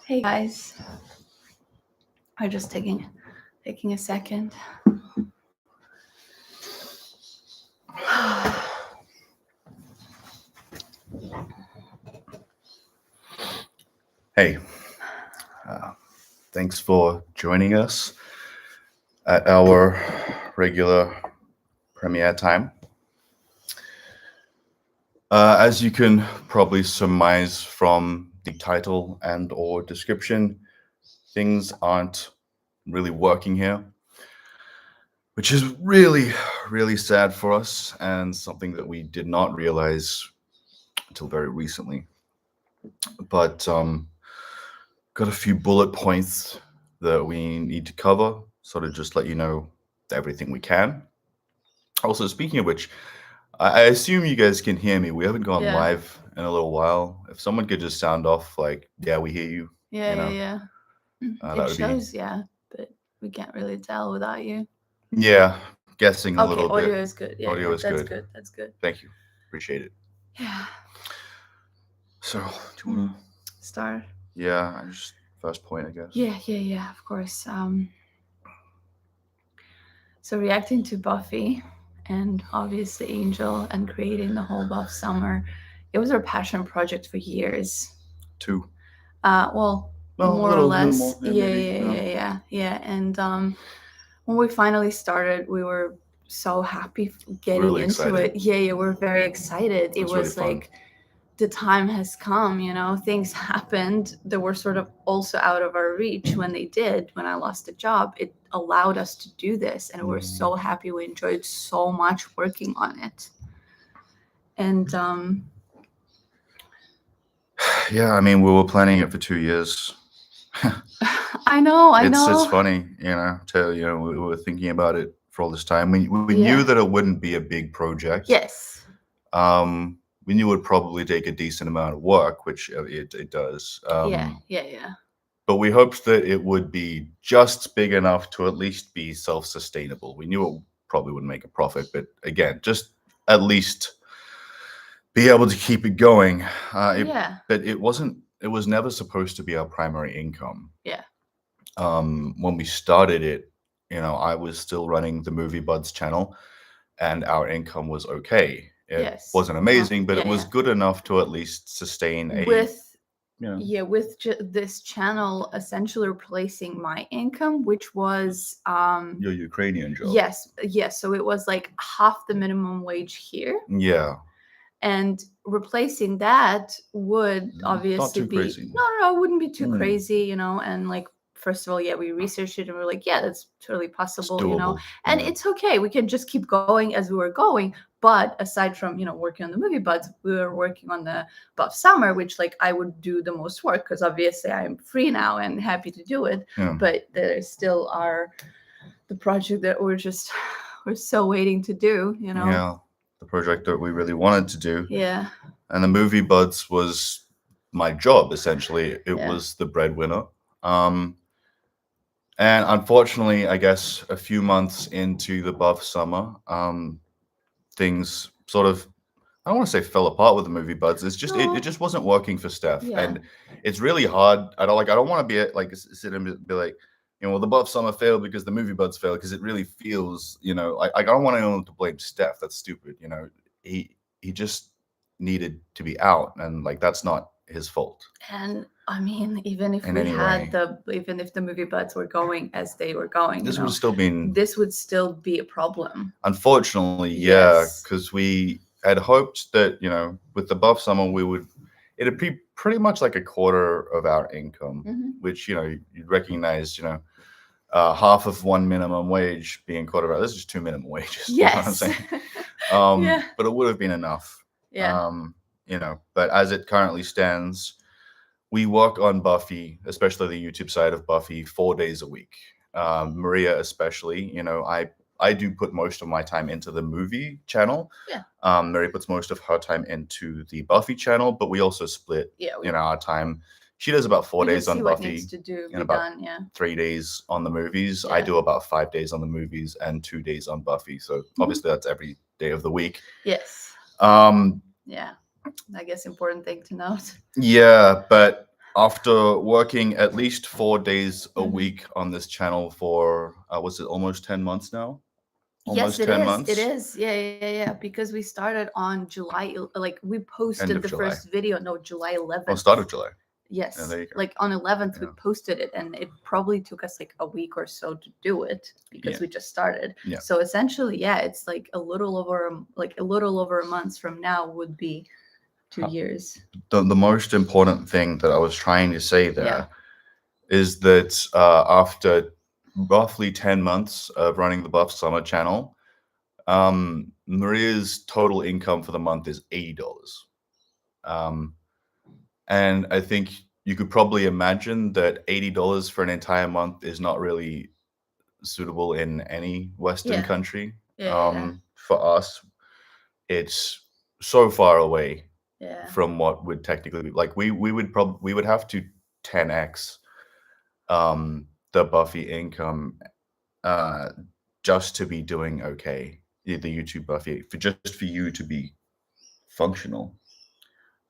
Hey guys, I'm just taking a second. Hey, thanks for joining us at our regular premiere time. As you can probably surmise from the title and or description, things aren't really working here, which is really, really sad for us and something that we did not realize until very recently. But got a few bullet points that we need to cover, sort of just let you know everything we can. Also, speaking of which, I assume you guys can hear me. We haven't gone Yeah. live in a little while. If someone could just sound off like, yeah, we hear you. Yeah. That It would be- shows, yeah, but we can't really tell without you. Yeah, guessing a Okay, little audio bit. is good. Yeah, Audio is that's good. good. That's good. Thank you. Appreciate it. Yeah. So, do you want to? Start. Yeah, just first point, I guess. Yeah. Of course. So reacting to Buffy, and obviously Angel, and creating the whole Buff summer, it was our passion project for years. 2. Well, more or less. Yeah. And when we finally started, we were so happy getting Really into excited. it. Yeah, we're very excited. It It's was really fun. like the time has come, things happened that were sort of also out of our reach when they did. When I lost the job, it allowed us to do this, and we're so happy. We enjoyed so much working on it. And Yeah, I mean, we were planning it for 2 years. I know. It's funny, we were thinking about it for all this time. We knew that it wouldn't be a big project. Yes. We knew it would probably take a decent amount of work, which it does. Yeah. But we hoped that it would be just big enough to at least be self-sustainable. We knew it probably wouldn't make a profit, but again, just at least be able to keep it going. But it wasn't. It was never supposed to be our primary income. Yeah. When we started it, I was still running the Movie Buds channel, and our income was okay. It wasn't amazing, but it was good enough to at least sustain this channel essentially replacing my income, which was your Ukrainian job. Yes. So it was like half the minimum wage here. Yeah. And replacing that would obviously not too crazy. No, it wouldn't be too crazy, and like, first of all, we researched it and we're like, yeah, that's totally possible, and it's okay. We can just keep going as we were going. But aside from, working on the Movie Buds, we were working on the Buff Summer, which like I would do the most work because obviously I'm free now and happy to do it. Yeah. But there still are the project that we're still waiting to do, Yeah. The project that we really wanted to do. Yeah. And the Movie Buds was my job, essentially. It was the breadwinner. And unfortunately, I guess a few months into the Buff Summer, things sort of, I don't want to say fell apart with the Movie Buds. It's just it just wasn't working for Steph, and it's really hard. I don't want to be like sit and be like, well, the Buff Summer failed because the Movie Buds failed, because it really feels, I don't want anyone to blame Steph. That's stupid. He just needed to be out, and like that's not his fault. And I mean, even if the Movie Buds were going as they were going, this would still be a problem. Unfortunately, yeah, because we had hoped that, with the Buff Summer, it'd be pretty much like a quarter of our income, which, you'd recognize, half of one minimum wage being quarter of our, this is 2 minimum wages. Yes. You know what I'm saying? But it would have been enough. Yeah. But as it currently stands, we work on Buffy, especially the YouTube side of Buffy, 4 days a week. Maria especially, I do put most of my time into the movie channel. Yeah. Mary puts most of her time into the Buffy channel, but we also split, our time. She does about 4 days on Buffy and about 3 days on the movies. I do about 5 days on the movies and 2 days on Buffy. So obviously that's every day of the week. Yes. Yeah. I guess important thing to note. Yeah, but after working at least 4 days a Mhm. week on this channel for was it almost 10 months now? Yes, Almost it 10 is. It months? is. Yeah. Because we started on like we End posted of the July. first video, no, July Oh, 11th. start of July. Yeah, Yes. there you go. Like on 11th, we Yeah. posted it, and it probably took us like a week or so to do it because Yeah. we just started. Yeah. So essentially, yeah, it's like a little over a month from now would be 2 years. The most important thing that I was trying to say there Yeah. is that after roughly 10 months of running the Buff Summer channel, Maria's total income for the month is $80. And I think you could probably imagine that $80 for an entire month is not really suitable in any Western Yeah. country. Yeah. For us, it's so far away Yeah. from what would technically be like we would have to 10x the Buffy income just to be doing okay. The YouTube Buffy for you to be functional.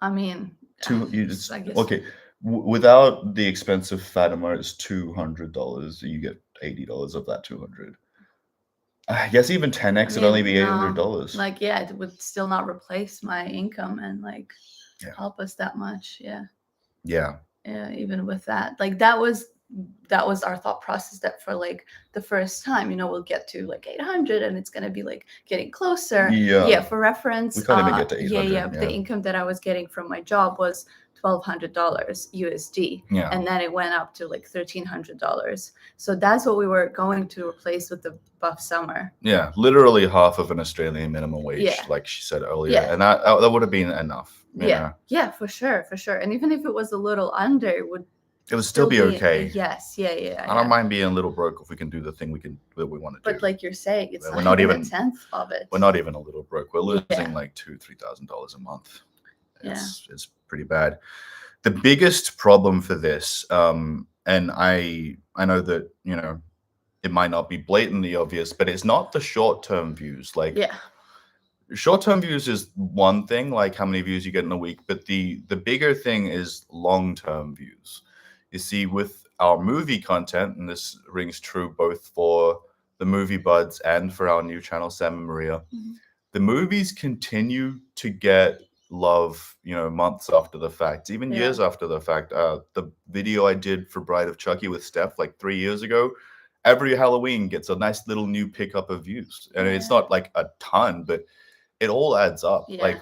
I mean, I guess. Okay. Without the expensive Fatima, it's $200. You get $80 of that 200. I guess even 10x would only be $800. Like, yeah, it would still not replace my income and like Yeah. help us that much. Yeah. Yeah. Yeah. Even with that, like that was our thought process, that for like the first time, we'll get to like 800 and it's gonna be like getting closer. Yeah. For reference, We can't even get to 800. yeah. The income that I was getting from my job was $1,200 USD, Yeah. and then it went up to like $1,300. So that's what we were going to replace with the Buff Summer. Yeah, literally half of an Australian minimum wage, Yeah. like she said earlier, Yeah. and that would have been enough. You know? Yeah, for sure. And even if it was a little under, it would still be okay. Yes, yeah. I don't mind being a little broke if we can do the thing that we want to do. But like you're saying, it's we're not even a tenth of it. We're not even a little broke. We're losing like $2,000-3,000 a month. It's pretty bad. The biggest problem for this, and I know that it might not be blatantly obvious, but it's not the short-term views. Like, short-term views is one thing, like how many views you get in a week, but the bigger thing is long-term views. You see, with our movie content, and this rings true both for the Movie Buds and for our new channel, Sam and Maria, the movies continue to get love, months after the fact, even years after the fact. The video I did for Bride of Chucky with Steph like 3 years ago, every Halloween gets a nice little new pickup of views. And it's not like a ton, but it all adds up. Like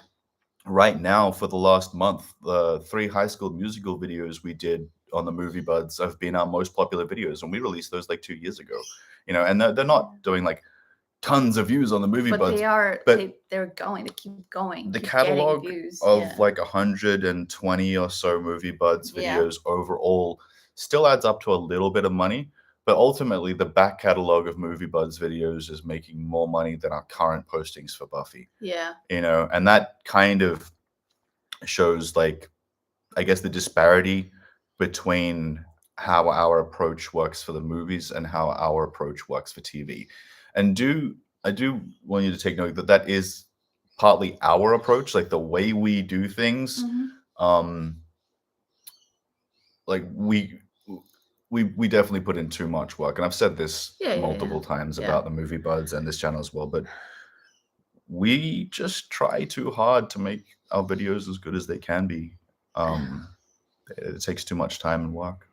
right now, for the last month, the 3 High School Musical videos we did on the Movie Buds have been our most popular videos, and we released those like 2 years ago. And they're not doing like tons of views on the Movie Buds, they're going to keep going. The catalog of like 120 or so Movie Buds videos overall still adds up to a little bit of money, but ultimately the back catalog of Movie Buds videos is making more money than our current postings for Buffy. And that kind of shows, like, I guess, the disparity between how our approach works for the movies and how our approach works for TV. And I do want you to take note that that is partly our approach, like the way we do things. Like we definitely put in too much work, and I've said this multiple times about the Movie Buds and this channel as well, but we just try too hard to make our videos as good as they can be. It takes too much time and work.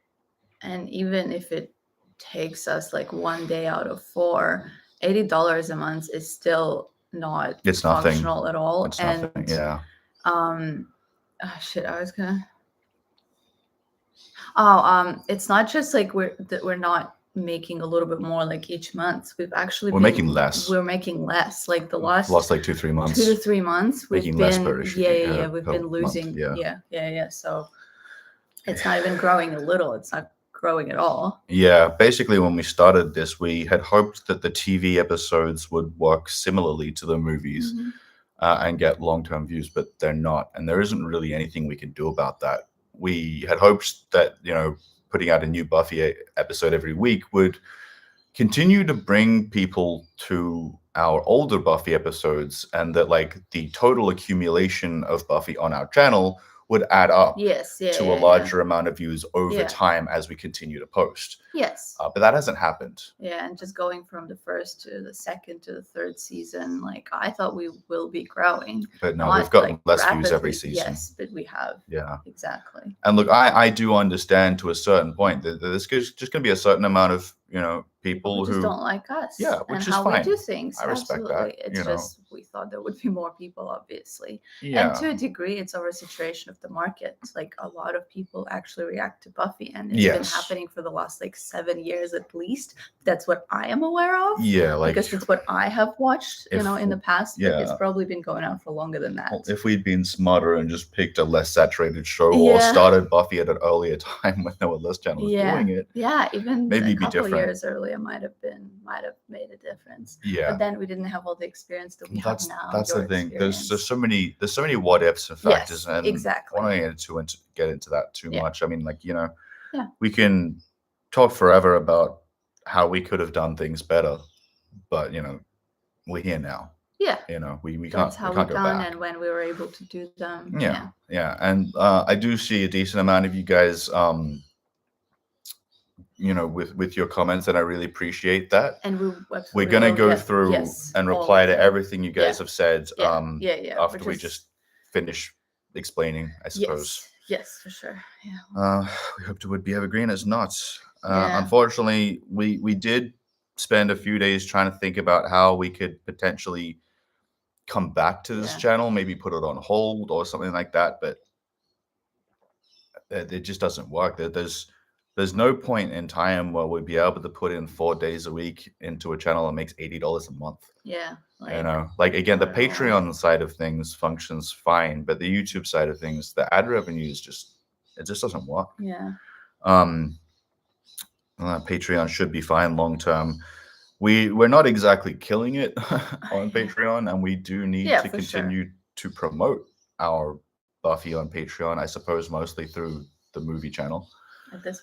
And even if it takes us like 1 day out of 4, $80 a month is still not functional at all. It's nothing. It's not just like we're not making a little bit more like each month. We're making less. We're making less. Like the last like 2-3 months. 2 to 3 months we've making been less per issue. We've been losing. So it's not even growing a little. It's not growing at all. Yeah, basically when we started this, we had hoped that the TV episodes would work similarly to the movies and get long-term views, but they're not, and there isn't really anything we can do about that. We had hopes that putting out a new Buffy episode every week would continue to bring people to our older Buffy episodes, and that like the total accumulation of Buffy on our channel would add up Yes, yeah, to yeah, a larger amount of views over Yeah. time as we continue to post. Yes. But that hasn't happened. Yeah, and just going from the first to the second to the third season, like I thought we will be growing. But no, Not we've got like less views every rapidly, season. Yes, but we have. Yeah. Exactly. And look, I do understand to a certain point that there's just going to be a certain amount of, People people who just who, don't like us. yeah, And which is how we fine. do things. I respect Absolutely. that, It's just we thought there would be more people, obviously. Yeah. And to a degree, it's our situation of the market. Like a lot of people actually react to Buffy, and it's been Yes. happening for the last like 7 years at least. That's what I am aware of. Yeah, like Because it's what I have watched, if- in the past. But it's yeah. probably been going on for longer than that. Well, if we'd been smarter and just picked a less saturated show or Yeah. started Buffy at an earlier time when there were less channels doing it, Yeah, even maybe a it'd be couple different. years earlier might have made a difference. Yeah. But then we didn't have all the experience that we have now. That's your the thing. experience. There's so many what ifs and factors, Yes, and exactly. I don't need to get into that too Yeah. much. I mean, like, Yeah. we can talk forever about how we could have done things better, but we're here now. Yeah. We That's can't how we can't we've go done back. and when we were able to do them. Yeah. And I do see a decent amount of you guys with your comments, and I really appreciate that. And we're gonna go through and reply to everything you guys have said after we just finish explaining, I suppose. Yes, for sure. Yeah. We hoped it would be evergreen. It's not. Unfortunately, we did spend a few days trying to think about how we could potentially come back to this channel, maybe put it on hold or something like that, but it just doesn't work. There's no point in time where we'd be able to put in 4 days a week into a channel that makes $80 a month. Yeah. Like again, the Patreon side of things functions fine, but the YouTube side of things, the ad revenue is just doesn't work. Yeah. Patreon should be fine long term. We're not exactly killing it on Patreon, and we do need to continue to promote our Buffy on Patreon, I suppose, mostly through the movie channel. At this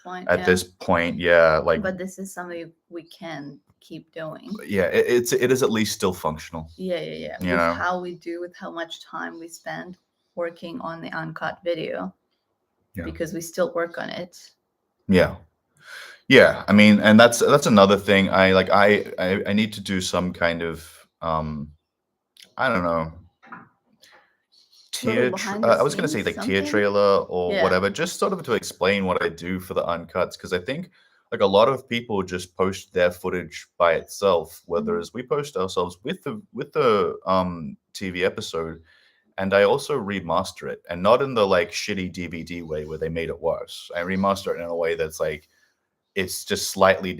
point, like, but this is something we can keep doing. Yeah, it is at least still functional. Yeah. With how we do, with how much time we spend working on the uncut video, because we still work on it. Yeah. I mean, and that's another thing. I need to do some kind of I don't know, I was going to say like tier trailer or whatever, just sort of to explain what I do for the uncuts, because I think like a lot of people just post their footage by itself, whereas we post ourselves with the TV episode, and I also remaster it, and not in the like shitty DVD way where they made it worse. I remaster it in a way that's like it's just slightly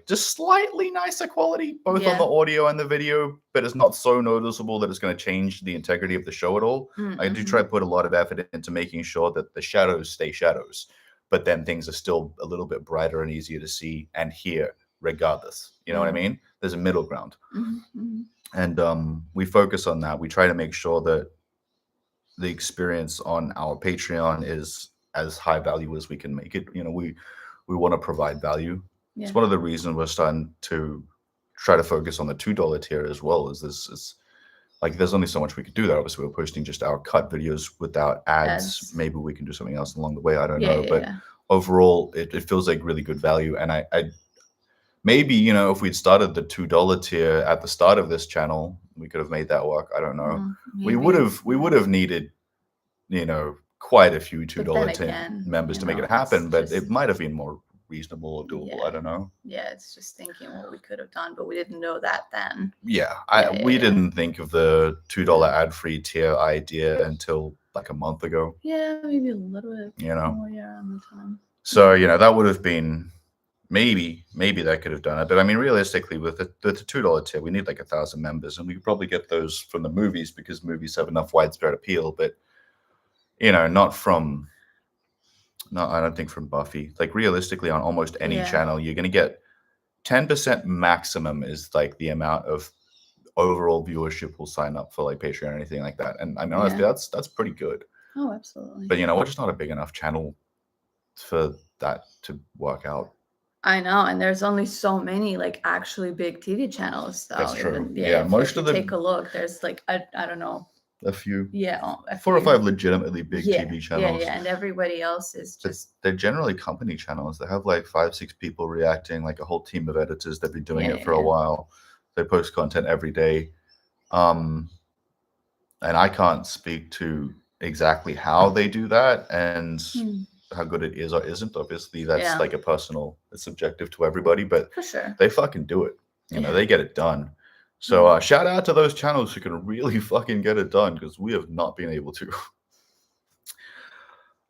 just slightly nicer quality, both on the audio and the video, but it's not so noticeable that it's going to change the integrity of the show at all. I do try to put a lot of effort into making sure that the shadows stay shadows, but then things are still a little bit brighter and easier to see and hear regardless. You know what I mean? There's a middle ground. And we focus on that. We try to make sure that the experience on our Patreon is as high value as we can make it. We want to provide value. It's one of the reasons we're starting to try to focus on the $2 tier as well. Is like there's only so much we could do there. Obviously, we're posting just our cut videos without ads. Maybe we can do something else along the way. I don't know, but overall, it feels like really good value. And I maybe if we'd started the $2 tier at the start of this channel, we could have made that work. I don't know. We would have needed quite a few $2 members to make it happen, but it might have been more reasonable or doable. I don't know. Yeah, it's just thinking what we could have done, but we didn't know that then. We didn't think of the $2 ad-free tier idea until like a month ago. Yeah, maybe a little bit more on the time. So that would have been maybe that could have done it, but I mean realistically with the $2 tier we need like 1,000 members, and we could probably get those from the movies because movies have enough widespread appeal, but I don't think from Buffy. Like realistically, on almost any channel, you're going to get 10% maximum is like the amount of overall viewership will sign up for like Patreon or anything like that. And I mean, honestly, that's pretty good. Oh, absolutely. But we're just not a big enough channel for that to work out. I know, and there's only so many like actually big TV channels though. That's true. Most of them. Take a look. There's like I don't know, a few. Yeah, a 4 or few. 5 legitimately big Yeah, TV channels. and everybody else is But just they're generally company channels. They have like 5, 6 people reacting, like a whole team of editors. They've been doing it for a while. They post content every day. And I can't speak to exactly how they do that and how good it is or isn't. Obviously, that's like a personal, it's subjective to everybody, but for sure they fucking do it. You know, they get it done. So shout out to those channels who can really fucking get it done, because we have not been able to.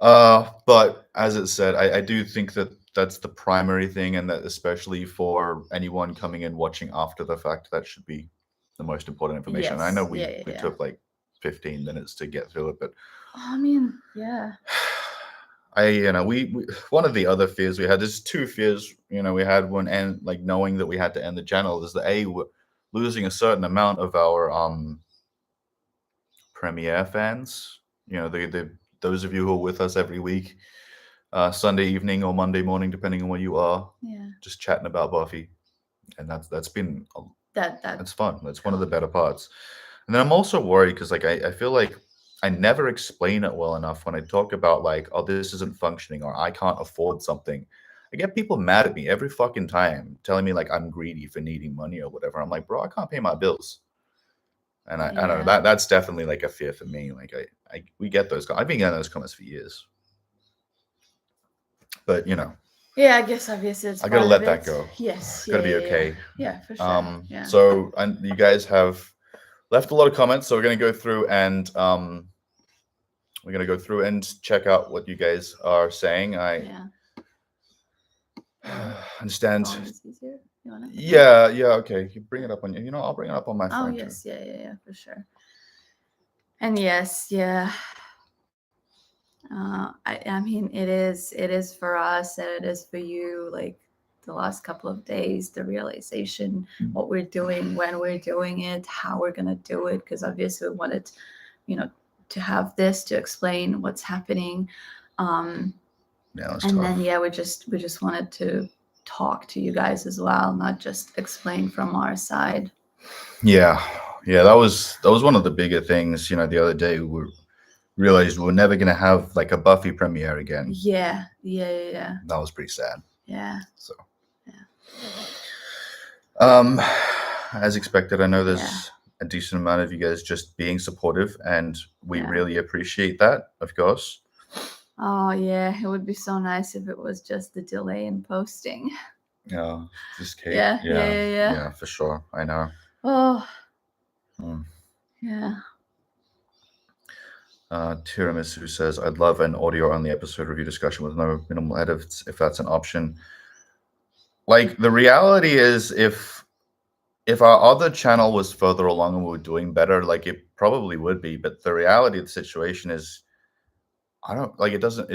But as it said, I do think that that's the primary thing, and that especially for anyone coming in watching after the fact, that should be the most important information. Yes. I know we took like 15 minutes to get through it, but I mean, yeah. we one of the other fears we had, there's 2 fears, we had one, and like knowing that we had to end the channel, is that we're losing a certain amount of our premiere fans. The those of you who are with us every week, Sunday evening or Monday morning, depending on where you are, just chatting about Buffy, and that's been that's fun. That's one of the better parts. And then I'm also worried because like I feel like I never explain it well enough when I talk about like, oh, this isn't functioning, or I can't afford something. I get people mad at me every fucking time, telling me like I'm greedy for needing money or whatever. I'm like, bro, I can't pay my bills. And I don't know, that's definitely like a fear for me. Like we get those. I've been getting those comments for years, but yeah, I guess obviously it's I gotta let that go. Yes, It's gotta be okay. Yeah, for sure. So, and you guys have left a lot of comments, so we're gonna go through and check out what you guys are saying. Understand. Yeah, okay. You bring it up on I'll bring it up on my phone. Oh yes, too. Yeah, for sure. And yes, yeah. I mean, it is for us, and it is for you. Like the last couple of days, the realization, what we're doing, when we're doing it, how we're gonna do it, because obviously we wanted, to have this to explain what's happening. And tough. Then we just wanted to talk to you guys as well, not just explain from our side. Yeah, that was one of the bigger things. The other day we realized we're never gonna have like a Buffy premiere again. Yeah. That was pretty sad. Yeah. So. As expected, I know there's a decent amount of you guys just being supportive, and we really appreciate that, of course. Oh yeah, it would be so nice if it was just the delay in posting. Yeah, just cake. Yeah, for sure. I know. Oh. Yeah. Tiramisu says, I'd love an audio-only episode review discussion with no minimal edits, if that's an option. Like, the reality is, if our other channel was further along and we were doing better, like, it probably would be. But the reality of the situation is, it doesn't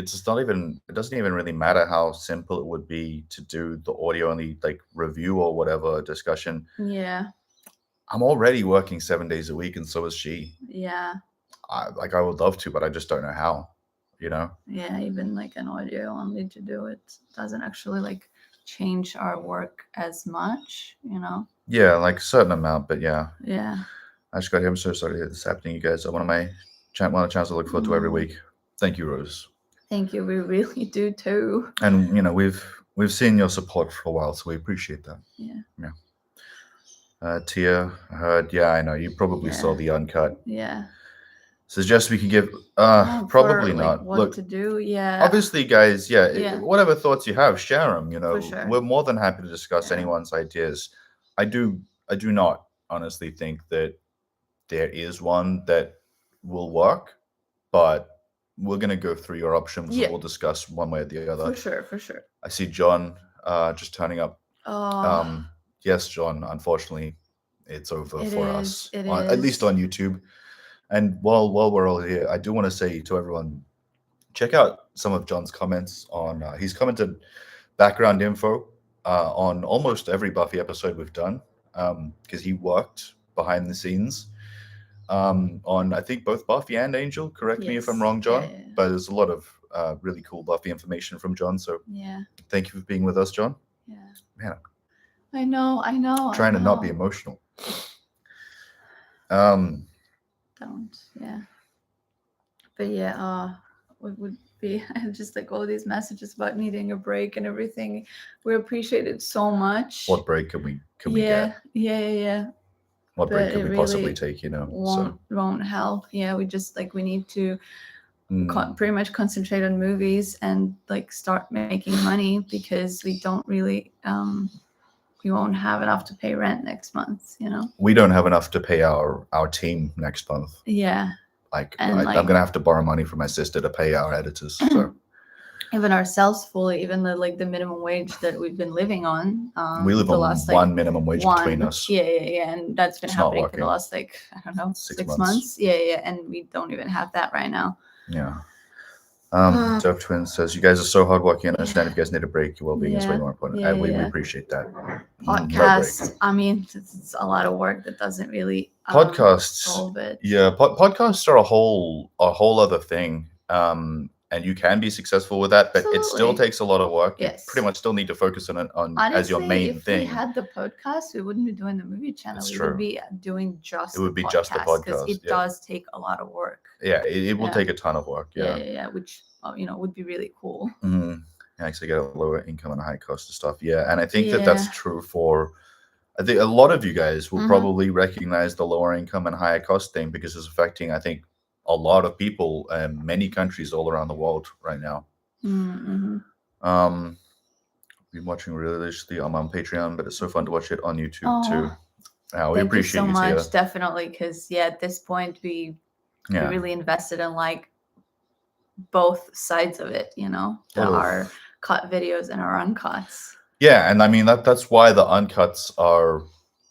even really matter how simple it would be to do the audio-only, like, review or whatever discussion. Yeah. I'm already working 7 days a week, and so is she. Yeah. I would love to, but I just don't know how, Yeah, even like an audio only to do it doesn't actually like change our work as much, Yeah, like a certain amount, but yeah. Yeah. I just got here. I'm so sorry that this is happening, you guys. One of the channels I look forward to every week. Thank you, Rose. Thank you. We really do too. And we've seen your support for a while, so we appreciate that. Yeah. Tia, I heard. Yeah, I know. You probably saw the uncut. Yeah. Suggest we can give probably for, not. Like, what Look, to do? Yeah. Obviously, guys. Whatever thoughts you have, share them. For sure. We're more than happy to discuss anyone's ideas. I do not honestly think that there is one that will work, but we're gonna go through your options and we'll discuss one way or the other. For sure. I see John just turning up. Oh. Yes, John. Unfortunately, it's over for us. It is. At least on YouTube. And while we're all here, I do want to say to everyone, check out some of John's comments on. He's commented background info on almost every Buffy episode we've done, because he worked behind the scenes on, I think, both Buffy and Angel. Correct me if I'm wrong, John. Yeah. But there's a lot of really cool Buffy information from John. So thank you for being with us, John. Yeah. Man, I know. Trying to not be emotional. don't. Yeah. But yeah, what would be just like all these messages about needing a break and everything. We appreciate it so much. What break can we get? Yeah. What break could we possibly take? Won't help. Yeah, we need to pretty much concentrate on movies and like start making money, because we don't really we won't have enough to pay rent next month. We don't have enough to pay our team next month. Yeah. I'm gonna have to borrow money from my sister to pay our editors. So even ourselves fully, even the minimum wage that we've been living on. We live on one minimum wage between us. Yeah, and that's been happening for the last I don't know 6 months. Yeah, and we don't even have that right now. Yeah. Dope Twin says, you guys are so hardworking, and I understand if you guys need a break, your well-being is way more important. And we appreciate that. Podcast, I mean, it's a lot of work that doesn't really solve it. Yeah, podcasts are a whole other thing. And you can be successful with that, but Absolutely. It still takes a lot of work. Yes. You pretty much still need to focus on Honestly, as your main thing. If we had the podcast, we wouldn't be doing the movie channel. It's we true. would be doing just it would be just the podcast, because it does take a lot of work. Yeah, it will take a ton of work. Yeah, which would be really cool. Mm-hmm. Actually, get a lower income and a high cost of stuff. Yeah, and I think that's true for. I think a lot of you guys will probably recognize the lower income and higher cost thing, because it's affecting, I think, a lot of people and many countries all around the world right now. I've been watching religiously on Patreon, but it's so fun to watch it on YouTube too. We appreciate you so much, Tia. definitely, because at this point we really invested in like both sides of it, our cut videos and our uncuts. Yeah, and I mean that's why the uncuts are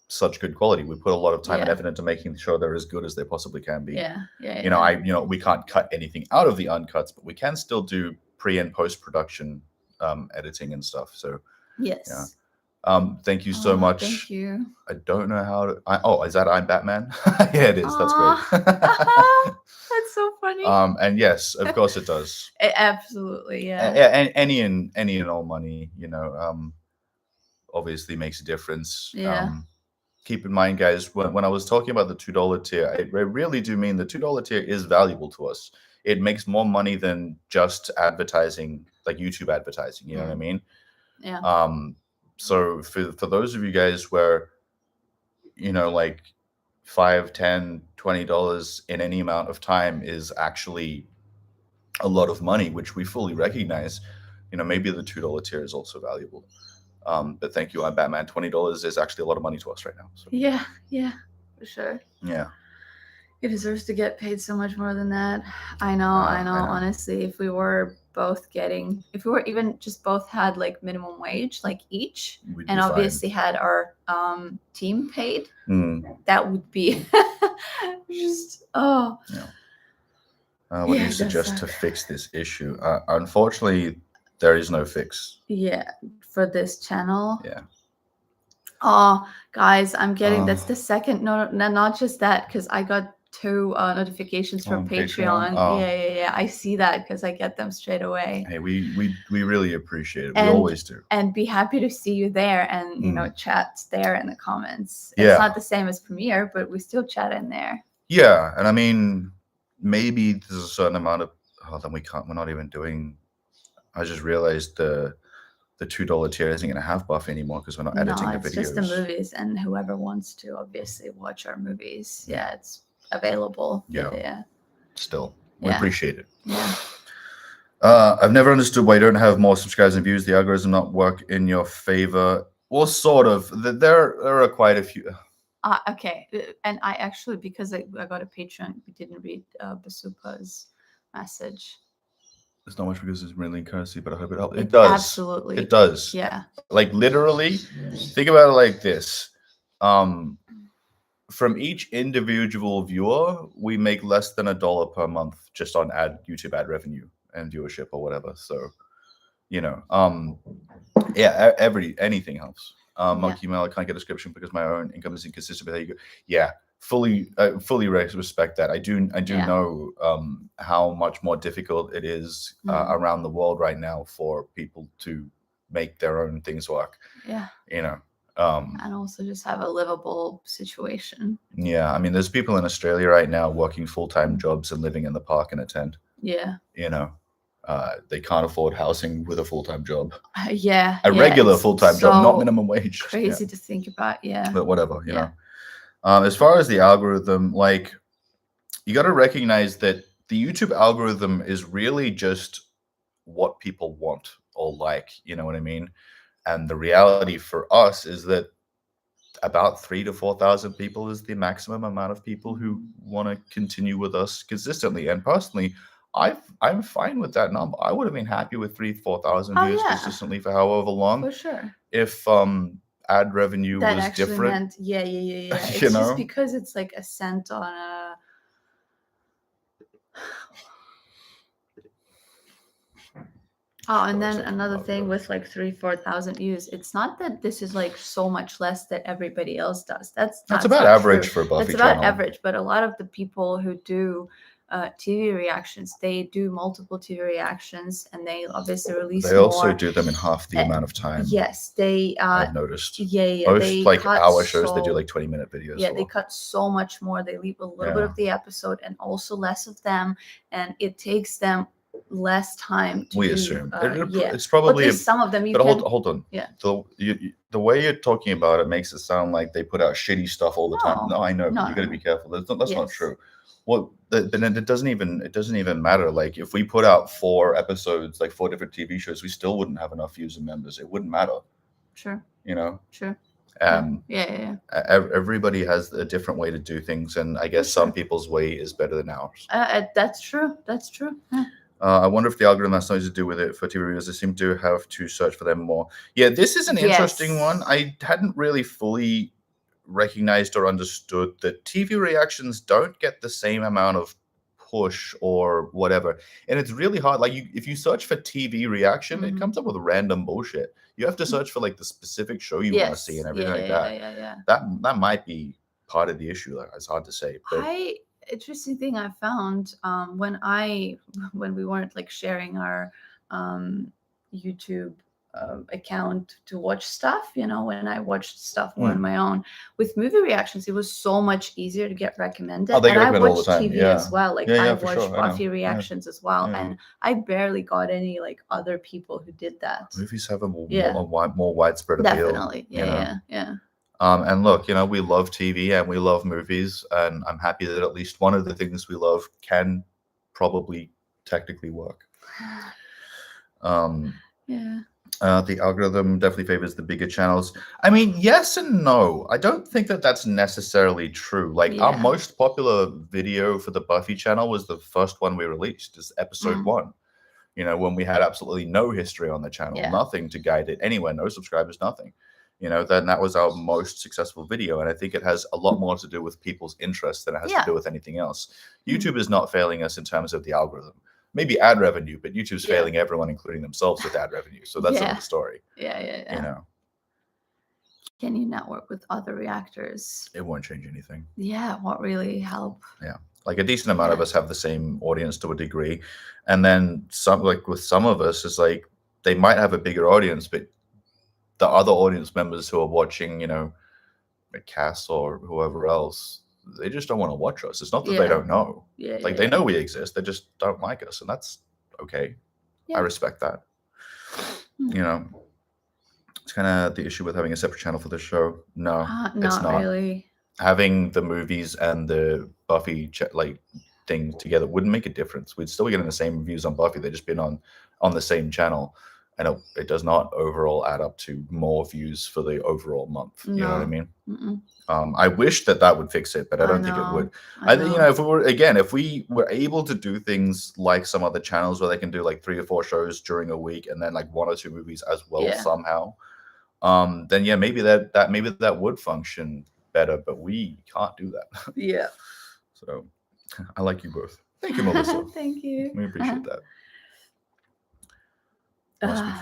such good quality. We put a lot of time and effort into making sure they're as good as they possibly can be. We can't cut anything out of the uncuts, but we can still do pre and post production editing and stuff. So yes. Thank you so much. Thank you. I don't know how to. Is that I'm Batman? Yeah, it is. That's great. That's so funny. And yes, of course it does. Absolutely, yeah. Any and all money, obviously makes a difference. Yeah. Keep in mind, guys, when I was talking about the $2 tier, I really do mean the $2 tier is valuable to us. It makes more money than just advertising, like YouTube advertising. You know what I mean? Yeah. So for those of you guys where, like $5, $10, $20 in any amount of time is actually a lot of money, which we fully recognize, maybe the $2 tier is also valuable. But thank you, I'm Batman. $20 is actually a lot of money to us right now. So. Yeah, for sure. Yeah. It deserves to get paid so much more than that. I know. Honestly, if we were even just both had like minimum wage, like each, and obviously had our team paid, that would be just What do you suggest to fix this issue? Unfortunately, there is no fix. Yeah, for this channel. Yeah. Oh, guys, I'm getting that's the second. No, not just that, because I got 2 notifications from Patreon. Yeah. I see that because I get them straight away. Hey, we really appreciate it. We always do. And be happy to see you there, and chat there in the comments. It's not the same as Premiere, but we still chat in there. Yeah, and I mean, maybe there's a certain amount of then we're not even doing. I just realized the $2 tier isn't going to have Buffy anymore because we're not editing the videos. It's just the movies, and whoever wants to obviously watch our movies. Yeah, it's available. Yeah. Still, we appreciate it. Yeah. I've never understood why you don't have more subscribers and views. The algorithm not work in your favor. Well, sort of. There are quite a few. Okay, and I actually, because I got a Patreon, we didn't read Basupa's message. It's not much because it's really currency, but I hope it helps. It does. Absolutely. It does. Yeah. Like literally, think about it like this. From each individual viewer, we make less than $1 per month just on YouTube ad revenue and viewership or whatever. So, anything helps. Monkey Mail, I can't get a description because my own income is inconsistent. But there you go. Yeah. Fully respect that. I do know how much more difficult it is around the world right now for people to make their own things work. Yeah. And also just have a livable situation. Yeah, I mean, there's people in Australia right now working full-time jobs and living in the park in a tent. Yeah. You know, they can't afford housing with a full-time job. Yeah. A regular it's full-time job, not minimum wage. Crazy to think about. Yeah. But whatever, you know. As far as the algorithm, like, you got to recognize that the YouTube algorithm is really just what people want or like, you know what I mean? And the reality for us is that about 3,000 to 4,000 people is the maximum amount of people who want to continue with us consistently. And personally, I'm fine with that number. I would have been happy with 4,000 views consistently for however long. For sure. If ad revenue that was actually different. Meant, yeah. It's you just know? because it's like a cent on a. Oh, and then another thing with like 4,000 views, it's not that this is like so much less that everybody else does. That's about average for Buffy. That's about average, but a lot of the people who do TV reactions, they do multiple TV reactions, and they obviously release. They also do them in half the amount of time. Yes, they. I've noticed. Yeah. Most they like hour shows, they do like 20-minute videos. Yeah, they cut so much more. They leave a little bit of the episode and also less of them, and it takes them less time to assume it's probably some of them. But hold on. Yeah. The way you're talking about it makes it sound like they put out shitty stuff all the time. No, I know. You got to be careful. That's not true. Well, then it doesn't even matter. Like if we put out 4 episodes, like 4 different TV shows, we still wouldn't have enough views and members. It wouldn't matter. Sure. You know. Sure. Yeah. Everybody has a different way to do things, and I guess some people's way is better than ours. That's true. Yeah. I wonder if the algorithm has something to do with it for TV reviewers. They seem to have to search for them more. Yeah, this is an interesting one. I hadn't really fully recognized or understood that TV reactions don't get the same amount of push or whatever. And it's really hard. Like if you search for TV reaction, it comes up with random bullshit. You have to search for like the specific show you want to see and everything like that. Yeah. That might be part of the issue. It's hard to say. But interesting thing I found when we weren't like sharing our YouTube account to watch stuff, when I watched stuff more on my own with movie reactions, it was so much easier to get recommended. And I watched TV as well. Like I watched Buffy reactions as well, and I barely got any like other people who did that. Movies have a more widespread appeal. Definitely, yeah. And look, we love TV and we love movies, and I'm happy that at least one of the things we love can probably technically work. The algorithm definitely favors the bigger channels. I mean, yes and no. I don't think that that's necessarily true. Like our most popular video for the Buffy channel was the first one we released, is episode 1. When we had absolutely no history on the channel, nothing to guide it anywhere, no subscribers, nothing. Then that was our most successful video. And I think it has a lot more to do with people's interest than it has to do with anything else. YouTube is not failing us in terms of the algorithm. Maybe ad revenue, but YouTube's failing everyone, including themselves, with ad revenue. So that's another story. Yeah. Can you network with other reactors? It won't change anything. Yeah, it won't really help. Yeah. Like a decent amount of us have the same audience to a degree. And then with some of us, it's like they might have a bigger audience, but the other audience members who are watching, Cass or whoever else, they just don't want to watch us. It's not that they don't know. They know we exist. They just don't like us. And that's okay. I respect that. It's kind of the issue with having a separate channel for the show. No, it's not really. Having the movies and the Buffy thing together wouldn't make a difference. We'd still be getting the same reviews on Buffy. They'd just been on the same channel. And it does not overall add up to more views for the overall month. You know what I mean? I wish that would fix it, but I don't think it would. I think, if we were able to do things like some other channels where they can do like 3 or 4 shows during a week and then like 1 or 2 movies as well somehow, then maybe that would function better, but we can't do that. Yeah. So I like you both. Thank you, Melissa. Thank you. We appreciate that. Must be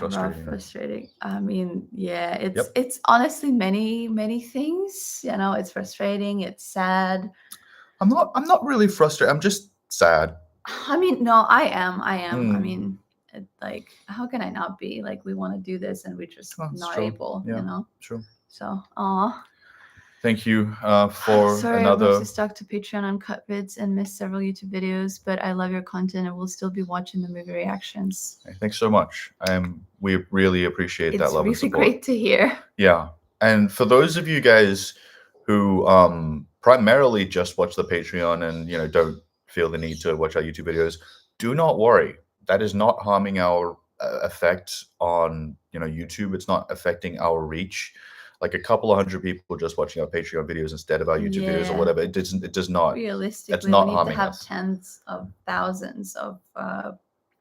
frustrating. I mean, it's honestly many things. It's frustrating. It's sad. I'm not really frustrated. I'm just sad. I mean, no, I am. I mean, how can I not be? Like, we want to do this and we're just not able. Sure. So, thank you for sorry, another. I'm mostly stuck to Patreon uncut vids and missed several YouTube videos, but I love your content and will still be watching the movie reactions. Hey, thanks so much. We really appreciate that love and It's really support. great to hear. Yeah, and for those of you guys who primarily just watch the Patreon and don't feel the need to watch our YouTube videos, do not worry. That is not harming our effect on YouTube. It's not affecting our reach. Like a couple of hundred people just watching our Patreon videos instead of our YouTube videos or whatever. It does not. Realistically, it's not we need harming to have us. tens of thousands of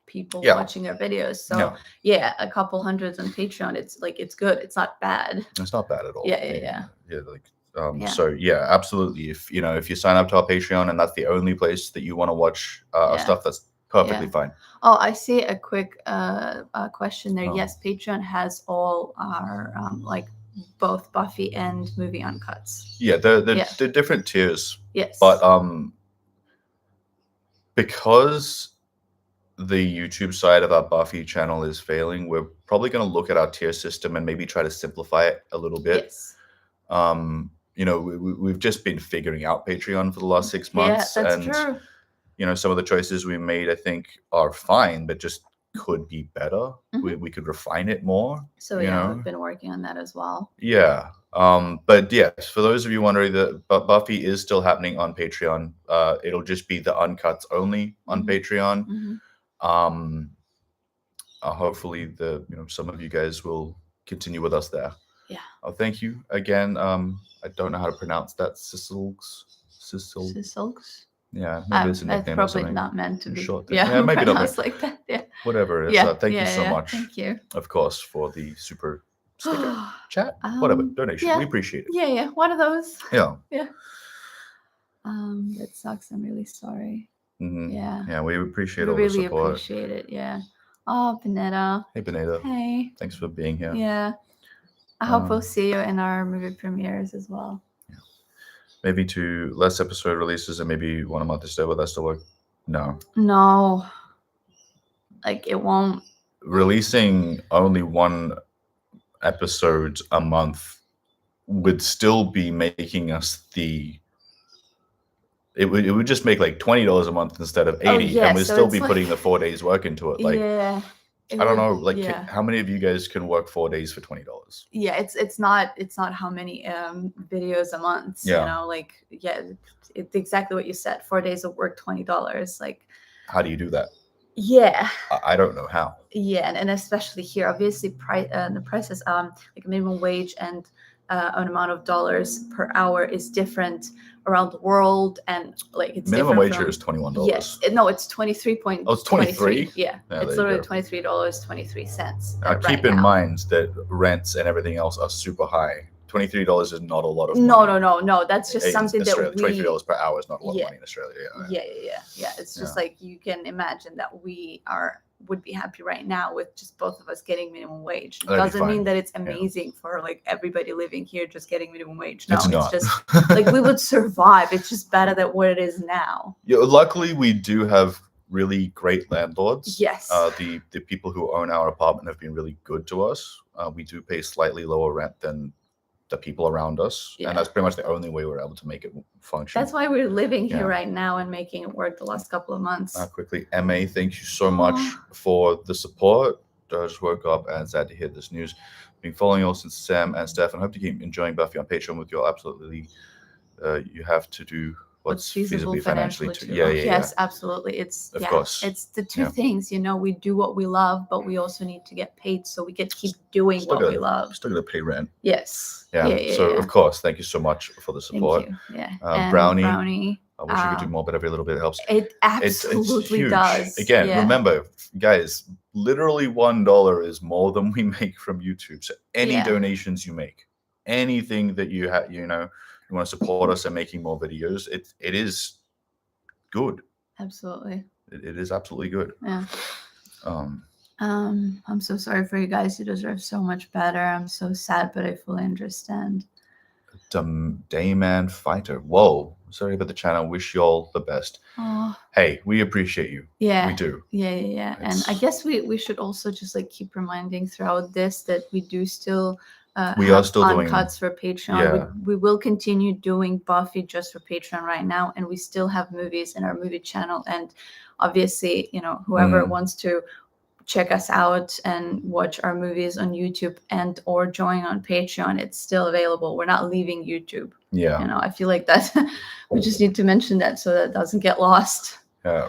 people Yeah. watching our videos. So a couple hundreds on Patreon. It's good. It's not bad. It's not bad at all. Yeah. So absolutely. If you sign up to our Patreon and that's the only place that you want to watch our stuff, that's perfectly fine. Oh, I see a quick question there. Oh. Yes, Patreon has all our both Buffy and movie uncuts. Yeah, they're different tiers. Yes. But because the YouTube side of our Buffy channel is failing, we're probably going to look at our tier system and maybe try to simplify it a little bit. Yes. We've just been figuring out Patreon for the last 6 months. Yeah, that's true. Some of the choices we made, I think, are fine, but just could be better. We could refine it more. So we've been working on that as well. Yeah. But yes, for those of you wondering, that Buffy is still happening on Patreon. It'll just be the uncuts only on Patreon. Hopefully some of you guys will continue with us there. Yeah. Oh, thank you again. I don't know how to pronounce that. Sisilks. Yeah, maybe it's a nickname probably or something. Not meant to be. Short yeah, maybe not like that. Yeah. Whatever it is. Thank you so much. Thank you. Of course, for the super sticker chat. Whatever donation, we appreciate it. Yeah. One of those. Yeah. Yeah. That sucks. I'm really sorry. Yeah. Yeah, we appreciate all the support. Really appreciate it. Yeah. Oh, Panetta. Hey, Panetta. Hey. Thanks for being here. Yeah. I hope we'll see you in our movie premieres as well. Yeah. Maybe 2 less episode releases and maybe 1 a month instead. Will that still work? No. Like, it won't. Releasing only 1 episode a month would still be making us it would just make like $20 a month instead of $80, and we'd still be putting the 4 days work into it. Like, I don't know, like how many of you guys can work 4 days for $20? Yeah, it's not how many videos a month. It's exactly what you said. 4 days of work, $20. Like, how do you do that? Yeah, I don't know how. Yeah, and especially here, obviously, the prices, like minimum wage and an amount of dollars per hour is different around the world, and like it's minimum wage here is $21. Yes, no, it's 23. Oh, it's 23. Yeah, it's literally $23.23. Keep in mind that rents and everything else are super high. $23 is not a lot of money. No. That's just something that $23 per hour is not a lot of money in Australia. Yeah. It's just like you can imagine that we would be happy right now with just both of us getting minimum wage. It doesn't mean that it's amazing for like everybody living here just getting minimum wage. No, it's just like we would survive. It's just better than what it is now. Yeah, luckily we do have really great landlords. Yes. The people who own our apartment have been really good to us. We do pay slightly lower rent than the people around us, and that's pretty much the only way we're able to make it function. That's why we're living here right now and making it work the last couple of months. Quickly, MA, thank you so much for the support. I just woke up and sad to hear this news. Been following you all since Sam and Steph, and hope to keep enjoying Buffy on Patreon with you all. Absolutely, you have to do what's feasibly financially too. Yes, absolutely. It's of course. It's the two things, we do what we love, but we also need to get paid so we can keep doing what we love. Still gonna pay rent. Yes. So of course, thank you so much for the support. Thank you. Yeah. Brownie. I wish you could do more, but every little bit helps. It absolutely does. Again, remember, guys, literally $1 is more than we make from YouTube. So any donations you make, anything that you have, you want to support us and making more videos, it is good. Absolutely. It is absolutely good. Yeah. I'm so sorry for you guys. You deserve so much better. I'm so sad, but I fully understand. Dayman Fighter. Whoa. Sorry about the channel. Wish you all the best. Hey, we appreciate you. Yeah. We do. Yeah. And I guess we should also just like keep reminding throughout this that we do still We are have still doing, uncuts for Patreon. yeah. We will continue doing Buffy just for Patreon right now, and we still have movies in our movie channel. And obviously, you know, whoever wants to check us out and watch our movies on YouTube and or join on Patreon, it's still available. We're not leaving YouTube. Yeah. You know, I feel like that we just need to mention that so that it doesn't get lost.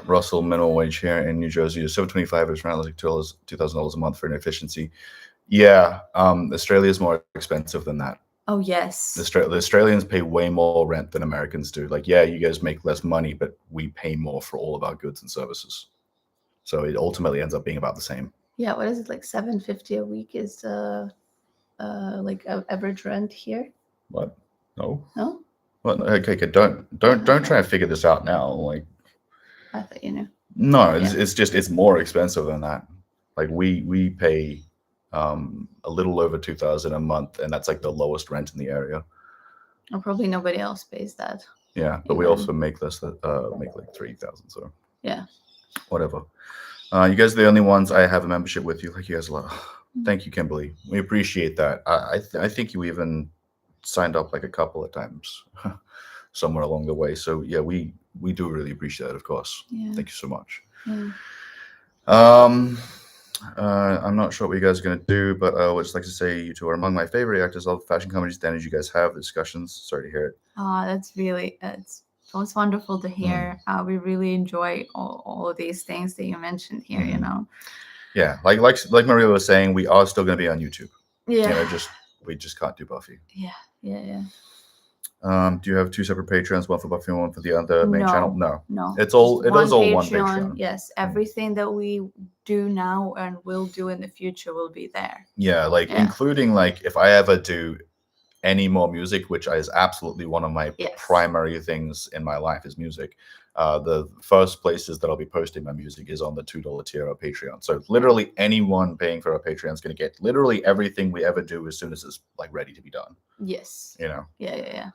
Russell, minimum wage here in New Jersey is $7.25. It's around like $2,000 a month for inefficiency. Yeah, Australia is more expensive than that. Oh yes. The Australians pay way more rent than Americans do. Like, yeah, you guys make less money, but we pay more for all of our goods and services. So it ultimately ends up being about the same. Yeah, what is it, like $7.50 a week is like average rent here? What? No. No? What? Okay, don't try and figure this out now. Like, I thought you knew. No, it's more expensive than that. Like we pay a little over $2,000 a month, and that's like the lowest rent in the area. Well, probably nobody else pays that. Yeah, but we also make less than make like $3,000. So yeah, whatever. You guys are the only ones I have a membership with. You like you guys a lot. Thank you, Kimberly. We appreciate that. I think you even signed up like a couple of times somewhere along the way. So yeah, we do really appreciate that, of course. Yeah. Thank you so much. Yeah. I'm not sure what you guys are going to do, but I would just like to say you two are among my favorite actors of fashion comedy standards. You guys have discussions. Sorry to hear it. Oh, that's really, it's wonderful to hear. We really enjoy all of these things that you mentioned here, you know. Yeah, like Maria was saying, we are still going to be on YouTube. Yeah. You know, we just can't do Buffy. Yeah. Do you have two separate Patreons, one for Buffy and one for the other main channel? No. It is all one Patreon. Yes, everything that we do now and will do in the future will be there. Yeah, including like if I ever do any more music, which is absolutely one of my primary things in my life is music. The first places that I'll be posting my music is on the $2 tier of Patreon. So literally anyone paying for our Patreon is going to get literally everything we ever do as soon as it's like ready to be done. Yes. You know. Yeah.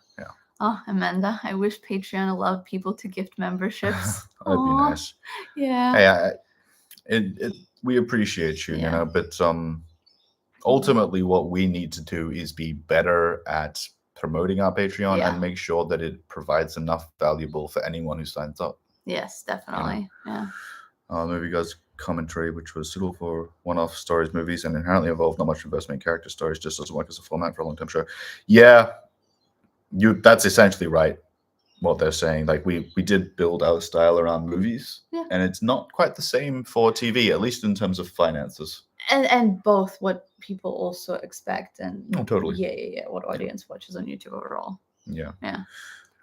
Oh, Amanda, I wish Patreon allowed people to gift memberships. That'd be nice. Yeah. Hey, we appreciate you, you know, but ultimately what we need to do is be better at promoting our Patreon and make sure that it provides enough valuable for anyone who signs up. Yes, definitely. You know? Yeah. Movie Guys commentary, which was suitable for one-off stories, movies, and inherently involved not much investment in character stories, just doesn't work as a format for a long-term show. Yeah, that's essentially right. What they're saying, like we did build our style around movies, and it's not quite the same for TV, at least in terms of finances. And both what people also expect and totally. Yeah. What audience watches on YouTube overall. Yeah.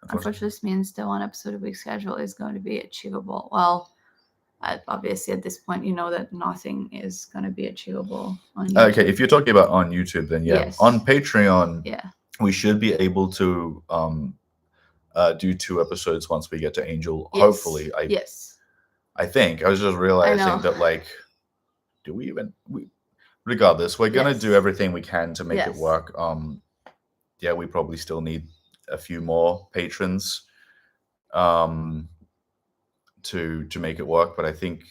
Unfortunately, this means the one episode a week schedule is going to be achievable. Well, obviously at this point, you know that nothing is going to be achievable on YouTube. Okay, if you're talking about on YouTube, then yes. On Patreon, we should be able to do 2 episodes once we get to Angel. Yes. Hopefully, I think I was just realizing that like, do we even? Regardless, we're gonna do everything we can to make it work. Yeah, we probably still need a few more patrons, to make it work, but I think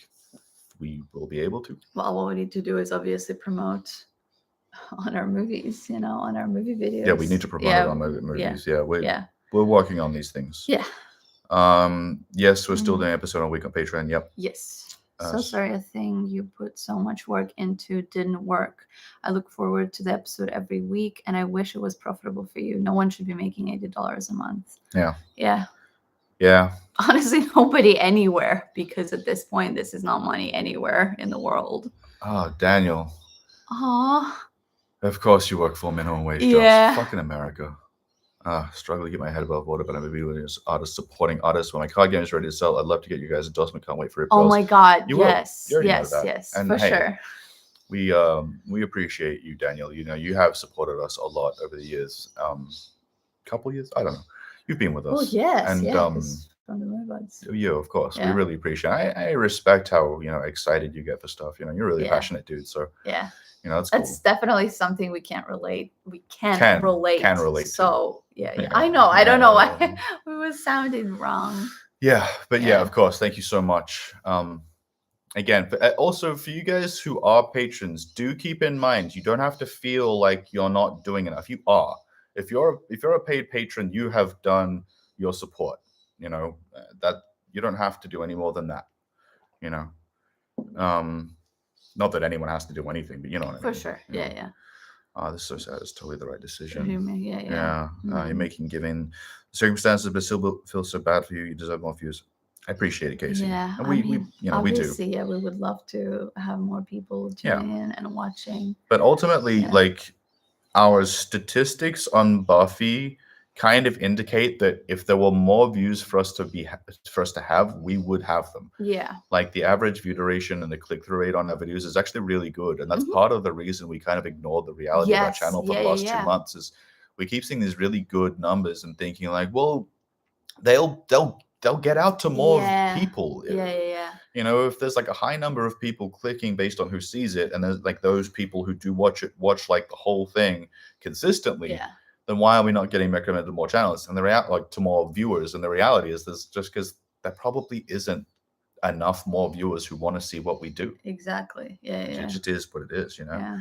we will be able to. Well, what we need to do is obviously promote on our movies, you know, on our movie videos. Yeah, we need to promote it on movies. Yeah, we're working on these things. Yeah. Yes, we're still doing an episode a week on Patreon. Yep. Yes. So sorry a thing you put so much work into didn't work. I look forward to the episode every week, and I wish it was profitable for you. No one should be making $80 a month. Yeah. Honestly, nobody anywhere, because at this point, this is not money anywhere in the world. Oh, Daniel. Aw. Of course you work for minimum wage jobs. Fucking America. Struggle to get my head above water, but I'm a video artist supporting artists. When my card game is ready to sell, I'd love to get you guys endorsement. Can't wait for it. Oh my God. You yes. Yes. And for sure. We appreciate you, Daniel. You know, you have supported us a lot over the years. Couple years? I don't know. You've been with us. Oh, yes. And from the Movie Buds. Yeah, of course. We really appreciate it. I respect how, you know, excited you get for stuff. You know, you're a really passionate dude. So you know, that's definitely something we can't relate. We can relate. So I know. I don't know why we was sounding wrong. Yeah, but of course. Thank you so much. again, also for you guys who are patrons, do keep in mind you don't have to feel like you're not doing enough. You are. If you're a paid patron, you have done your support. That you don't have to do any more than that. Not that anyone has to do anything, but you know what I mean. For sure. Yeah. This is so sad. It's totally the right decision. Yeah. You're making giving circumstances, but still feel so bad for you. You deserve more views. I appreciate it, Casey. Yeah, and we obviously, do. Yeah, we would love to have more people tuning in and watching. But ultimately, like our statistics on Buffy kind of indicate that if there were more views for us to have, we would have them. Yeah. Like the average view duration and the click-through rate on our videos is actually really good, and that's part of the reason we kind of ignored the reality of our channel for the last 2 months. Is we keep seeing these really good numbers and thinking like, well, they'll get out to more people. Yeah. If there's like a high number of people clicking based on who sees it, and there's like those people who do watch like the whole thing consistently, then why are we not getting recommended to more channels and to more viewers? And the reality is this just because there probably isn't enough more viewers who want to see what we do. Exactly. Yeah. It just is what it is, Yeah.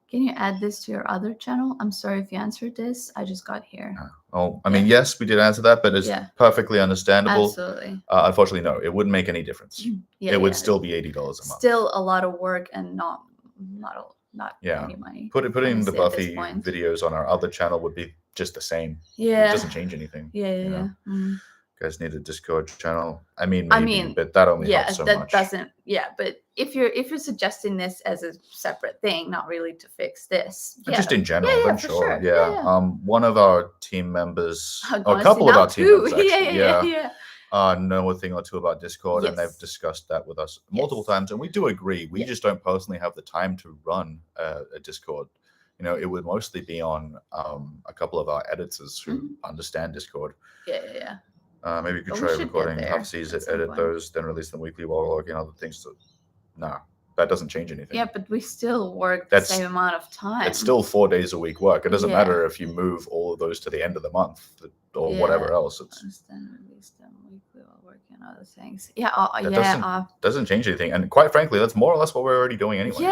Can you add this to your other channel? I'm sorry if you answered this. I just got here. Oh, I mean, yes, we did answer that, but it's perfectly understandable. Absolutely. Unfortunately, no, it wouldn't make any difference. It would still be $80 a month. Still a lot of work and not any money. Putting the Buffy videos on our other channel would be just the same. Yeah. It doesn't change anything. Yeah. You guys need a Discord channel. I mean, but that only helps so much. Doesn't. Yeah, but if you're suggesting this as a separate thing, not really to fix this, just in general, I'm sure. Yeah. One of our team members, a couple of our team members, actually, know a thing or two about Discord, and they've discussed that with us multiple times, and we do agree. We just don't personally have the time to run a Discord. It would mostly be on a couple of our editors who understand Discord. Yeah. Maybe you could try recording half-seas, edit those, then release them weekly while we're working on other things. No, that doesn't change anything. Yeah, but we still work the same amount of time. It's still 4 days a week work. It doesn't matter if you move all of those to the end of the month or whatever else. Then release them weekly while working on other things. Doesn't change anything. And quite frankly, that's more or less what we're already doing anyway.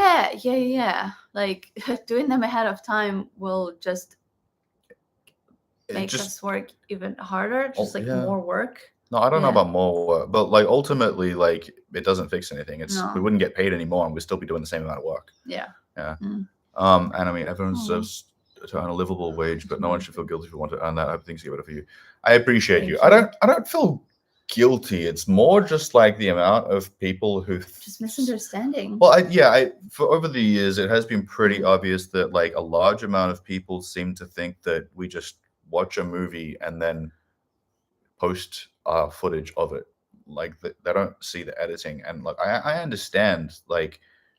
Yeah. Like doing them ahead of time will just make us work even harder, more work. No, I don't know about more work, but like ultimately, like it doesn't fix anything. We wouldn't get paid anymore, and we'd still be doing the same amount of work. Yeah. And I mean, everyone deserves to earn a livable wage, but no one should feel guilty if you want to earn that. I have things to get better for you. I appreciate you. I don't feel guilty. It's more just like the amount of people who just misunderstanding. Well, for over the years, it has been pretty obvious that like a large amount of people seem to think that we just watch a movie and then post footage of it. Like they don't see the editing, and like I understand, like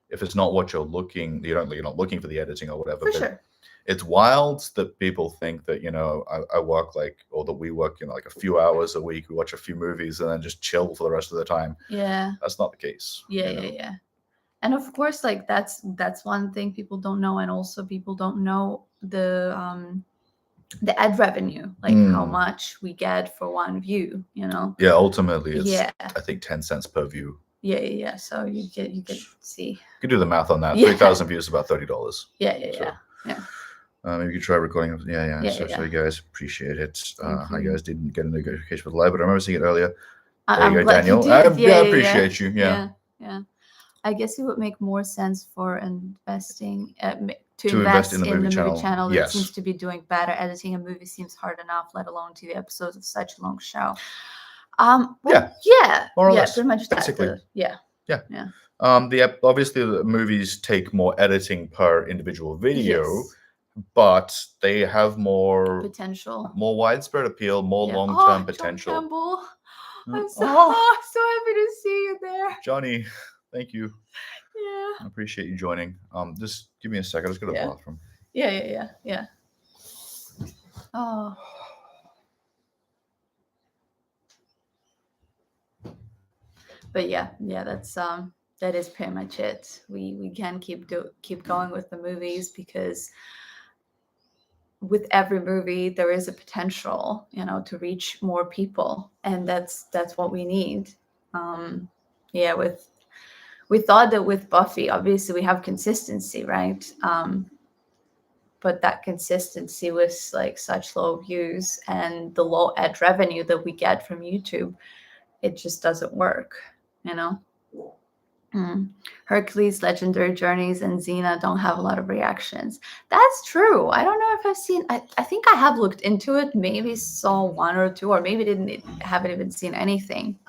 if it's not what you're not looking for the editing or whatever. For sure. It's wild that people think that I work or that we work like a few hours a week, we watch a few movies and then just chill for the rest of the time. Yeah, that's not the case. Yeah. And of course, like that's one thing people don't know, and also people don't know the ad revenue, like how much we get for one view. Yeah, ultimately it's I think 10 cents per view. Yeah. So you get see. You can do the math on that. 3,000 views is about $30. Yeah. Maybe you could try recording. So you guys appreciate it. I guys didn't get a notification for the live, but I remember seeing it earlier. There you go, Daniel. I appreciate you. Yeah. I guess it would make more sense for investing to invest in the movie channel that seems to be doing better. Editing a movie seems hard enough, let alone TV episodes of such a long show. More or less. Pretty much basically. Yeah. Obviously the movies take more editing per individual video, but they have more potential, more widespread appeal, more long-term potential. John Campbell. I'm so happy to see you there, Johnny. Thank you. Yeah. I appreciate you joining. Just give me a second. Let's go to the bathroom. Yeah. Oh. But that is pretty much it. We can keep going with the movies, because with every movie there is a potential, to reach more people, and that's what we need. we thought that with Buffy, obviously we have consistency, right? But that consistency was like such low views and the low ad revenue that we get from YouTube, it just doesn't work, you know? Hercules, Legendary Journeys, and Xena don't have a lot of reactions. That's true. I don't know if I've seen. I think I have looked into it. Maybe saw one or two, or maybe haven't even seen anything.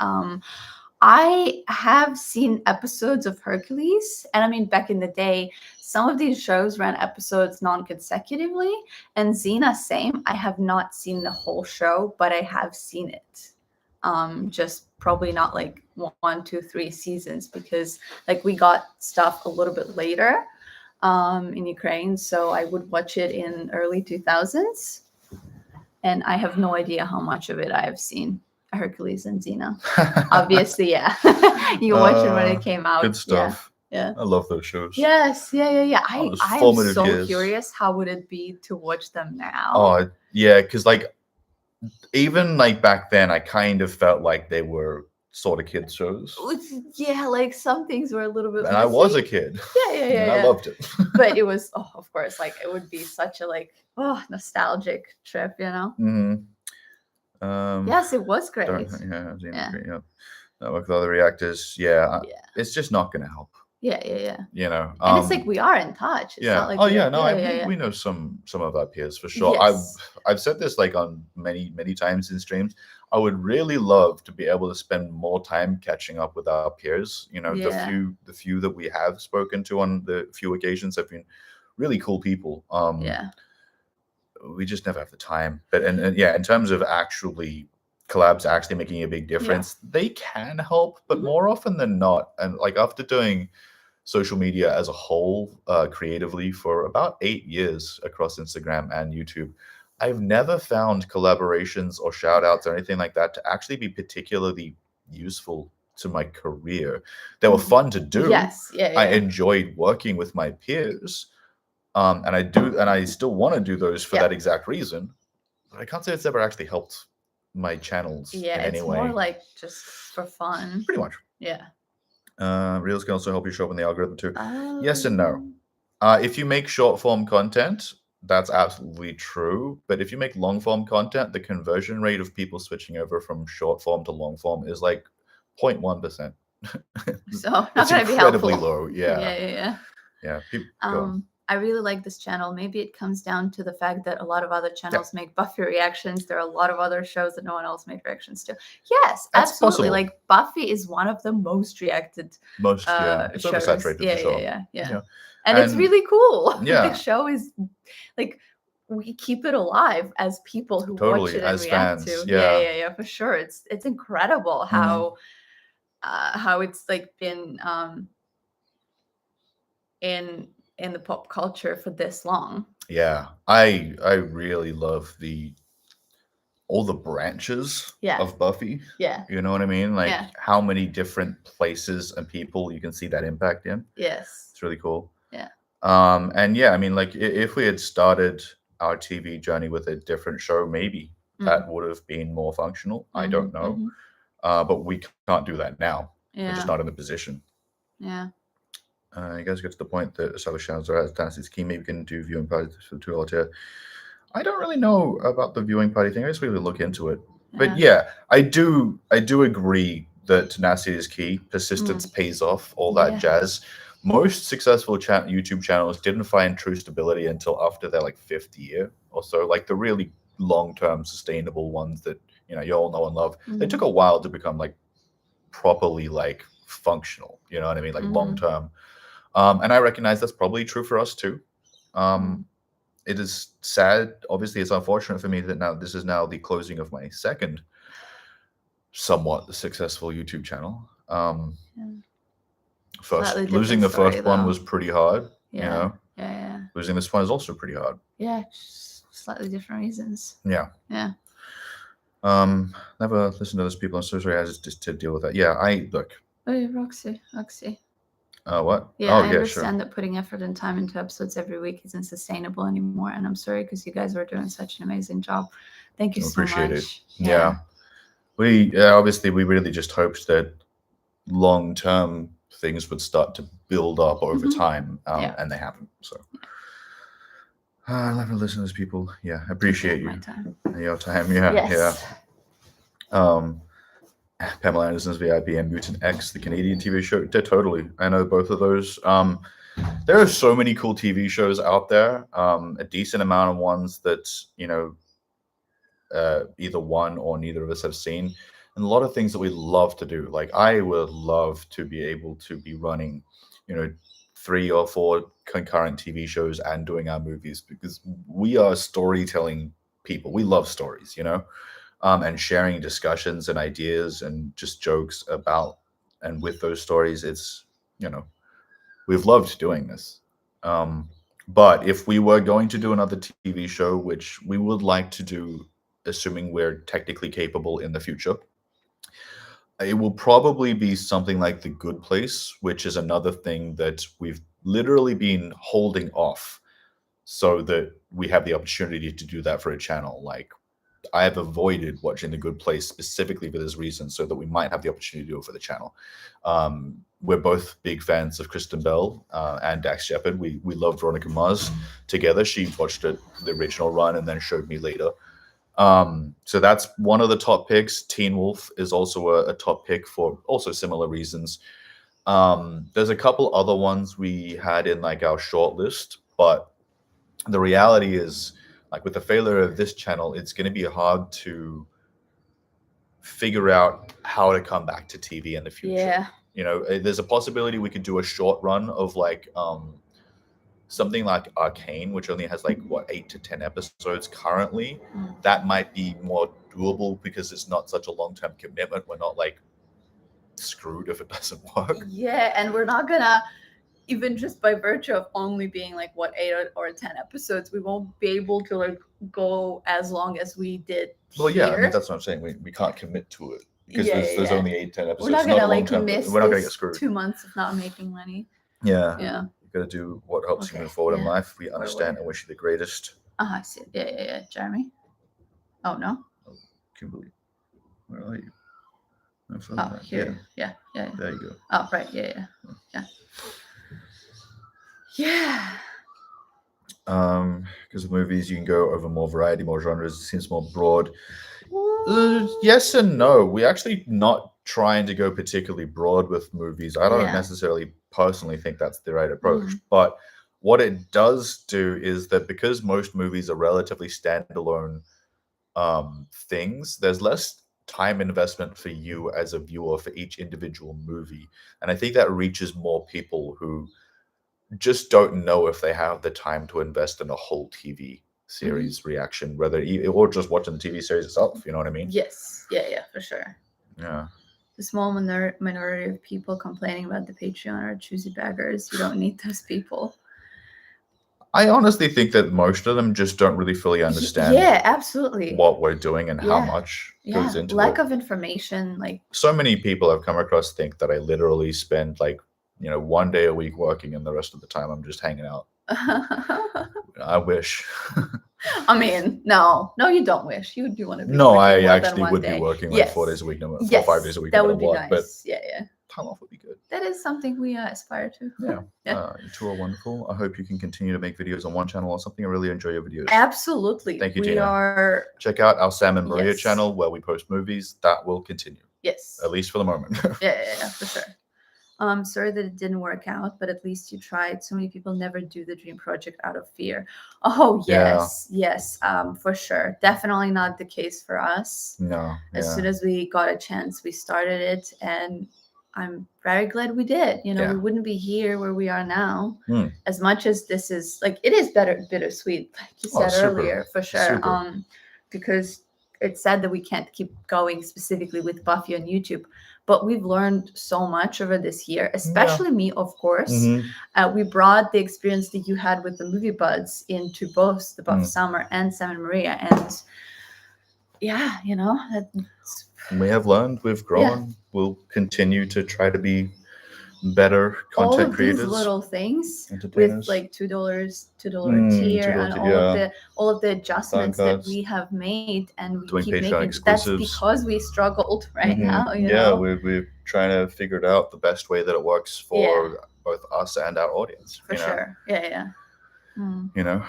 I have seen episodes of Hercules, and I mean, back in the day, some of these shows ran episodes non-consecutively, and Xena, same. I have not seen the whole show, but I have seen it. Just probably not like 1, 2, 3 seasons, because like we got stuff a little bit later in Ukraine, so I would watch it in early 2000s, and I have no idea how much of it I have seen. Hercules and Xena, obviously. Yeah. You watched it when it came out. Good stuff. Yeah. I love those shows. Yes. Yeah. I am so years. curious, how would it be to watch them now? Oh yeah, because like even like back then I kind of felt like they were sort of kid shows. Yeah, like some things were a little bit and messy. I was a kid. Yeah. I loved it. But it was, of course, like it would be such a like nostalgic trip, you know. Yes, it was great. Yeah. With other reactors, it's just not going to help. Yeah. You know, and it's like we are in touch. It's not like we know some of our peers for sure. Yes. I've said this like on many times in streams. I would really love to be able to spend more time catching up with our peers. You know, the few that we have spoken to on the few occasions have been really cool people. We just never have the time. But and in terms of actually collabs actually making a big difference, they can help, but more often than not. And like after doing social media as a whole creatively for about 8 years across Instagram and YouTube, I've never found collaborations or shout outs or anything like that to actually be particularly useful to my career. They were fun to do. Yes. I enjoyed working with my peers. And I still want to do those for that exact reason. But I can't say it's ever actually helped my channels in any way. Yeah, it's more like just for fun. Pretty much. Yeah. Reels can also help you show up in the algorithm too. Yes and no. If you make short form content, that's absolutely true. But if you make long form content, the conversion rate of people switching over from short form to long form is like 0.1%. So not going to be helpful. Incredibly low. Yeah. I really like this channel. Maybe it comes down to the fact that a lot of other channels make Buffy reactions. There are a lot of other shows that no one else made reactions to. Yes, that's absolutely. Possible. Like Buffy is one of the most reacted it's shows. Oversaturated for sure. Yeah. And it's really cool. Yeah. The show is like, we keep it alive as people who watch it and react to. Yeah, for sure. It's incredible how it's like been in the pop culture for this long. Yeah, I really love all the branches of Buffy. Yeah. You know what I mean? Like how many different places and people you can see that impact in. Yes. It's really cool. Yeah. And I mean, like if we had started our TV journey with a different show, maybe that would have been more functional. I don't know. But we can't do that now. We're just not in the position. Yeah. You guys get to the point that established channels are as key. Maybe we can do viewing parties for 2 tier. I don't really know about the viewing party thing. I just really look into it. But I do agree that tenacity is key. Persistence pays off. All that jazz. Most successful YouTube channels didn't find true stability until after their like 5th year or so. Like the really long-term sustainable ones that you all know and love. They took a while to become like properly like functional. You know what I mean? Like long-term. And I recognize that's probably true for us too. It is sad. Obviously, it's unfortunate for me that this is now the closing of my second somewhat successful YouTube channel. Losing the first one was pretty hard. Yeah. Losing this one is also pretty hard. Yeah, slightly different reasons. Yeah. Never listen to those people. I'm so sorry. I just to deal with that. Yeah, look. Oh, yeah, Roxy. What? Yeah, I understand that putting effort and time into episodes every week isn't sustainable anymore, and I'm sorry because you guys are doing such an amazing job. Thank you so much. Appreciate it. Yeah. We obviously we really just hoped that long-term things would start to build up over time, and they haven't. So I love to listen to those people. Yeah, I appreciate you. My time. Your time. Yeah, yes. Pamela Anderson's VIP and Mutant X, the Canadian TV show. Totally, I know both of those. There are so many cool TV shows out there. A decent amount of ones that either one or neither of us have seen, and a lot of things that we love to do. Like I would love to be able to be running, 3 or 4 concurrent TV shows and doing our movies, because we are storytelling people. We love stories, and sharing discussions and ideas and just jokes about and with those stories. It's, we've loved doing this. But if we were going to do another TV show, which we would like to do, assuming we're technically capable in the future, it will probably be something like The Good Place, which is another thing that we've literally been holding off so that we have the opportunity to do that for a channel. Like, I have avoided watching The Good Place specifically for this reason, so that we might have the opportunity to do it for the channel. We're both big fans of Kristen Bell and Dax Shepard. We love Veronica Mars together. She watched it, the original run, and then showed me later. So that's one of the top picks. Teen Wolf is also a top pick for also similar reasons. There's a couple other ones we had in like our short list, but the reality is, like with the failure of this channel, it's going to be hard to figure out how to come back to TV in the future. There's a possibility we could do a short run of like something like Arcane, which only has like 8 to 10 episodes currently. That might be more doable because it's not such a long-term commitment. We're not like screwed if it doesn't work. Yeah, and we're not gonna, even just by virtue of only being like 8 or 10 episodes, we won't be able to like go as long as we did well here. Yeah, I mean, that's what I'm saying. We can't commit to it because there's only 8-10 episodes. We're not gonna like miss we're not gonna get screwed. 2 months of not making money. Yeah you gotta do what helps you move forward in life. We understand and wish you the greatest. I see it. Yeah Jeremy. Oh no, Kimberly, where are you? Oh, here. Yeah. There you go. Oh, right. Yeah. Because of movies, you can go over more variety, more genres. It seems more broad. Yes and no. We're actually not trying to go particularly broad with movies. I don't necessarily personally think that's the right approach. But what it does do is that because most movies are relatively standalone things, there's less time investment for you as a viewer for each individual movie. And I think that reaches more people who just don't know if they have the time to invest in a whole TV series reaction, or just watching the TV series itself. You know what I mean? Yes. Yeah, for sure. Yeah. The small minority of people complaining about the Patreon are choosy beggars. You don't need those people. I honestly think that most of them just don't really fully understand. Yeah, absolutely. What we're doing and how much goes into it. Lack of information. Like, so many people I've come across think that I literally spend like 1 day a week working, and the rest of the time I'm just hanging out. I wish. I mean, no, you don't wish. You do want to be. No, I actually would be working like 4 days a week, 4 or 5 days a week. That would be nice. But yeah. Time off would be good. That is something we aspire to. Yeah. You two are wonderful. I hope you can continue to make videos on one channel or something. I really enjoy your videos. Absolutely. Thank you, Tina. Check out our Sam and Maria channel where we post movies. That will continue. Yes. At least for the moment. Yeah, for sure. Sorry that it didn't work out, but at least you tried. So many people never do the dream project out of fear. Oh, yes. For sure. Definitely not the case for us. No. As soon as we got a chance, we started it, and I'm very glad we did. We wouldn't be here where we are now. As much as this is like, it is bittersweet, like you said earlier, for sure. Because it's sad that we can't keep going specifically with Buffy on YouTube, but we've learned so much over this year, especially me, of course. We brought the experience that you had with the movie buds into both the Buff Summer and Sam and Maria, and we have learned, we've grown. We'll continue to try to be better content creators. All of these little things with like $2 tier and all of the adjustments that we have made, and we keep making. That's because we struggled right now. We've trying to figure it out the best way that it works for both us and our audience. For sure. Yeah. You know,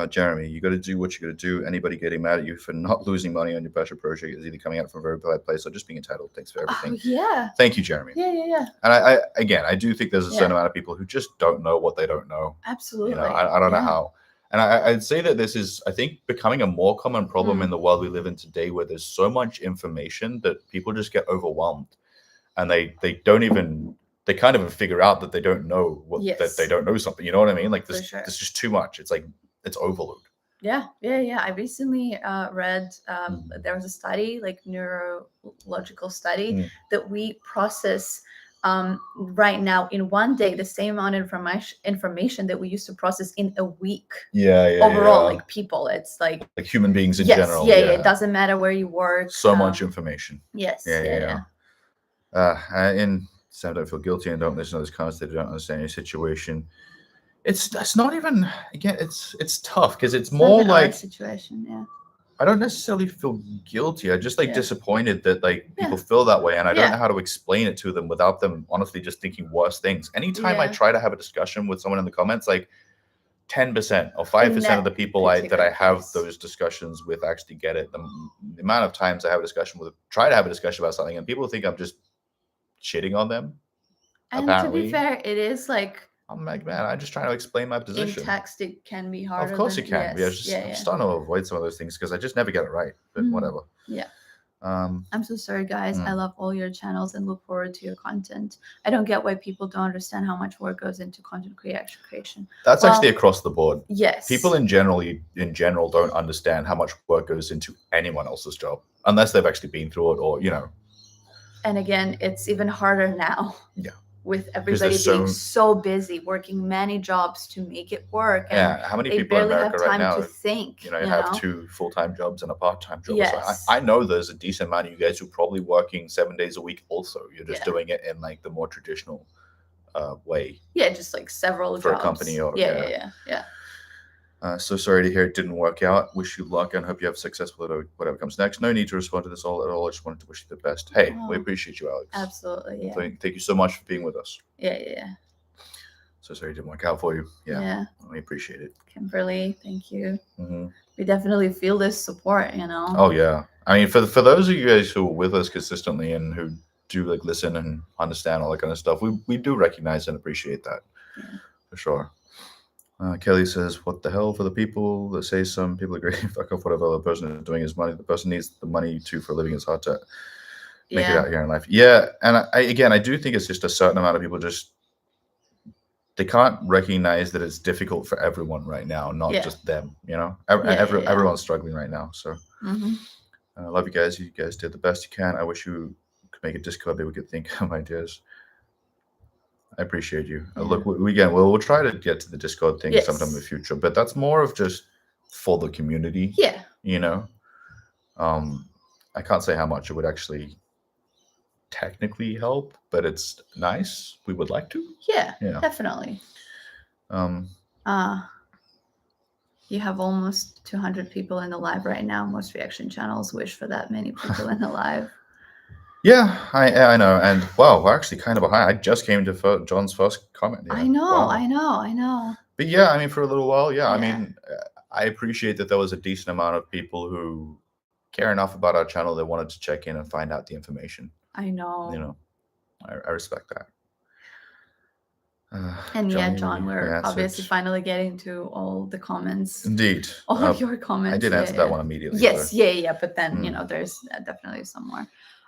Jeremy, you got to do what you got to do. Anybody getting mad at you for not losing money on your passion project is either coming out from a very bad place or just being entitled. Thanks for everything. Oh, yeah. Thank you, Jeremy. Yeah. And I do think there's a certain amount of people who just don't know what they don't know. Absolutely. You know, I don't know how. And I'd say that this is, I think, becoming a more common problem in the world we live in today, where there's so much information that people just get overwhelmed, and they don't even, they can't even figure out that they don't know that they don't know something. You know what I mean? Like there's just too much. It's like it's overload. Yeah. I recently read there was a study, like neurological study, that we process right now in one day the same amount of information that we used to process in a week. Overall, like people, it's like human beings in general. It doesn't matter where you work. So much information. Yes. And some don't feel guilty and don't listen to those comments. They don't understand your situation. It's not even, again, it's tough because it's more like situation. Yeah. I don't necessarily feel guilty. I just disappointed that people feel that way, and I don't know how to explain it to them without them honestly just thinking worse things. Anytime I try to have a discussion with someone in the comments, like 10% or 5% of the people that I have those discussions with actually get it. The amount of times I have a discussion with, try to have a discussion about something, and people think I'm just shitting on them. And apparently. To be fair, it is like, I'm like, man, I'm just trying to explain my position. In text, it can be harder. Of course it can. I'm just starting to avoid some of those things because I just never get it right. But whatever. Yeah. I'm so sorry, guys. I love all your channels and look forward to your content. I don't get why people don't understand how much work goes into content creation. That's actually across the board. Yes. People in general don't understand how much work goes into anyone else's job unless they've actually been through it or, you know. And again, it's even harder now. Yeah. With everybody being so busy, working many jobs to make it work. And how many people in America right now? To think, you have 2 full-time jobs and a part-time job. Yes. So I know there's a decent amount of you guys who are probably working 7 days a week. Also, you're just doing it in like the more traditional way. Yeah, just like several for jobs. A company. Or Yeah. So sorry to hear it didn't work out. Wish you luck and hope you have success with whatever comes next. No need to respond to this at all. I just wanted to wish you the best. Hey, we appreciate you, Alex. Absolutely. Yeah. Thank you so much for being with us. Yeah. So sorry it didn't work out for you. Yeah. We appreciate it. Kimberly, thank you. We definitely feel this support, you know. Oh yeah. I mean, for those of you guys who are with us consistently and who do like listen and understand all that kind of stuff, we do recognize and appreciate that. For sure. Kelly says, what the hell for the people that say some people agree, fuck off whatever the person is doing is money. The person needs the money too for a living. It's hard to make it out here in life. Yeah. And I do think it's just a certain amount of people they can't recognize that it's difficult for everyone right now, not just them, you know. Everyone's struggling right now. So I love you guys. You guys did the best you can. I wish you could make a Discord that we could think of ideas. I appreciate you. Look, we'll try to get to the Discord thing sometime in the future, but that's more of just for the community. Yeah. You know, I can't say how much it would actually technically help, but it's nice. We would like to. Yeah. Definitely. You have almost 200 people in the live right now. Most reaction channels wish for that many people in the live. Yeah, I know, and wow, we're actually kind of behind. I just came to John's first comment. I know. But yeah, I mean, for a little while, I mean, I appreciate that there was a decent amount of people who care enough about our channel that wanted to check in and find out the information. I know. You know, I respect that. And John, we're obviously finally getting to all the comments. Indeed. All of your comments. I did answer that one immediately. Yes, so. But then, you know, there's definitely some more.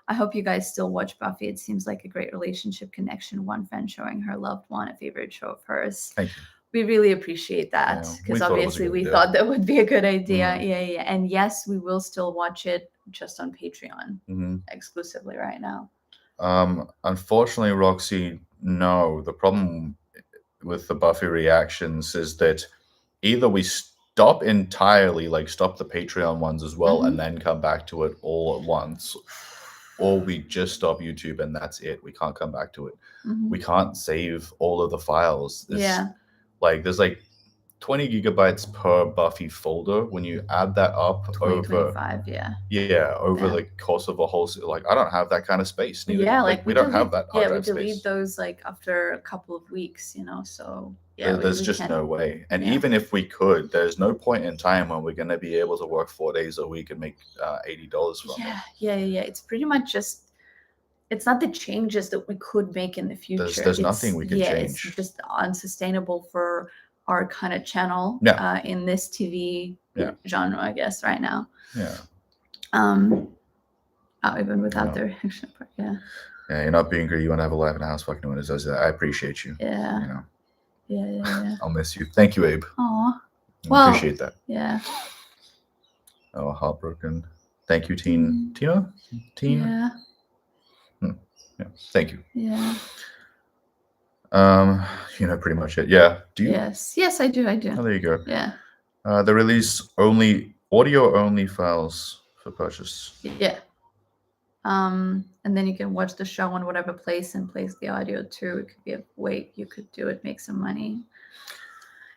I hope you guys still watch Buffy. It seems like a great relationship connection. One fan showing her loved one a favorite show of hers. Thank you. We really appreciate that because obviously we thought that would be a good idea. Yeah. And yes, we will still watch it just on Patreon exclusively right now. Unfortunately, Roxy, no. The problem with the Buffy reactions is that either we stop entirely, like stop the Patreon ones as well, and then come back to it all at once, or we just stop YouTube and that's it. We can't come back to it. We can't save all of the files. There's like 20 gigabytes per Buffy folder. When you add that up over 2025, over the course of a whole, like I don't have that kind of space. Neither, like we don't have that hard drive we delete space. those like after a couple of weeks, so there's just no way. And even if we could, there's no point in time when we're going to be able to work 4 days a week and make $80 from it. Yeah. It's pretty much just, it's not the changes that we could make in the future. There's nothing we could change. It's just unsustainable for our kind of channel in this TV genre, I guess, right now. Even without the reaction part. Yeah, you're not being greedy. You want to have a life in a house. Fucking no one does that. I appreciate you. Yeah. I'll miss you. Thank you, Abe. Aw. Well, appreciate that. Yeah. Oh, heartbroken. Thank you, Tina. Yeah. Thank you. Yeah. Pretty much it. Yeah. Do you? Yes, I do. Oh, there you go. Yeah. They release audio only files for purchase. Yeah. And then you can watch the show on whatever place and plays the audio too. It could be a way you could do it, make some money,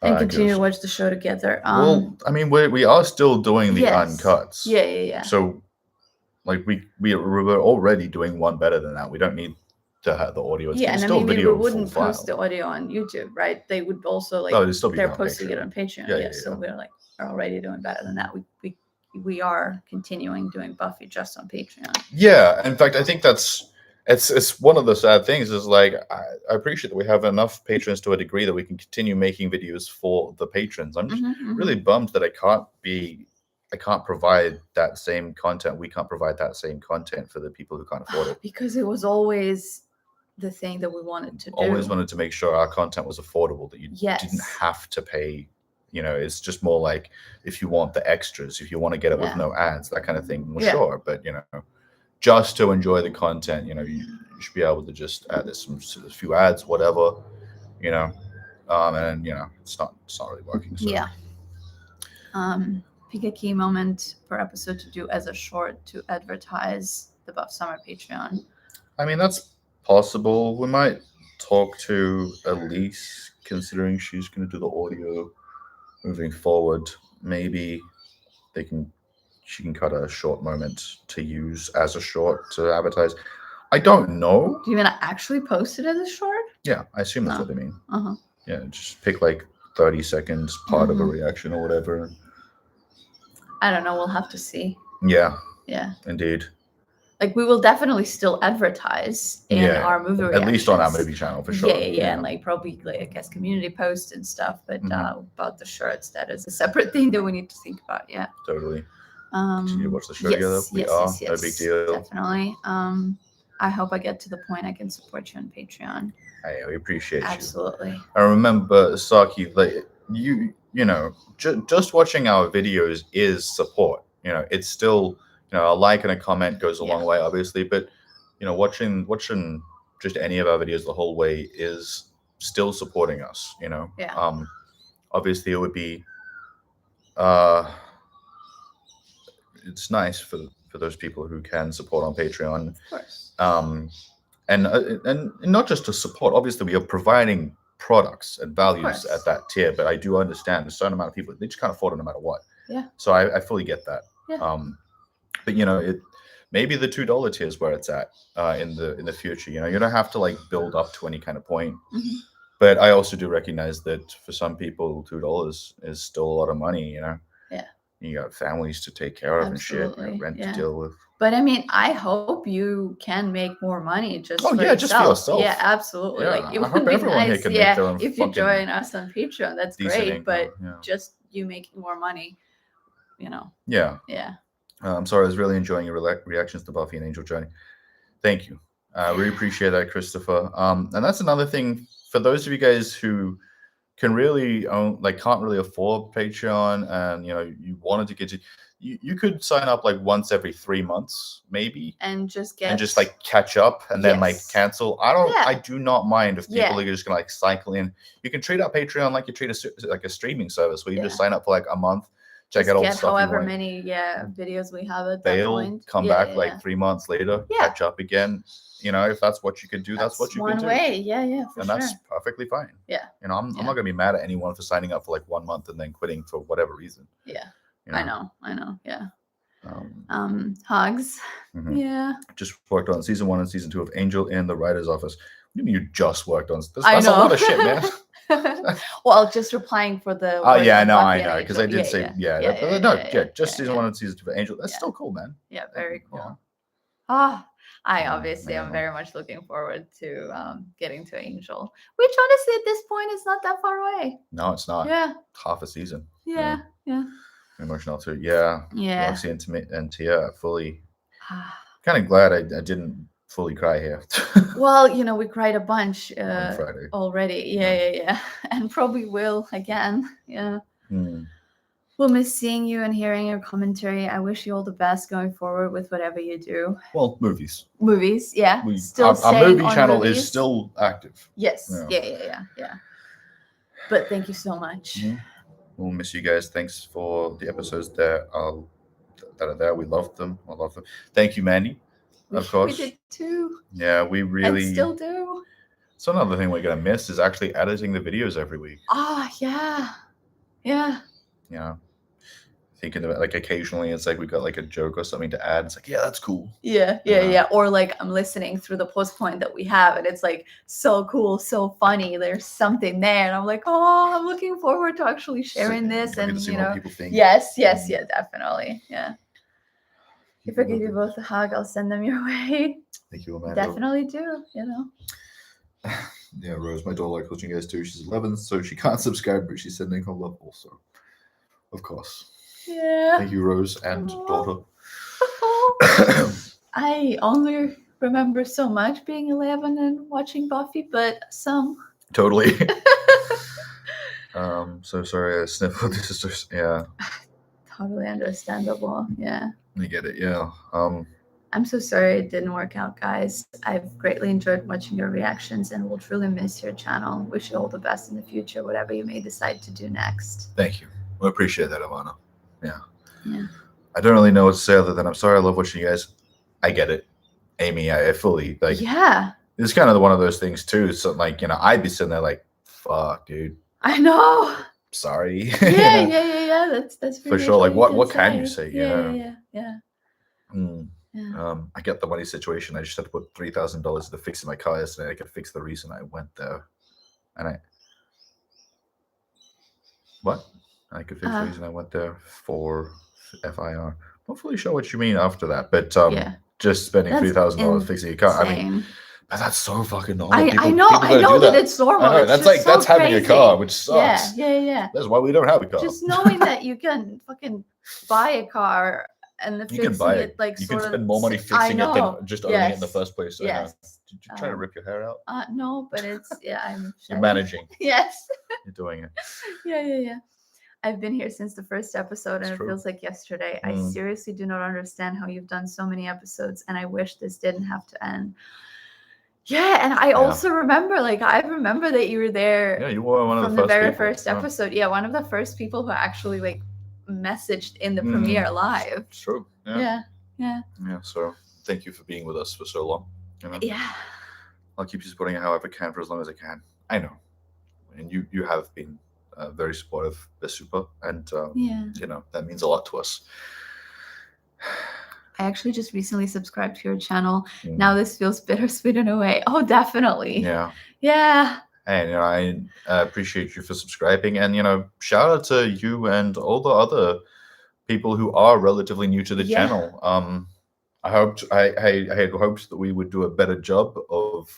and continue to watch the show together. Well, I mean, we are still doing the uncuts. Yeah. So, like, we're already doing one better than that. We don't need to have the audio. It's still video. We wouldn't post the audio on YouTube, right? They would also they're posting it on Patreon. Yeah. So we're already doing better than that. We are continuing doing Buffy just on Patreon. Yeah, in fact, I think it's one of the sad things is like I appreciate that we have enough patrons to a degree that we can continue making videos for the patrons. I'm just really bummed that I can't provide that same content. We can't provide that same content for the people who can't afford it. Because it was always the thing that we wanted to do. Always wanted to make sure our content was affordable, that you didn't have to pay. It's just more like if you want the extras, if you want to get it with no ads, that kind of thing. Well, sure, but just to enjoy the content, you should be able to just add a few ads, whatever, and it's not really working. So. Yeah. Pick a key moment per episode to do as a short to advertise the Buff Summer Patreon. I mean, that's possible. We might talk to Elise, considering she's going to do the audio. Moving forward, maybe she can cut a short moment to use as a short to advertise. I don't know. Do you mean to actually post it as a short? Yeah, I assume that's what they mean. Yeah, just pick like 30 seconds, part of a reaction or whatever. I don't know. We'll have to see. Yeah. Yeah. Indeed. Like, we will definitely still advertise in our movie reactions. At least on our movie channel, for sure. Yeah. And like probably I guess community posts and stuff. But about the shorts, that is a separate thing that we need to think about. Yeah. Totally. Continue to watch the show together. Yes. No big deal. Definitely. I hope I get to the point I can support you on Patreon. Hey, we appreciate you. Absolutely. I remember, Saki, like just watching our videos is support. It's still. A like and a comment goes a long way, obviously, but watching just any of our videos the whole way is still supporting us. Obviously, it would be it's nice for those people who can support on Patreon. Of course. And not just to support. Obviously, we are providing products and values at that tier, but I do understand there's a certain amount of people they just can't afford it no matter what. Yeah. So I fully get that. Yeah. But it maybe the $2 tier is where it's at in the future. You don't have to like build up to any kind of point. But I also do recognize that for some people, $2 is still a lot of money. Yeah. You got families to take care of and shit, rent to deal with. But I mean, I hope you can make more money just for just for yourself. Yeah, absolutely. Yeah, like it would be nice. If you join us on Patreon, that's great. Income, but just you making more money, Yeah. Yeah. I'm sorry, I was really enjoying your reactions to Buffy and Angel Journey. Thank you. Really appreciate that, Christopher. And that's another thing for those of you guys who can really can't really afford Patreon, and you wanted to get to, you could sign up like once every 3 months, maybe, and just like catch up and then like cancel. I do not mind if people are just gonna like cycle in. You can treat our Patreon like you treat a streaming service where you just sign up for like a month. check out all the get stuff you however want. many videos we have at that They'll point. come back like 3 months later, catch up again. You know, if that's what you can do, that's what you can do. One way, for and sure. that's perfectly fine. Yeah. You know, I'm not gonna be mad at anyone for signing up for like 1 month and then quitting for whatever reason. Yeah. You know? I know. Yeah. Hugs. Yeah. Just worked on season 1 and season 2 of Angel in the writer's office. What do you mean you just worked on? That's a lot of shit, man. Well, just replying for the. Oh yeah, I know, because I did say just season 1 and season 2 of Angel. That's still cool, man. Yeah, very cool. I obviously am very much looking forward to getting to Angel, which honestly at this point is not that far away. No, it's not. Yeah. Half a season. Yeah. Emotional too. Yeah. Roxy and Tia fully. Kind of glad I didn't fully cry here. Well, you know, we cried a bunch on Friday already. Yeah. And probably will again. Yeah. We'll miss seeing you and hearing your commentary. I wish you all the best going forward with whatever you do. Well, movies. Yeah. Our movie channel is still active. Yes. Yeah. But thank you so much. We'll miss you guys. Thanks for the episodes that are there. We love them. I love them. Thank you, Mandy. Of course. We did too. Yeah, we really. And still do. So another thing we're gonna miss is actually editing the videos every week. Yeah. You know, thinking about like occasionally it's like we got like a joke or something to add. It's like, yeah, that's cool. Yeah. Or like I'm listening through the post point that we have and it's like so cool, so funny. There's something there. And I'm like, I'm looking forward to actually sharing this. And you know, people think. Yes, definitely. Yeah. If I give you both a hug, I'll send them your way. Thank you, Amanda. Definitely do, you know. Yeah, Rose, my daughter likes watching you guys too. She's 11, so she can't subscribe, but she's sending her love also. Of course. Yeah. Thank you, Rose and daughter. I only remember so much being 11 and watching Buffy, but some. Totally. So sorry I sniffled. This is just, Totally understandable. Yeah. I get it. Yeah. I'm so sorry it didn't work out, guys. I've greatly enjoyed watching your reactions and will truly miss your channel. Wish you all the best in the future, whatever you may decide to do next. Thank you. I appreciate that, Ivana. Yeah. Yeah. I don't really know what to say other than I'm sorry. I love watching you guys. I get it. Amy, I fully like. Yeah. It's kind of one of those things too. So like, you know, I'd be sitting there like, fuck, dude. I know. Sorry. Yeah. That's for sure. Like, what can you say? Yeah. I get the money situation. I just had to put $3,000 into fixing my car yesterday. I could fix the reason I went there, and I could fix the reason I went there for FIR. Not fully sure what you mean after that, but just spending $3,000 fixing a car. I mean, but that's so fucking normal. I know that it's normal. That's having a car, which sucks. Yeah. That's why we don't have a car. Just knowing that you can fucking buy a car and the fixing it, like you can spend more money fixing it than just owning it in the first place. So yes. Did you try to rip your hair out? No, but it's You're managing. Yes. You're doing it. Yeah. I've been here since the first episode and it feels like yesterday. I seriously do not understand how you've done so many episodes and I wish this didn't have to end. Yeah, and I also remember, I remember that you were there. Yeah, you were one of from the the very people. first episode. Yeah, one of the first people who actually messaged in the premiere live. It's true. Yeah. So thank you for being with us for so long. You know? Yeah. I'll keep you supporting it however I can for as long as I can. I know, and you have been very supportive, super, and you know that means a lot to us. I actually just recently subscribed to your channel. Now this feels bittersweet in a way. Oh, definitely. Yeah. And you know, I appreciate you for subscribing, and you know, shout out to you and all the other people who are relatively new to the channel. I had hoped that we would do a better job of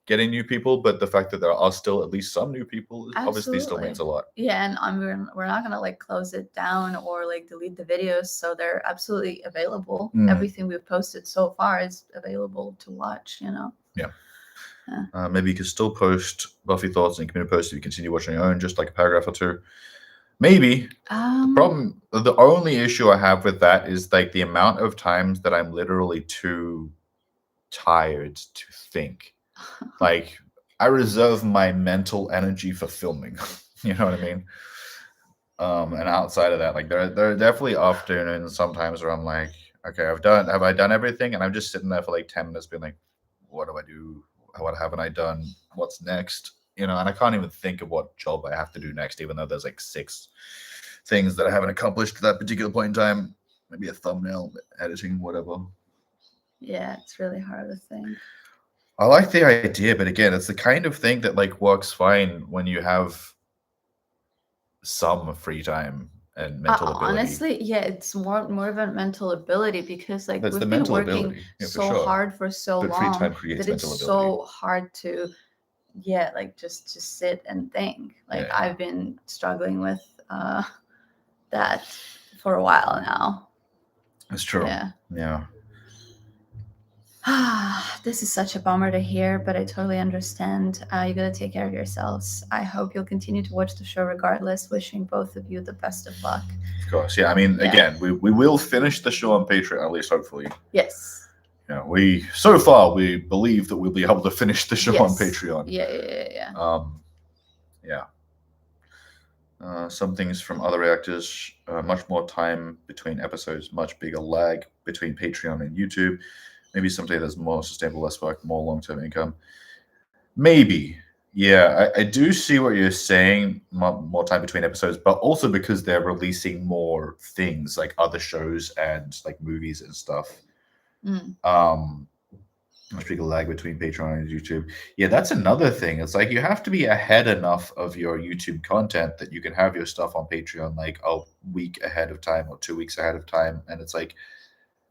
getting new people, but the fact that there are still at least some new people obviously still means a lot. Yeah, and we're not gonna close it down or delete the videos, so they're absolutely available. Everything we've posted so far is available to watch. You know. Yeah. Maybe you could still post Buffy thoughts and community posts if you continue watching your own, just like a paragraph or two. Maybe. The only issue I have with that is the amount of times that I'm literally too tired to think. I reserve my mental energy for filming. You know what I mean? And outside of that, like there are definitely afternoons sometimes where I'm like, okay, have I done everything? And I'm just sitting there for like 10 minutes being like, what do I do? What haven't I done? What's next? And I can't even think of what job I have to do next, even though there's like 6 things that I haven't accomplished at that particular point in time. Maybe a thumbnail, editing, whatever. Yeah, it's really hard to think. I like the idea, but again, it's the kind of thing that like works fine when you have some free time and mental ability. Honestly, yeah, it's more of a mental ability, because like That's the we've been mental working ability, yeah, for so sure. hard for so But free long time creates that it's mental ability. so hard to, yeah, like just sit and think. Like Yeah. I've been struggling with that for a while now. That's true. Yeah. Yeah. This is such a bummer to hear, but I totally understand. You gotta take care of yourselves. I hope you'll continue to watch the show regardless. Wishing both of you the best of luck. Of course. Yeah. I mean, Yeah. again, we will finish the show on Patreon, at least hopefully. Yes. Yeah. So far we believe that we'll be able to finish the show on Patreon. Yeah. Yeah. Some things from other reactors, much more time between episodes, much bigger lag between Patreon and YouTube. Maybe someday there's more sustainable, less work, more long-term income. Maybe. Yeah, I do see what you're saying, more time between episodes, but also because they're releasing more things like other shows and like movies and stuff. Much bigger lag between Patreon and YouTube. Yeah, that's another thing. It's like you have to be ahead enough of your YouTube content that you can have your stuff on Patreon like a week ahead of time or 2 weeks ahead of time. And it's like,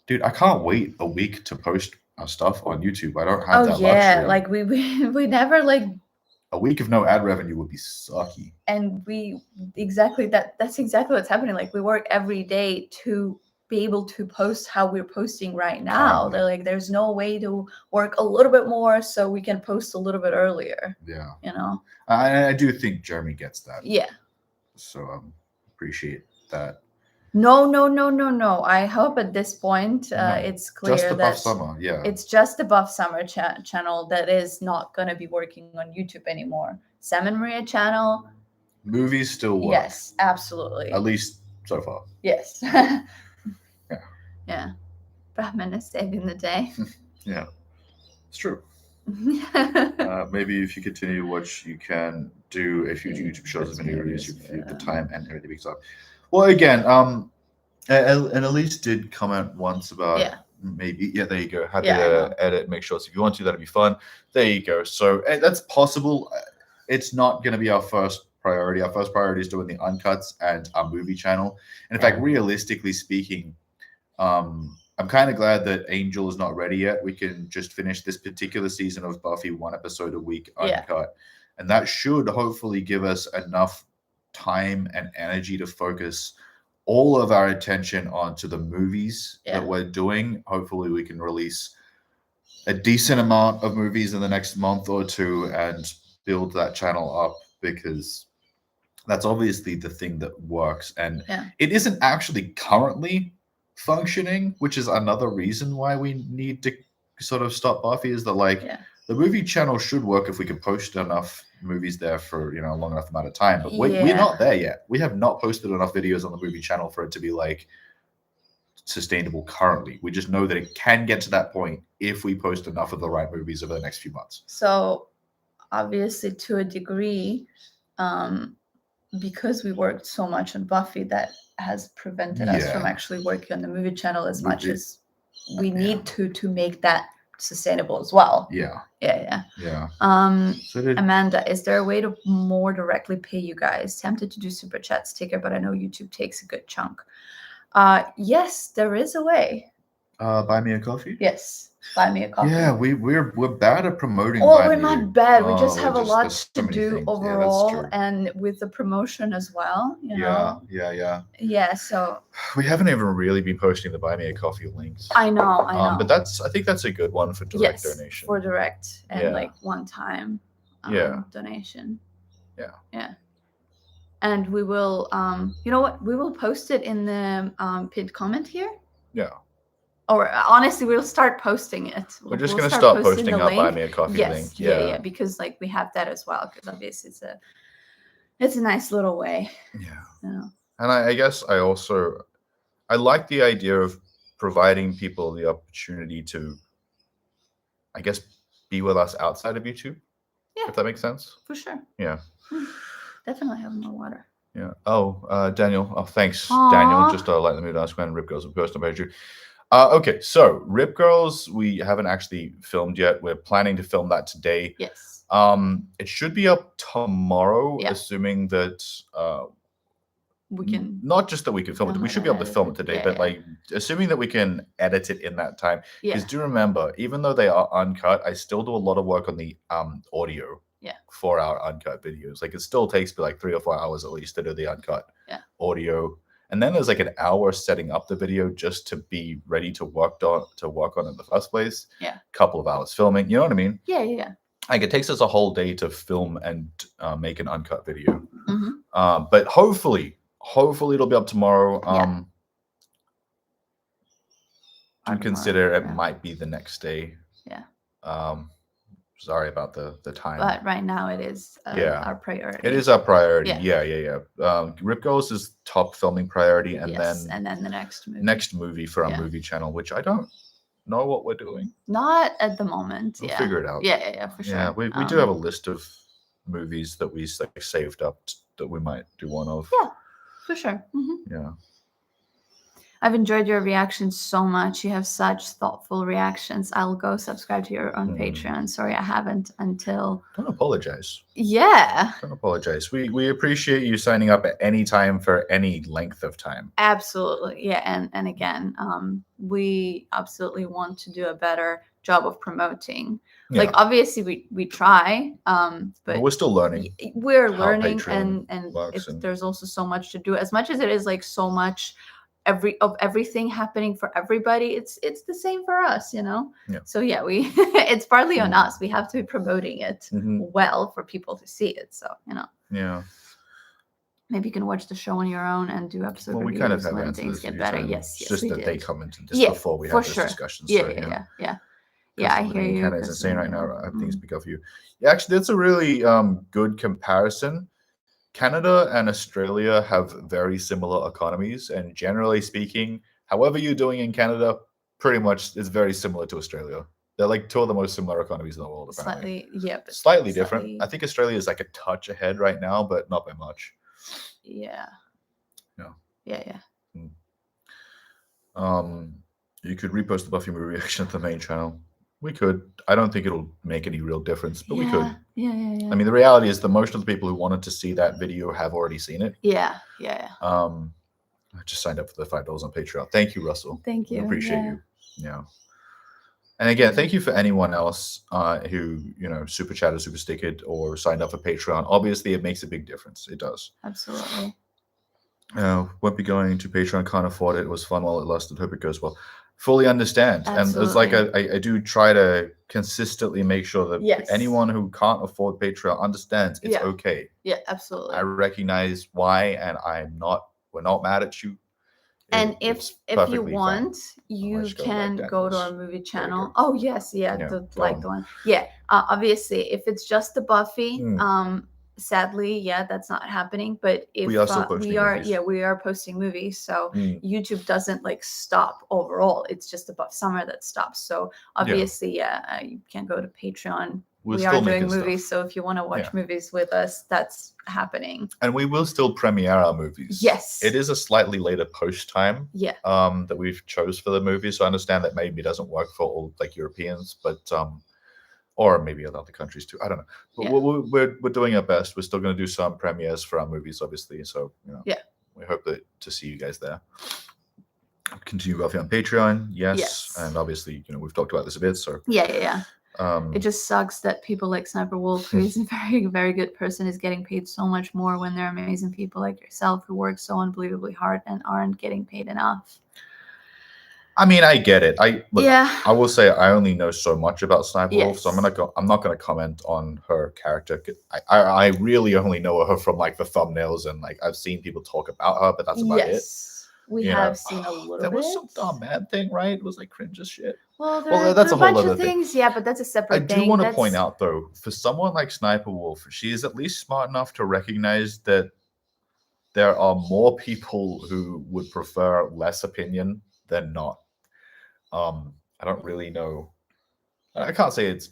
dude, I can't wait a week to post our stuff on YouTube. I don't have that luxury. Like we never like. A week of no ad revenue would be sucky. And that's exactly what's happening. Like we work every day to be able to post how we're posting right now. They're like, there's no way to work a little bit more so we can post a little bit earlier. Yeah. I do think Jeremy gets that. Yeah. So appreciate that. No. I hope at this point it's clear just the that Buff Summer, yeah. It's just the Buff Summer channel that is not going to be working on YouTube anymore. Sam and Maria channel. Movies still work. Yes, absolutely. At least so far. Yes. Yeah. Batman is saving the day. Yeah, it's true. Maybe if you continue what you can do a few YouTube shows and video reviews, you have the time and everything mixed up. Well, again, and Elise did comment once about maybe, there you go. Happy to edit, make sure. So if you want to, that'd be fun. There you go. So that's possible. It's not going to be our first priority. Our first priority is doing the uncuts and our movie channel. And in fact, realistically speaking, I'm kind of glad that Angel is not ready yet. We can just finish this particular season of Buffy 1 episode a week uncut. And that should hopefully give us enough time and energy to focus all of our attention onto the movies that we're doing. Hopefully we can release a decent amount of movies in the next month or two and build that channel up, because that's obviously the thing that works. And it isn't actually currently functioning, which is another reason why we need to sort of stop Buffy, is that like the movie channel should work if we can post enough movies there for a long enough amount of time, but we're not there yet. We have not posted enough videos on the movie channel for it to be like sustainable currently. We just know that it can get to that point if we post enough of the right movies over the next few months. So obviously to a degree, because we worked so much on Buffy, that has prevented us from actually working on the movie channel as much as we need to make that sustainable as well. Yeah. Amanda, is there a way to more directly pay you guys? Tempted to do super chat sticker, but I know YouTube takes a good chunk. Yes, there is a way. Buy me a coffee? Yes, buy me a coffee. Yeah, we're bad at promoting. Well, we're not bad. We just have a lot to so do overall, and with the promotion as well. Yeah. So we haven't even really been posting the Buy Me a Coffee links. I know. But I think that's a good one for direct donation. For direct and like one time donation. Yeah. And we will, you know what? We will post it in the pinned comment here. Yeah. Or honestly, we'll start posting it. We're just going to start posting our Buy Me a Coffee link. Yeah, because like we have that as well. Because obviously It's a nice little way. Yeah. You And I guess I like the idea of providing people the opportunity to, I guess, be with us outside of YouTube. Yeah. If that makes sense. For sure. Yeah. Definitely have more water. Yeah. Oh, Daniel. Oh, thanks, Aww. Daniel. Just let me ask when Rip Girls and personal page. Okay, so Rip Girls, we haven't actually filmed yet. We're planning to film that today. Yes. It should be up tomorrow, Yeah. assuming that we can. Not just that we can film it. We should be able to film it today, but like assuming that we can edit it in that time. Because do remember, even though they are uncut, I still do a lot of work on the audio. Yeah. For our uncut videos, like it still takes me like 3 or 4 hours at least to do the uncut audio, and then there's like an hour setting up the video just to be ready to work on in the first place. Yeah. Couple of hours filming. You know what I mean? Yeah. Like it takes us a whole day to film and make an uncut video. Mm-hmm. But hopefully it'll be up tomorrow. Do consider it might be the next day. Yeah. Sorry about the time. But right now it is our priority. It is our priority. Yeah. Rip Girls is top filming priority, and then the next movie for our movie channel, which I don't know what we're doing. Not at the moment. We'll figure it out. Yeah, for sure. Yeah, we do have a list of movies that we like saved up that we might do one of. Yeah, for sure. Mm-hmm. Yeah. I've enjoyed your reactions so much. You have such thoughtful reactions. I'll go subscribe to your own Patreon. Sorry, I haven't until. Don't apologize. Yeah. Don't apologize. We appreciate you signing up at any time for any length of time. Absolutely. Yeah. And again, we absolutely want to do a better job of promoting. Like obviously we try, but we're still learning. We're learning and there's also so much to do. As much as it is like so much everything happening for everybody, it's the same for us, so we it's partly on us. We have to be promoting it well for people to see it, so maybe you can watch the show on your own and do episode reviews. We kind of have when things get better. Yes, just that they come into this before we have this discussion. I hear you. Canada's insane right now. I think speak up for you. Actually, that's a really good comparison. Canada and Australia have very similar economies, and generally speaking, however you're doing in Canada, pretty much is very similar to Australia. They're like two of the most similar economies in the world, apparently. Slightly different. I think Australia is like a touch ahead right now, but not by much. Yeah. You could repost the Buffy movie reaction to the main channel. We could. I don't think it'll make any real difference, but we could. Yeah. I mean, the reality is that most of the people who wanted to see that video have already seen it. Yeah. I just signed up for the $5 on Patreon. Thank you, Russell. Thank you. I appreciate you. Yeah. And again, thank you for anyone else who, super chatted, super stickered, or signed up for Patreon. Obviously, it makes a big difference. It does. Absolutely. Won't be going to Patreon. Can't afford it. It was fun while it lasted. Hope it goes well. Fully understand. Absolutely. And it's like I do try to consistently make sure that anyone who can't afford Patreon understands it's okay. Yeah, absolutely. I recognize why, and we're not mad at you. And if you want, you can go to our movie channel. Oh yes, the one. Yeah. Obviously, if it's just the Buffy, sadly, that's not happening. But if we are still posting movies. We are posting movies. So YouTube doesn't stop overall. It's just above summer that stops. So obviously, you can go to Patreon. We are doing movies, so if you want to watch movies with us, that's happening. And we will still premiere our movies. Yes. It is a slightly later post time. Yeah. That we've chose for the movie, so I understand that maybe it doesn't work for all Europeans, but or maybe other countries too. I don't know. But we're doing our best. We're still going to do some premieres for our movies, obviously. So we hope to see you guys there. Continue Buffy on Patreon, yes. And obviously, we've talked about this a bit. So yeah. It just sucks that people like Sniper Wolf, who is a very, very good person, is getting paid so much more when they're amazing people like yourself who work so unbelievably hard and aren't getting paid enough. I mean, I get it. I will say I only know so much about Sniper Wolf, so I'm not going to comment on her character. I really only know her from the thumbnails and I've seen people talk about her, but that's about it. We have seen a little bit. There was some dumb man thing, right? It was cringe as shit. Well, Well, there that's are a a whole bunch other of thing. things, yeah, but that's a I separate do thing. want to point out, though, for someone like Sniper Wolf, she is at least smart enough to recognize that there are more people who would prefer less opinion than not. I don't really know. I can't say it's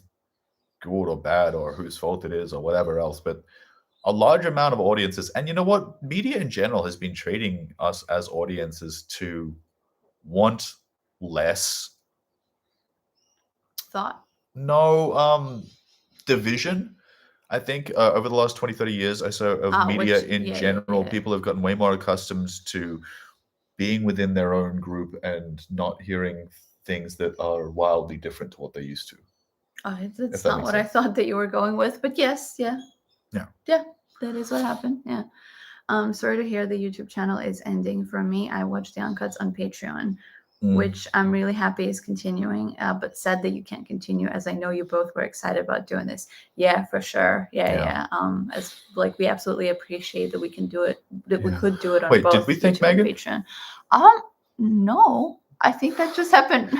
good or bad or whose fault it is or whatever else, but a large amount of audiences, and you know what? Media in general has been trading us as audiences to want less. thought. No, division. I think over the last 20, 30 years, I saw of media Which, in yeah, general, yeah. people have gotten way more accustomed to being within their own group and not hearing things that are wildly different to what they used to. That's that not makes what I sense. thought that you were going with, but yes, yeah. Yeah. Yeah, that is what happened. Yeah. Sorry to hear the YouTube channel is ending for me. I watch the uncuts on Patreon, which I'm really happy is continuing, but sad that you can't continue, as I know you both were excited about doing this. Yeah, for sure. Yeah. As like we absolutely appreciate that we can do it, that we could do it on Wait, both did we thank YouTube and Megan? Patreon. No, I think that just happened.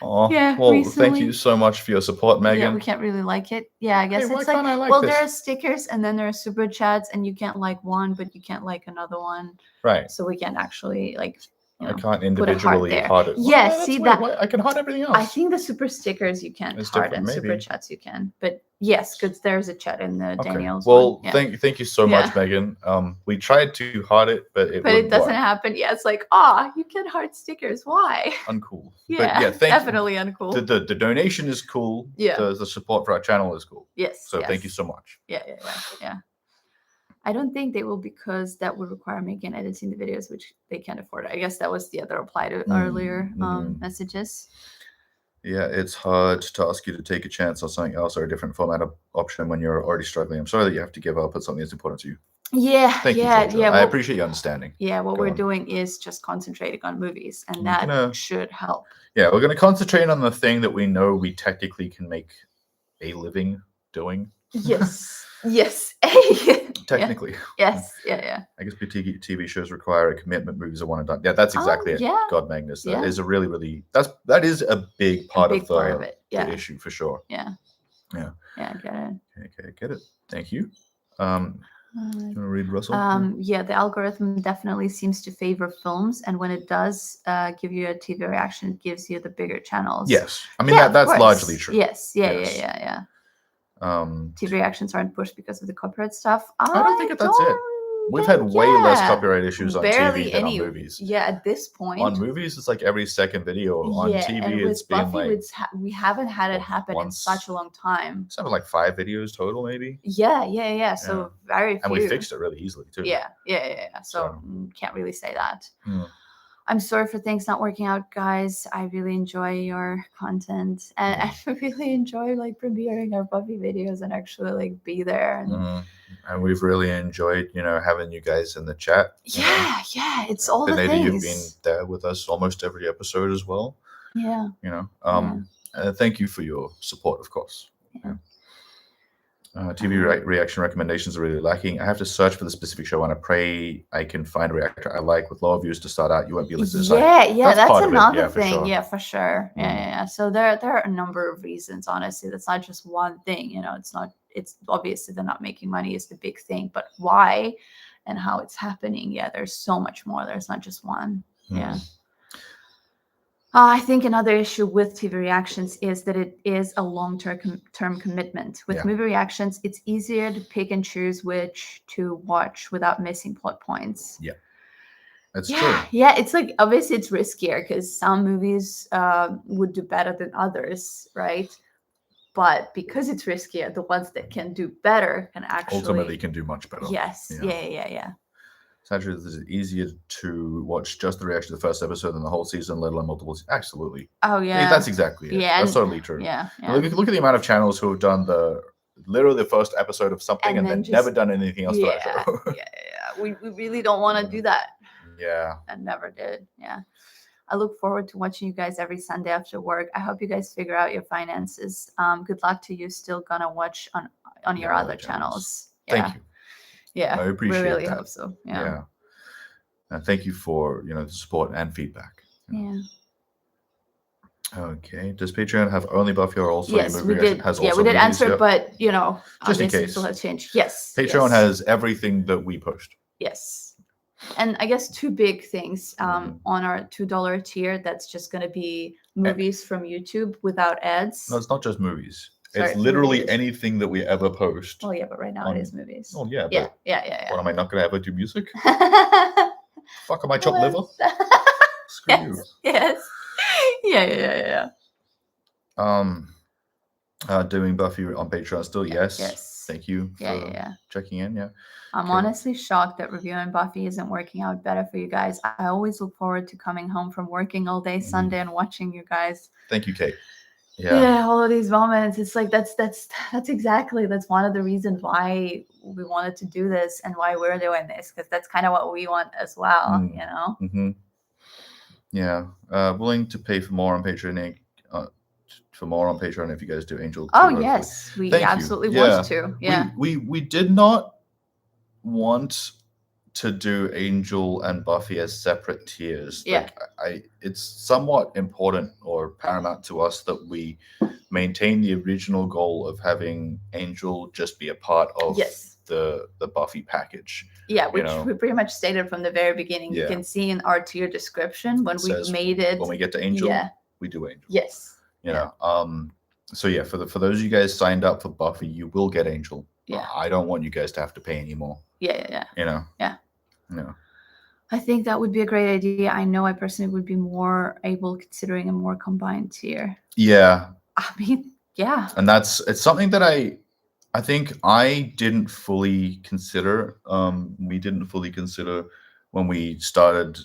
Oh, Yeah, well, recently. thank you so much for your support, Megan. Yeah, we can't really like it. Yeah, I guess Hey, why it's like, can't I like well, this? there are stickers and then there are super chats, and you can't like one, but you can't like another one. Right. So we can't actually like, you I know, can't put a heart individually there. heart it. Yeah, Well, see that's that. weird. I can heart everything else. I think the super stickers you can't It's heart, different, and super maybe. chats you can. But yes, because there's a chat in the Okay. Danielle's Well, one. Yeah. thank you so much, Yeah. Megan. We tried to heart it, but it But it wouldn't doesn't work. happen. Yeah, it's like, you can heart stickers. Why? Uncool. Yeah, But yeah, thank definitely you. uncool. The donation is cool. Yeah. The support for our channel is cool. Yes. So thank you so much. Yeah. I don't think they will, because that would require Megan editing the videos, which they can't afford. I guess that was the other reply to earlier messages. Yeah, it's hard to ask you to take a chance on something else or a different format of option when you're already struggling. I'm sorry that you have to give up on something that's important to you. Yeah, Thank you, Georgia. yeah. I appreciate your understanding. Yeah, what Go we're on. doing is just concentrating on movies, and that should help. Yeah, we're going to concentrate on the thing that we know we technically can make a living doing. Yes. Technically. Yes. Yeah. I guess TV shows require a commitment. Movies are one and done. Yeah, that's exactly it. Yeah. God, Magnus. That is a really that is a big part of it. The issue for sure. Yeah. Yeah. Yeah, I get it. Okay, get it. Thank you. You want to read Russell? Yeah, the algorithm definitely seems to favor films, and when it does give you a TV reaction, it gives you the bigger channels. Yes, I mean that's largely true. Yes. Yeah. TV reactions aren't pushed because of the copyright stuff. I don't think that's it. We've had way less copyright issues on TV than on movies. Yeah, at this point. On movies, it's like every second video. On TV, and it's with been Buffy, like we haven't had it happen in such a long time. Something like 5 videos total, maybe. Yeah. So very few. And we fixed it really easily too. Yeah. So can't really say that. Mm. I'm sorry for things not working out, guys. I really enjoy your content, and I really enjoy like premiering our Buffy videos and actually like be there. And we've really enjoyed, having you guys in the chat. Yeah, it's all the things. You've been there with us almost every episode as well. Yeah. Thank you for your support, of course. Yeah. TV reaction recommendations are really lacking. I have to search for the specific show, and I pray I can find a reactor I like with lower views to start out. You won't be able to decide. That's another thing. For sure. Yeah, for sure. Yeah. So there are a number of reasons. Honestly, that's not just one thing. It's obviously they're not making money is the big thing, but why and how it's happening. Yeah, there's so much more. There's not just one. Yeah. I think another issue with TV reactions is that it is a long-term commitment. With movie reactions, it's easier to pick and choose which to watch without missing plot points. Yeah, that's true. Yeah, it's like obviously it's riskier because some movies would do better than others, right? But because it's riskier, the ones that can do better can actually ultimately can do much better. Yes. Yeah. Actually, is it easier to watch just the reaction to the first episode than the whole season, let alone multiple? Absolutely. Oh yeah. That's exactly it. Yeah, that's totally true. Yeah. Look at the amount of channels who have done literally the first episode of something and then never done anything else for that show. Yeah. We really don't want to do that. Yeah. And never did. Yeah. I look forward to watching you guys every Sunday after work. I hope you guys figure out your finances. Good luck to you still gonna watch on your other channels. Yeah. Thank you. Yeah, I appreciate we really that. hope so. Yeah. And thank you for the support and feedback. Yeah. Okay. Does Patreon have only Buffy or also Yes, we did. has Yeah, also we did movies? answer, Yep. but Just in obviously case. still has changed. Yes. Patreon yes. has everything that we post. Yes. And I guess two big things Mhm. on our $2 tier. That's just going to be movies from YouTube without ads. No, it's not just movies. Sorry, it's literally movies. anything that we ever post. Oh yeah, but right now it is movies. Oh yeah, Yeah, but yeah. what, am I not gonna ever do music? Fuck, am I chopped liver? Screw you. Yes. Yeah. Doing Buffy on Patreon still, yes. Yes. Thank you for checking in. Yeah. I'm honestly shocked that reviewing Buffy isn't working out better for you guys. I always look forward to coming home from working all day Sunday and watching you guys. Thank you, Kate. Yeah, all of these moments. It's like that's one of the reasons why we wanted to do this and why we're doing this, because that's kind of what we want as well, you know. Mm-hmm. Yeah, willing to pay for more on Patreon. If you guys do Angel. Oh yes, we absolutely want to. Yeah, we did not want to do Angel and Buffy as separate tiers. Yeah. Like it's somewhat important or paramount to us that we maintain the original goal of having Angel just be a part of the Buffy package. Yeah, which we pretty much stated from the very beginning. Yeah. You can see in our tier description when we made it. When we get to Angel, we do Angel. Yes. You know. So yeah, for those of you guys signed up for Buffy, you will get Angel. Yeah. I don't want you guys to have to pay anymore. Yeah. You know. Yeah. No. I think that would be a great idea. I know I personally would be more able considering a more combined tier. Yeah. I mean, yeah. And it's something that I think I didn't fully consider. We didn't fully consider when we started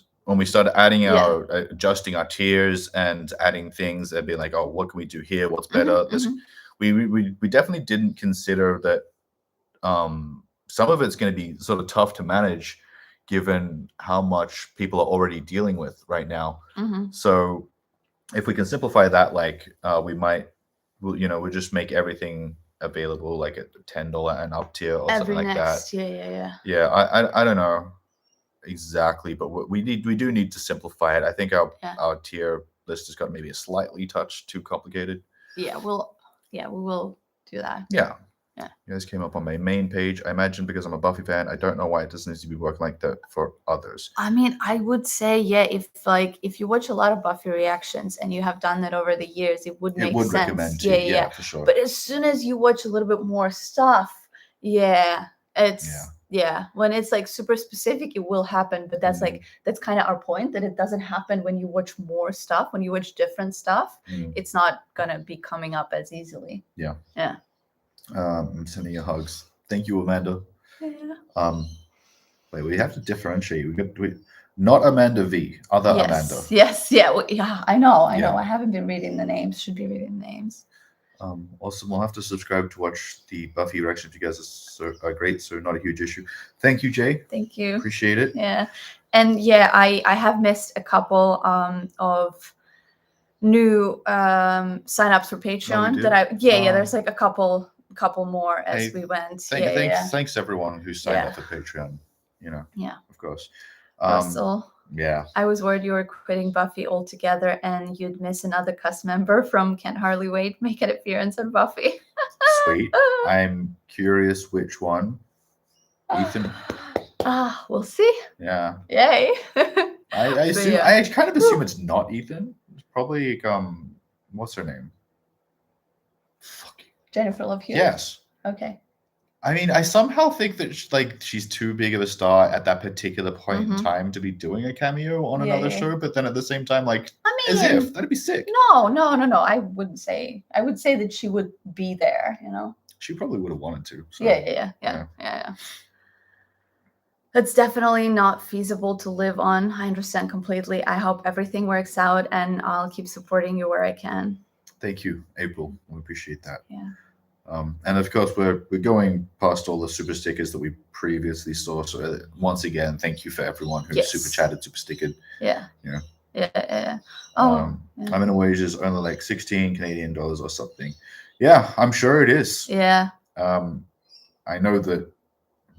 adding our adjusting our tiers and adding things and being like, oh, what can we do here? What's better? We definitely didn't consider that some of it's going to be sort of tough to manage given how much people are already dealing with right now. So if we can simplify that, like we'll just make everything available like at $10 and up tier or something like that. Yeah. I don't know exactly, but we do need to simplify it. I think our tier list has got maybe a slightly touch too complicated. Yeah, we will do that. Yeah. You guys came up on my main page. I imagine because I'm a Buffy fan, I don't know why it doesn't need to be working like that for others. I mean, I would say, if you watch a lot of Buffy reactions and you have done that over the years, it would make sense. Recommend to. Yeah, for sure. But as soon as you watch a little bit more stuff, when it's like super specific, it will happen. But that's that's kind of our point, that it doesn't happen when you watch more stuff. When you watch different stuff, it's not gonna be coming up as easily. Yeah. Yeah. I'm sending you hugs. Thank you, Amanda. Yeah. Wait, we have to differentiate. Not Amanda V. Other Amanda. Yes. Yeah. I know. I haven't been reading the names. Should be reading the names. Also, we'll have to subscribe to watch the Buffy reactions. You guys are great, so not a huge issue. Thank you, Jay. Thank you. Appreciate it. Yeah, and I have missed a couple of new signups for Patreon there's like a couple more as we went. Thanks everyone who signed up for Patreon. Of course. Russell. Yeah. I was worried you were quitting Buffy altogether and you'd miss another cast member from Can't Hardly Wait make an appearance on Buffy. Sweet. I'm curious which one. Ethan. We'll see. Yeah. Yay. I kind of assume it's not Ethan. It's probably what's her name? Fuck. Jennifer Love Hewitt. Yes. Okay. I mean, I somehow think that she's too big of a star at that particular point in time to be doing a cameo on another show. But then at the same time, as if that'd be sick. No. I wouldn't say. I would say that she would be there. She probably would have wanted to. So. Yeah. It's definitely not feasible to live on. I understand completely. I hope everything works out, and I'll keep supporting you where I can. Thank you, April. We appreciate that. Yeah. And of course, we're going past all the super stickers that we previously saw. So once again, thank you for everyone who super chatted, super stickered. Yeah. Yeah. I'm in a wages only like 16 Canadian dollars or something. Yeah, I'm sure it is. Yeah. I know that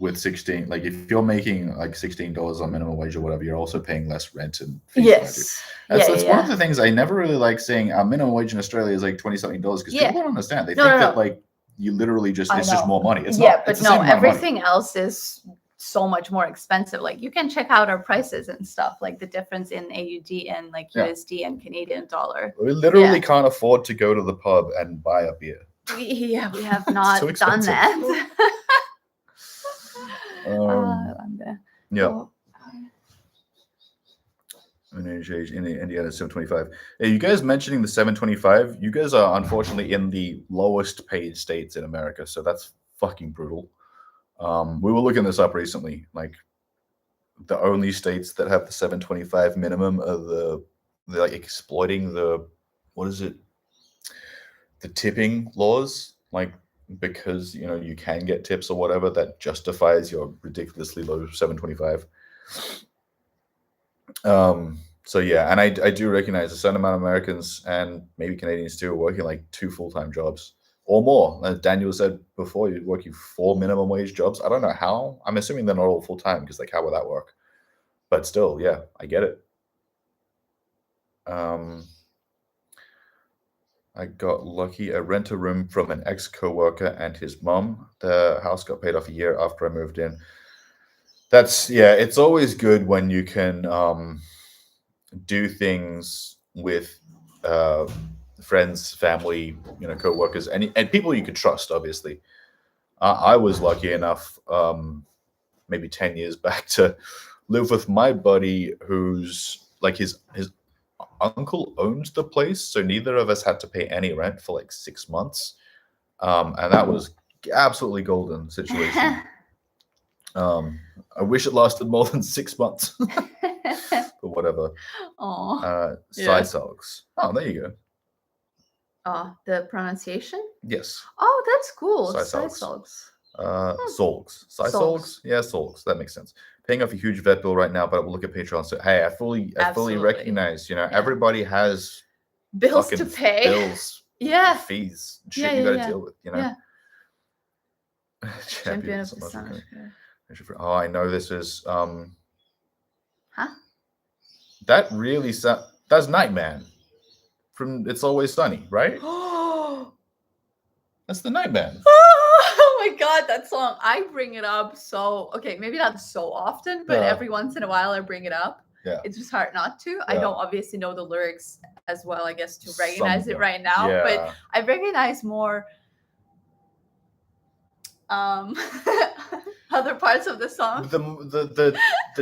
with 16, like if you're making like $16 on minimum wage or whatever, you're also paying less rent and fees. Yes. That's one of the things I never really like saying. Minimum wage in Australia is like $20-something because people don't understand. They think that like you literally just it's just more money. It's not. But no, everything else is so much more expensive. Like you can check out our prices and stuff, like the difference in AUD and like USD and Canadian dollar. We literally can't afford to go to the pub and buy a beer. We have not done that. Yeah. In Indiana, 725. Hey, you guys mentioning the 725? You guys are unfortunately in the lowest paid states in America, so that's fucking brutal. We were looking this up recently. Like the only states that have the 725 minimum are the like exploiting the the tipping laws, like because you can get tips or whatever that justifies your ridiculously low 725. So yeah, and I do recognize a certain amount of Americans and maybe Canadians too are working like 2 full-time jobs or more. As Daniel said before, you're working 4 minimum wage jobs. I don't know how. I'm assuming they're not all full-time because like how would that work? But still, yeah, I get it. I got lucky. I rent a room from an ex-coworker and his mom. The house got paid off a year after I moved in. It's always good when you can do things with friends, family, co-workers, and people you can trust, obviously. I was lucky enough maybe 10 years back to live with my buddy who's like his uncle owned the place, so neither of us had to pay any rent for like 6 months, and that was absolutely golden situation. I wish it lasted more than 6 months, but whatever. Side songs. Oh, there you go. The pronunciation? Yes. Oh, that's cool. Side songs. Solgs. Side solgs? Yeah, solgs. That makes sense. Paying off a huge vet bill right now, but we'll look at Patreon. So hey, I fully recognize, everybody has bills to pay. Bills. Fees. Shit you gotta deal with, Champion of the Sun. Oh, I know this is that really that's Nightman from It's Always Sunny, right? That's the Nightman. Oh my god, that song. I bring it up maybe not so often, but every once in a while I bring it up. Yeah. It's just hard not to. I don't obviously know the lyrics as well, I guess, to recognize it right now, but I recognize more other parts of the song. The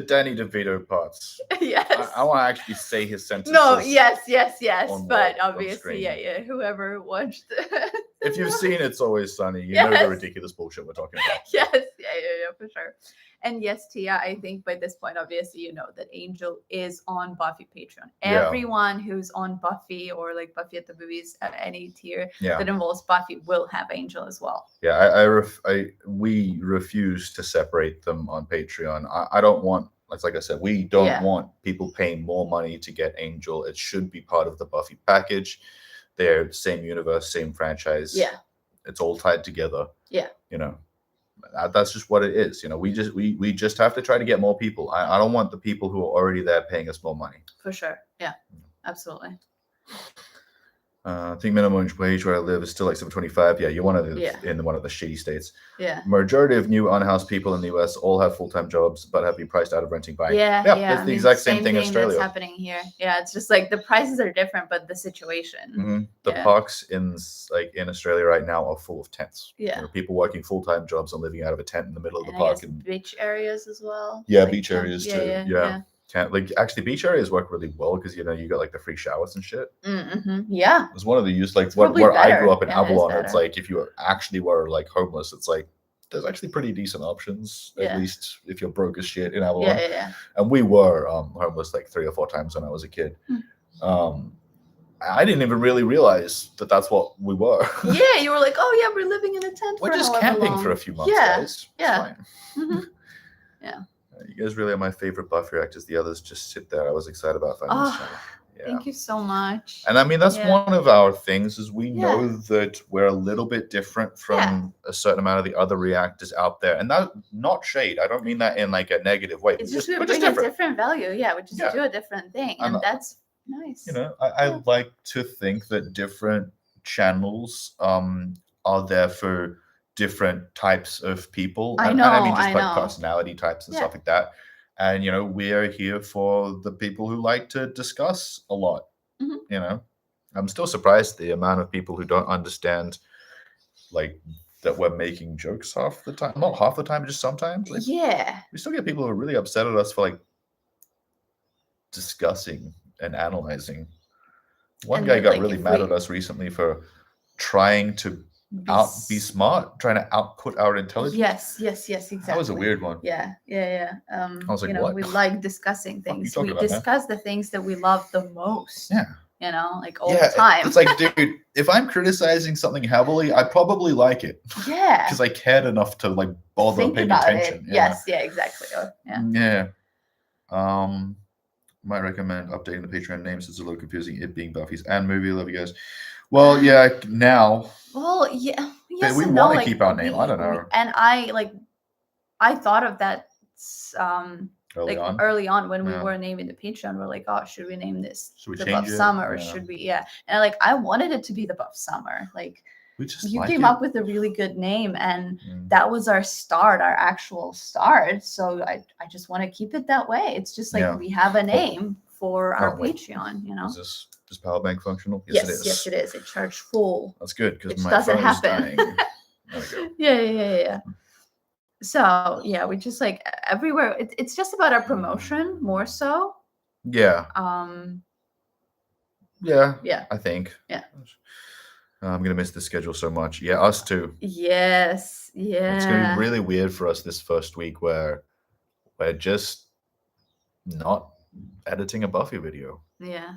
Danny DeVito parts. Yes. I want to actually say his sentences. No, yes. But obviously, whoever watched. If you've seen It's Always Sunny, you know the ridiculous bullshit we're talking about. Yes, for sure. And yes, Tia, I think by this point, obviously, you know that Angel is on Buffy Patreon. Everyone who's on Buffy or like Buffy at the Movies at any tier that involves Buffy will have Angel as well. Yeah, we refuse to separate them on Patreon. I don't want, like I said, we don't want people paying more money to get Angel. It should be part of the Buffy package. They're same universe, same franchise. Yeah. It's all tied together. Yeah. That's just what it is. We just have to try to get more people. I don't want the people who are already there paying us more money. For sure. Yeah, absolutely. I think minimum wage where I live is still like $7.25. Yeah, you want to live in one of the shitty states. Yeah. Majority of new unhoused people in the US all have full-time jobs, but have been priced out of renting buying. Yeah. It's the exact same thing in Australia. That's happening here. Yeah, it's just like the prices are different, but the situation. Mm-hmm. The parks in Australia right now are full of tents. Yeah. People working full-time jobs and living out of a tent in the middle of the park. And beach areas as well. Yeah, beach areas too. Yeah. Actually, beach areas work really well because you got like the free showers and shit. Mm-hmm. Yeah, it was one of the use where I grew up in Avalon. It's like if you actually were like homeless, it's like there's actually pretty decent options, at least if you're broke as shit in Avalon. Yeah. And we were homeless like 3 or 4 times when I was a kid. I didn't even really realize that that's what we were. Yeah, you were like, oh yeah, we're living in a tent. We're just camping for a few months, guys. Yeah. Mm-hmm. Yeah. You guys really are my favorite Buffy actors. The others just sit there. I was excited about finding this channel. Thank you so much. And I mean, that's Yeah. one of our things is we Yeah. know that we're a little bit different from a certain amount of the other reactors out there. And that, not shade. I don't mean that in like a negative way. It's We're just we we're bring a different. different value. Yeah, we just Yeah. do a different thing. And And, that's nice. You know, I like to think that different channels are there for different types of people. I And know, I mean just I like know. personality types and Yeah. stuff like that. And you know, we're here for the people who like to discuss a lot. Mhm. You know, I'm still surprised the amount of people who don't understand like that we're making jokes half the time. Not half the time, just sometimes. Like, Yeah. we still get people who are really upset at us for like discussing and analyzing. One And guy got like, really if mad we- at us recently for trying to be smart, trying to output our intelligence. Yes, exactly. That was a weird one. Yeah. I was like, you know, what? we like discussing What are you things. talking We about, man? discuss the things that we love the most. Yeah. You know, like all the time. It's like, dude, if I'm criticizing something heavily, I probably like it. Yeah. Because I cared enough to like bother Think paying about attention. it. Yes, yeah, exactly. Yeah. Might recommend updating the Patreon name since it's a little confusing. It being Buffy's and movie. Love you guys. Well, yeah, now. Well, yeah. Yes, we and no, want to like, keep our name. I don't know. And I thought of that early on when we were naming the Patreon. We're like, oh, should we name this should we the change Buff it? Summer, or should we? Yeah, and like I wanted it to be the Buff Summer. Like we just you came up with a really good name, and that was our start, our actual start. So I just want to keep it that way. It's just like we have a name for our Patreon. You know. Is Power Bank functional? Yes, it is. It charged full. That's good because my doesn't phone happen. is dying. There we go. Yeah. So yeah, we just like everywhere. It's just about our promotion more so. Yeah. Yeah. I think. Yeah. I'm gonna miss the schedule so much. Yeah, us too. Yes. Yeah. It's gonna be really weird for us this first week where we're just not editing a Buffy video. Yeah.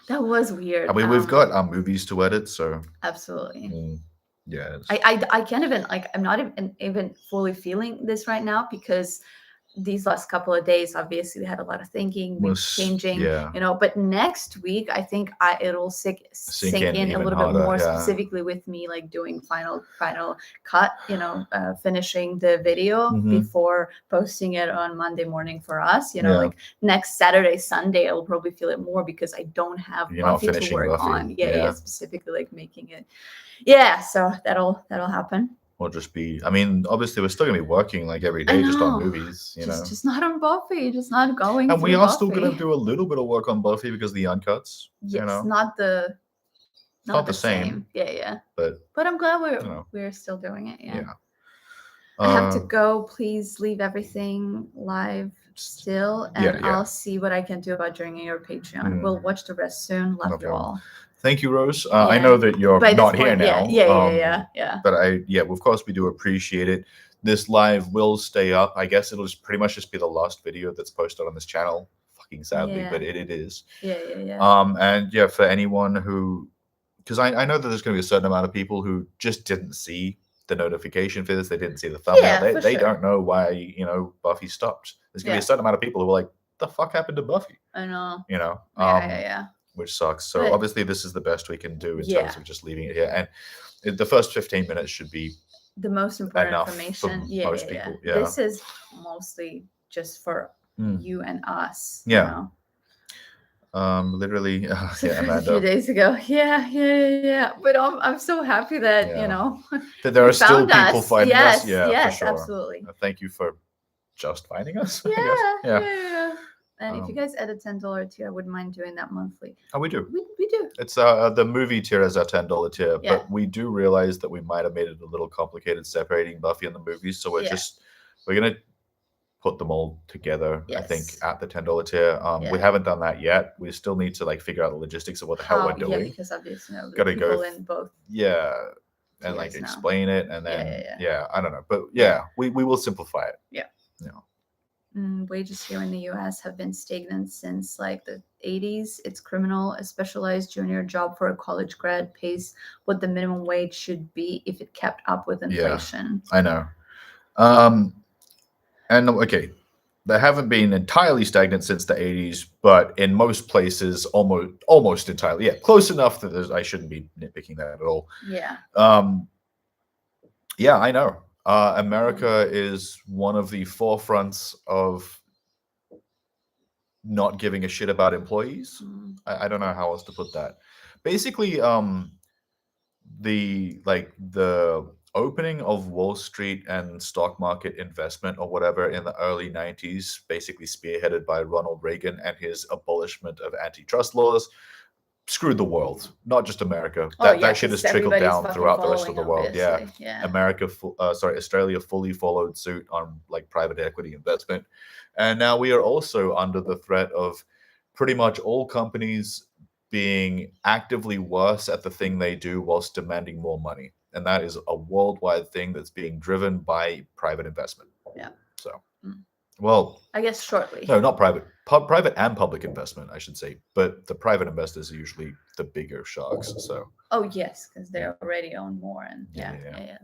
That was weird. I mean, we've got our movies to edit, so absolutely. Yeah. I can't even I'm not even fully feeling this right now because these last couple of days, obviously, we had a lot of thinking, changing, you know. But next week, I think it'll sink in a little bit more, specifically with me like doing final cut, you know, finishing the video before posting it on Monday morning for us. You know, like next Saturday, Sunday, I'll probably feel it more because I don't have Buffy to work on. Yeah, specifically like making it. Yeah, so that'll happen. Will just be. I mean, obviously, we're still gonna be working like every day, just on movies. You know, just not on Buffy, just not going. And we are still gonna do a little bit of work on Buffy because of the uncuts. Yes, you know? not the same. Yeah. But I'm glad we're still doing it. Yeah. I have to go. Please leave everything live still, and I'll see what I can do about joining your Patreon. We'll watch the rest soon. Love you all. Thank you, Rose. I know that you're not here now. Yeah. But of course, we do appreciate it. This live will stay up. I guess it'll pretty much just be the last video that's posted on this channel. Fucking sadly, but it is. Yeah. And for anyone who, because I know that there's going to be a certain amount of people who just didn't see the notification for this. They didn't see the thumbnail. They don't know why Buffy stopped. There's going to be a certain amount of people who are like, "The fuck happened to Buffy?" I know. You know. Yeah. Which sucks. So obviously this is the best we can do in terms of just leaving it here. And the first 15 minutes should be the most important information. Most people. Yeah. This is mostly just for you and us. Yeah. Literally, Amanda. A few days ago. Yeah. But I'm so happy that that there are still people finding us. Yeah, for sure. Absolutely. Thank you for just finding us. Yeah. And if you guys add a $10 tier, I wouldn't mind doing that monthly. Oh, we do. We do. It's the movie tier is our $10 tier, but we do realize that we might have made it a little complicated separating Buffy and the movies, so we're gonna put them all together. I think at the $10 tier. We haven't done that yet. We still need to figure out the logistics of what the hell we're doing. Yeah, because obviously gotta go in both. Yeah. And explain it, and then I don't know, but we will simplify it. Yeah. Wages here in the U.S. have been stagnant since the 80s. It's criminal. A specialized junior job for a college grad pays what the minimum wage should be if it kept up with inflation. I know. And okay, they haven't been entirely stagnant since the 80s, but in most places, almost entirely. Yeah, close enough that I shouldn't be nitpicking that at all. Yeah. Yeah, I know. America is one of the forefronts of not giving a shit about employees. I don't know how else to put that. Basically, the opening of Wall Street and stock market investment or whatever in the early 90s, basically spearheaded by Ronald Reagan and his abolishment of antitrust laws, screwed the world, not just America. That shit has trickled down throughout the rest of the world. Yeah. Australia fully followed suit on like private equity investment. And now we are also under the threat of pretty much all companies being actively worse at the thing they do whilst demanding more money. And that is a worldwide thing that's being driven by private investment. Yeah. So, well, I guess shortly. No, not private. Private and public investment, I should say. But the private investors are usually the bigger sharks. So. Oh yes, because they already own more, and yeah.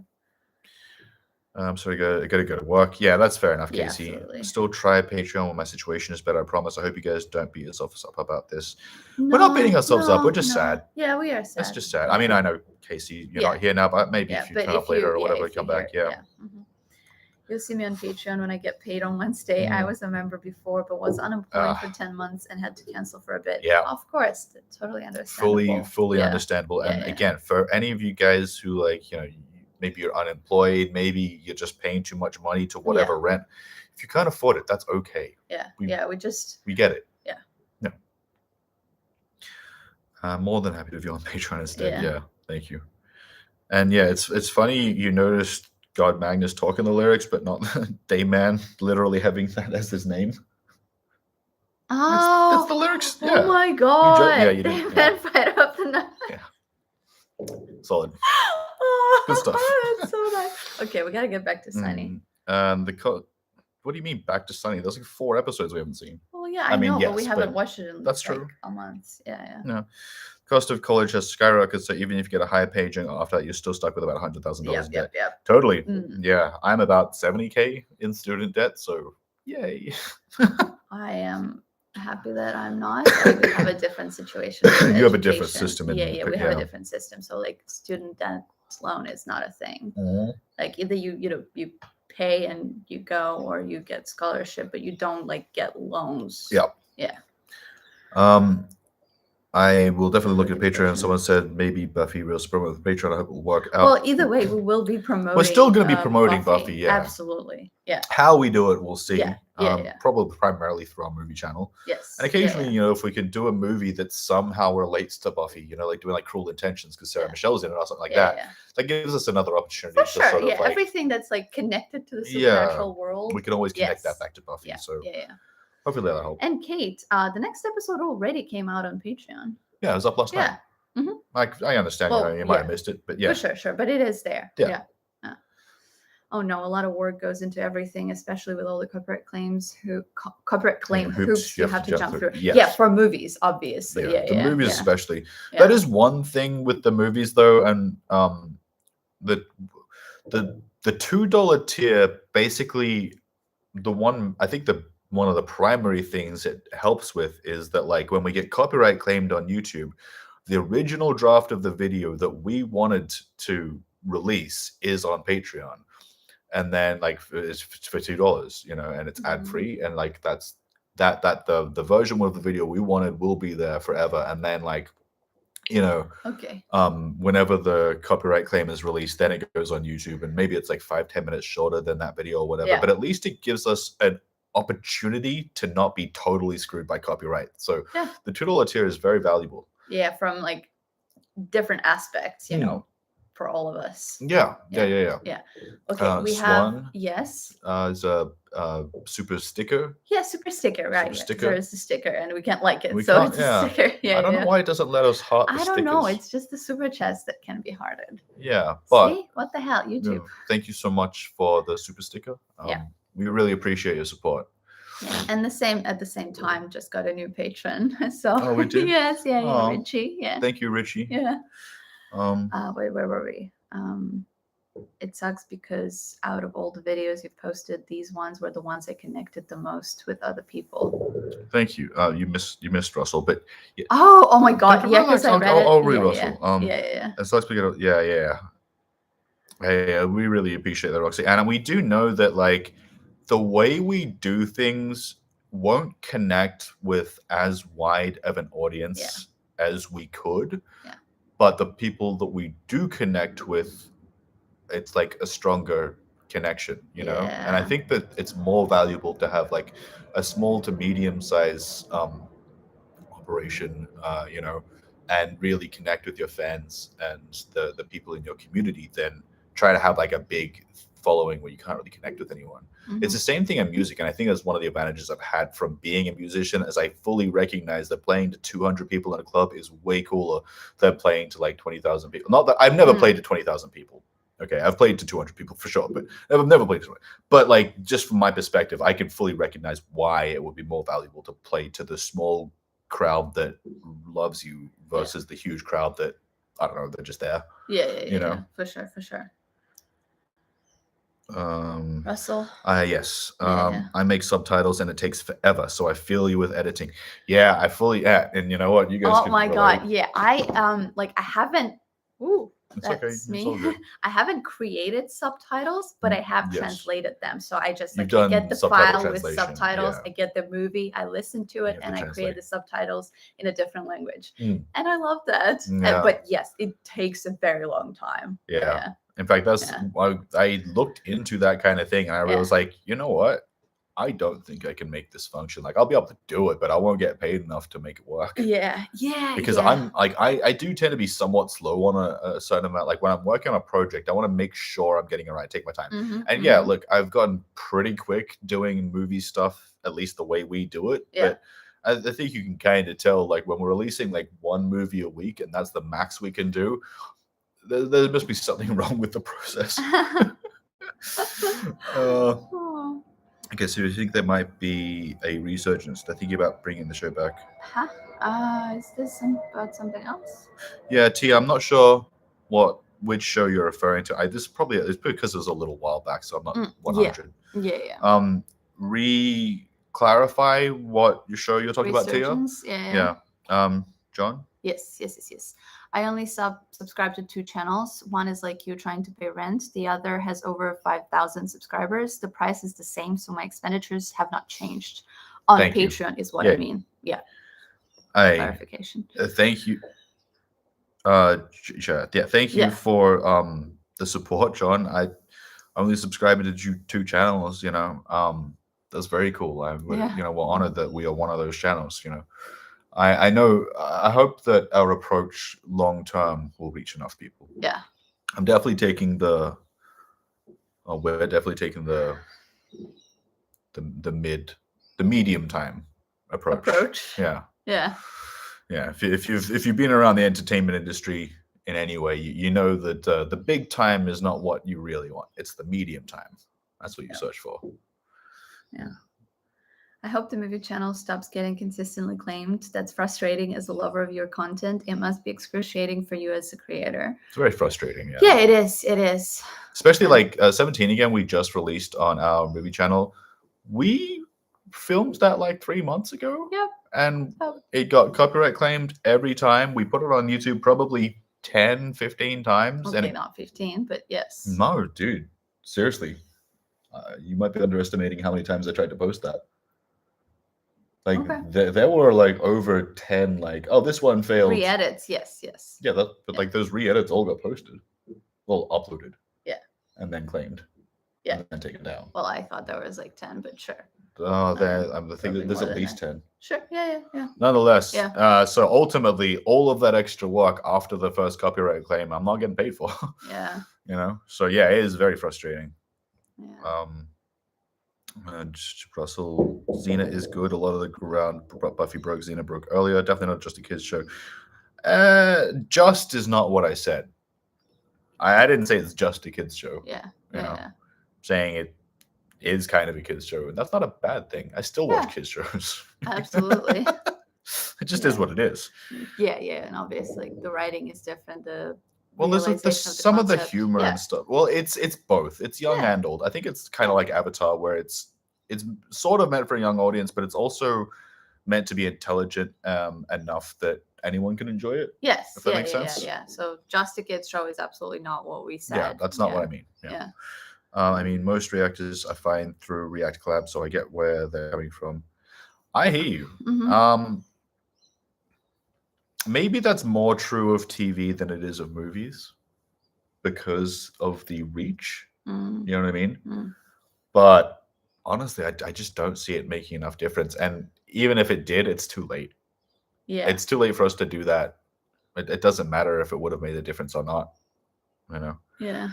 So I gotta go to work. Yeah, that's fair enough, Yeah, Casey. absolutely. Still try Patreon when my situation is better. I promise. I hope you guys don't beat yourselves up about this. No, we're not beating ourselves up. We're just sad. Yeah, we are sad. It's just sad. I mean, I know, Casey, you're not here now, but maybe if you turn up later or whatever, come back. Yeah. You'll see me on Patreon when I get paid on Wednesday. I was a member before, but was unemployed for 10 months and had to cancel for a bit. Yeah. Of course. Totally understandable. Fully understandable. And again, for any of you guys who maybe you're unemployed, maybe you're just paying too much money to whatever rent. If you can't afford it, that's okay. Yeah. We get it. Yeah. No. I'm more than happy to be on Patreon instead. Yeah. Thank you. And yeah, it's funny you noticed God Magnus talking the lyrics, but not Dayman literally having that as his name. Oh, that's the lyrics. Yeah. Oh my God. You did. Fight up the night. Yeah. Solid. Good stuff. That's so nice. Okay, we gotta get back to Sunny. What do you mean back to Sunny? There's like 4 episodes we haven't seen. Well, yeah, I know, but we haven't watched it in a month. Yeah. No. Cost of college has skyrocketed, so even if you get a higher page after that, you're still stuck with about $100,000 in debt. Yeah. Totally. Yeah, I'm about $70,000 in student debt, so yay. I am happy that I'm not. We have a different situation. You have a different system. We have a different system. So like student debt loan is not a thing. Like either you pay and you go, or you get scholarship, but you don't like get loans. Yeah. I will definitely look at Patreon. Someone said maybe Buffy will promote with Patreon. I hope it will work out. Well, either way, we will be promoting. We're still going to be promoting Buffy. Yeah, absolutely. Yeah. How we do it, we'll see. Yeah. Probably primarily through our movie channel. Yes. And occasionally, if we can do a movie that somehow relates to Buffy, like doing like Cruel Intentions because Sarah Michelle's in it or something like that. That gives us another opportunity. For sure. Sort of everything that's like connected to the supernatural world. We can always connect that back to Buffy. So hopefully that'll help. And Kate, the next episode already came out on Patreon. Yeah, it was up last night. I understand you might have missed it, but yeah. For sure. But it is there. Yeah. Oh no, a lot of work goes into everything, especially with all the corporate claims hoops you have to jump through. Yes. Yeah, for movies, obviously. The movies especially. That is one thing with the movies though, and the $2 tier, basically one of the primary things it helps with is that like when we get copyright claimed on YouTube, the original draft of the video that we wanted to release is on Patreon. And then like it's for $2, and it's ad free, and like that's the version of the video we wanted will be there forever. And then like, whenever the copyright claim is released, then it goes on YouTube, and maybe it's like 5-10 minutes shorter than that video or whatever. But at least it gives us an opportunity to not be totally screwed by copyright. So the $2 tier is very valuable. Yeah, from like different aspects, for all of us. Yeah. Okay, we Swan, have is a super sticker. Yeah, super sticker, right? Super sticker. There is a sticker, and we can't like it, it's a sticker. I don't know why it doesn't let us heart the stickers. I don't know. It's just the super chest that can be hearted. Yeah, but see, what the hell, YouTube? Thank you so much for the super sticker. We really appreciate your support. Yeah. And at the same time, just got a new patron. So we did? Yes, Richie. Yeah. Thank you, Richie. Yeah. Where were we? it sucks because out of all the videos you've posted, these ones were the ones that connected the most with other people. Thank you. You missed Russell, but yeah. Oh my God! Don't Yeah, because relax. I read I'll it. read Yeah, Russell. yeah. It sucks because yeah. We really appreciate that, Roxy, and we do know that like the way we do things won't connect with as wide of an audience as we could. Yeah. But the people that we do connect with, it's like a stronger connection, you know? And I think that it's more valuable to have like a small to medium size operation, you know, and really connect with your fans and the people in your community than try to have like a big following where you can't really connect with anyone. It's the same thing in music, and I think that's one of the advantages I've had from being a musician, as I fully recognize that playing to 200 people in a club is way cooler than playing to like 20,000 people. Not that I've never played to 20,000 people. Okay, I've played to 200 people for sure, but I've never played to 20. But like, just from my perspective, I can fully recognize why it would be more valuable to play to the small crowd that loves you versus the huge crowd that, I don't know, they're just there. You know? For sure. Russell. Yes. I make subtitles and it takes forever, so I feel you with editing. Yeah, I fully and you know what? You guys. Oh my God! Yeah, I haven't. Ooh, it's that's okay. It's me. all good. I haven't created subtitles, but I have translated them. So I just like You've I get the done file subtitle with translation, subtitles. yeah. I get the movie. I listen to it, and I create the subtitles in a different language. And I love that. Yeah. But yes, it takes a very long time. Yeah. In fact, that's I looked into that kind of thing, and I was like, you know what? I don't think I can make this function. Like, I'll be able to do it, but I won't get paid enough to make it work. Yeah. Because I'm like, I do tend to be somewhat slow on a certain amount. Like when I'm working on a project, I want to make sure I'm getting it right, take my time. And yeah, look, I've gotten pretty quick doing movie stuff, at least the way we do it. But I think you can kind of tell, like when we're releasing like one movie a week, and that's the max we can do, there must be something wrong with the process. Okay, so you think there might be a resurgence? They're thinking about bringing the show back. Is this about something else? Yeah, T, I'm not sure which show you're referring to. It's because it was a little while back, so I'm not 100. Yeah. Clarify what your show you're talking about, Tia. Yeah. John? Yes. I only subscribe to 2 channels. One is like you trying to pay rent. The other has over 5,000 subscribers. The price is the same, so my expenditures have not changed. On Patreon is what I mean. Yeah. Clarification. Thank you. Thank you for the support, John. I only subscribe to 2 channels. You know, that's very cool. You know, we're honored that we are one of those channels. You know. I know. I hope that our approach long term will reach enough people. Yeah. I'm definitely taking we're definitely taking the medium time approach. Yeah. If you've been around the entertainment industry in any way, you know that the big time is not what you really want. It's the medium time. That's what you search for. Yeah. I hope the movie channel stops getting consistently claimed. That's frustrating as a lover of your content. It must be excruciating for you as a creator. It's very frustrating. Yeah, it is. Especially like 17 again, we just released on our movie channel. We filmed that like 3 months ago. Yep. And it got copyright claimed every time. We put it on YouTube probably 10, 15 times. Okay, not 15, but yes. No, dude. Seriously. You might be underestimating how many times I tried to post that. Like there were like over 10 like, oh, this one failed. Re-edits, yes. Yeah, but like those re-edits all got posted. Well, uploaded. Yeah. And then claimed. Yeah. And then taken down. Well, I thought there was like 10, but sure. Oh, I'm thinking there's at least 10. Sure. Yeah. Nonetheless, so ultimately, all of that extra work after the first copyright claim, I'm not getting paid for. Yeah. You know? So yeah, it is very frustrating. Yeah. Russell, Xena is good. A lot of the ground Buffy broke, Xena broke earlier. Definitely not just a kids show. Just is not what I said. I didn't say it's just a kids show. Yeah. You know, saying it is kind of a kids show, and that's not a bad thing. I still watch kids shows. Absolutely. It just is what it is. Yeah, and obviously the writing is different. The Well, there's realization of the some of the concept. humor Yeah. and stuff. Well, it's both. It's young Yeah. and old. I think it's kind of like Avatar, where it's sort of meant for a young audience, but it's also meant to be intelligent enough that anyone can enjoy it. Yes. If that makes sense. Yeah. So Just a Kids show is absolutely not what we said. Yeah, that's not what I mean. Yeah. I mean, most reactors I find through React Collab, so I get where they're coming from. I hear you. Mhm. Maybe that's more true of TV than it is of movies because of the reach. Mm. You know what I mean? Mm. But honestly, I just don't see it making enough difference. And even if it did, it's too late. Yeah. It's too late for us to do that. It doesn't matter if it would have made a difference or not. You know? Yeah.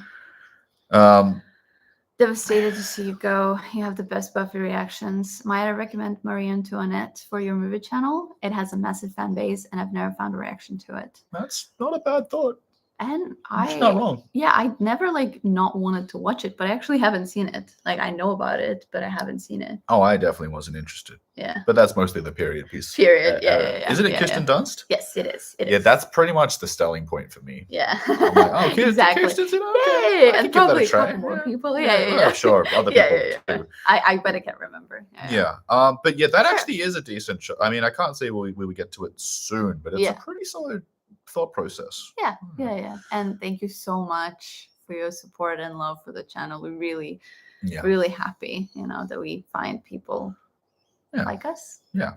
Devastated to see you go. You have the best Buffy reactions. Might I recommend Marie Antoinette for your movie channel? It has a massive fan base, and I've never found a reaction to it. That's not a bad thought. And It's not wrong. Yeah, I never not wanted to watch it, but I actually haven't seen it. Like, I know about it, but I haven't seen it. Oh, I definitely wasn't interested. Yeah. But that's mostly the period piece. Period. Yeah. Isn't it Kirsten Dunst? Yes, it is. Yeah, that's pretty much the selling point for me. Yeah. I'm like, oh, exactly. Kirsten's in it? Okay. Yeah, and probably a couple more people. Yeah. Sure, other people too. I bet I can't remember. Yeah. But yeah, that actually is a decent show. I mean, I can't say we would get to it soon, but it's a pretty solid thought process. Yeah. And thank you so much for your support and love for the channel. We're really happy, that we find people like us. Yeah.